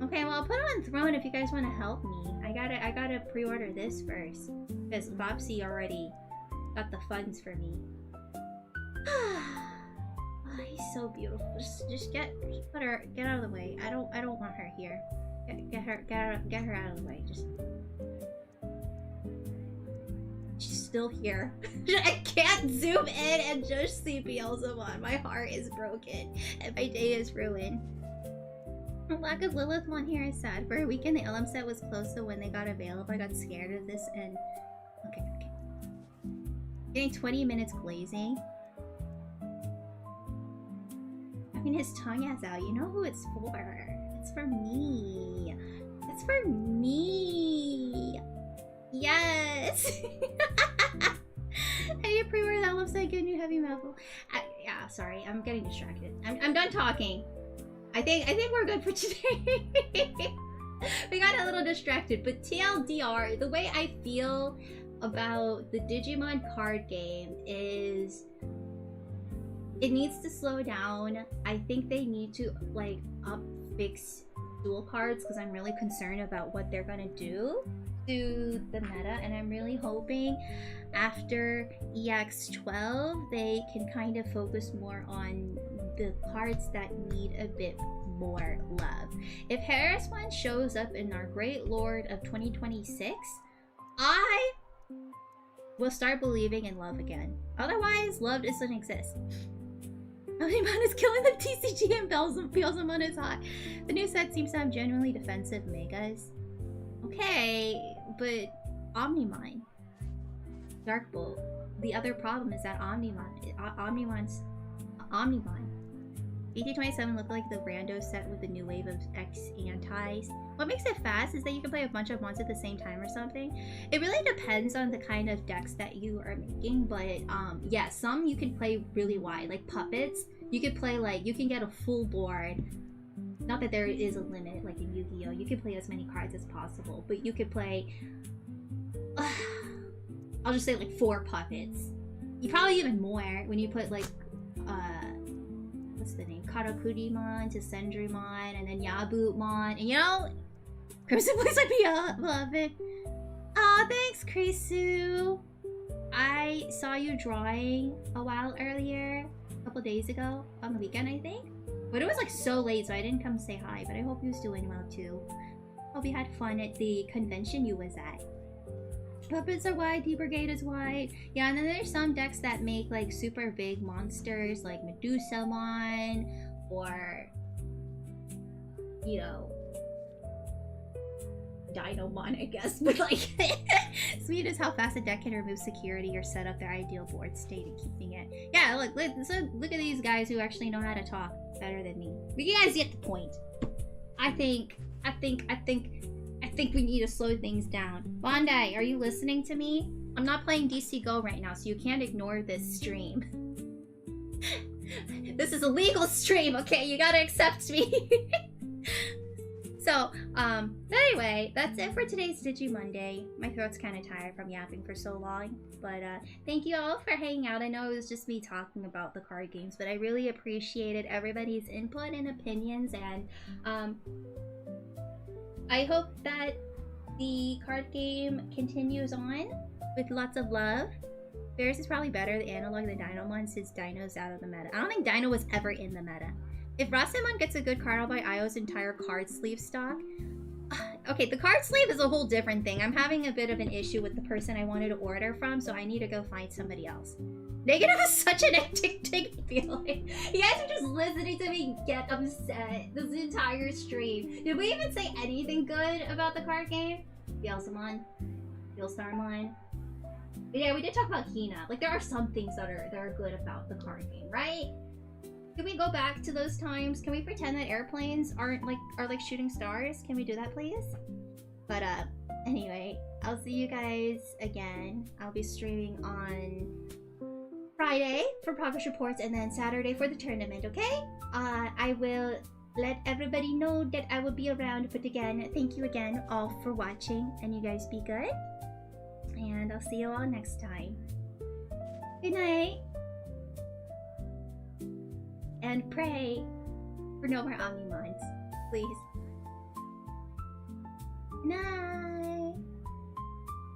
Okay, well I'll put it on Throne if you guys want to help me. I gotta pre-order this first. Because Bobsy already got the funds for me. Oh, he's so beautiful. Just get out of the way. I don't want her here. Get her out of the way. She's still here. I can't zoom in and just see Beelzebub. My heart is broken and my day is ruined. The lack of Lilithmon here is sad. For a weekend, the LM set was close, so when they got available, I got scared of this and... Okay. Getting 20 minutes glazing. I mean, his tongue is out. You know who it's for. It's for me. It's for me. Yes. I need to pre-order that looks like a new heavy metal. Yeah, sorry, I'm getting distracted. I'm done talking. I think we're good for today. We got a little distracted, but TLDR, the way I feel about the Digimon card game is it needs to slow down. I think they need to like fix dual cards because I'm really concerned about what they're gonna do to the meta, and I'm really hoping after EX12 they can kind of focus more on the cards that need a bit more love. If Harrisman shows up in our Great Lord of 2026, I will start believing in love again. Otherwise, love doesn't exist. Omnimon is killing the TCG and Beelzemon is hot. The new set seems to have genuinely defensive megas. Okay, but Omnimon. Darkbolt. The other problem is that Omnimon's Omnimon. BT27 looked like the rando set with the new wave of X antis. What makes it fast is that you can play a bunch of ones at the same time or something. It really depends on the kind of decks that you are making, but yeah, some you can play really wide, like puppets. You could play like, you can get a full board. Not that there is a limit, like in Yu-Gi-Oh! You can play as many cards as possible, but you could play, I'll just say like 4 puppets. You probably even more when you put like, what's the name? Karakudimon to Sendrymon, and then Yabutmon, and you know, Crimson Blaze might be beloved. Aw, thanks, Krisu. I saw you drawing a while earlier, a couple days ago, on the weekend, I think. But it was like so late, so I didn't come say hi, but I hope you was doing well too. Hope you had fun at the convention you was at. Puppets are wide, D-Brigade is wide. Yeah, and then there's some decks that make like super big monsters like Medusamon or, you know, Dinomon, I guess. But like, sweet is how fast a deck can remove security or set up their ideal board state and keeping it. Yeah, look at these guys who actually know how to talk better than me. But you guys get the point. I think we need to slow things down. Bondi, are you listening to me? I'm not playing DC Go right now, so you can't ignore this stream. This is a legal stream, okay? You gotta accept me. So, anyway, that's it for today's Digi Monday. My throat's kind of tired from yapping for so long. But, thank you all for hanging out. I know it was just me talking about the card games, but I really appreciated everybody's input and opinions. And, I hope that the card game continues on with lots of love. Ferris is probably better at analog than Dinomon since Dino's out of the meta. I don't think Dino was ever in the meta. If Rasenmon gets a good card, I'll buy Io's entire card sleeve stock. Okay, the card sleeve is a whole different thing. I'm having a bit of an issue with the person I wanted to order from, so I need to go find somebody else. Negative is such an addicting feeling. You guys are just listening to me get upset this entire stream. Did we even say anything good about the card game? Beelzemon, Beelstarmon. But yeah, we did talk about Hina. Like, there are some things that are good about the card game, right? Can we go back to those times? Can we pretend that airplanes are like shooting stars? Can we do that, please? But anyway, I'll see you guys again. I'll be streaming on Friday for progress reports and then Saturday for the tournament, okay? I will let everybody know that I will be around, but again, thank you again all for watching, and you guys be good. And I'll see you all next time. Good night. And pray for no more Omnimons, please. Night.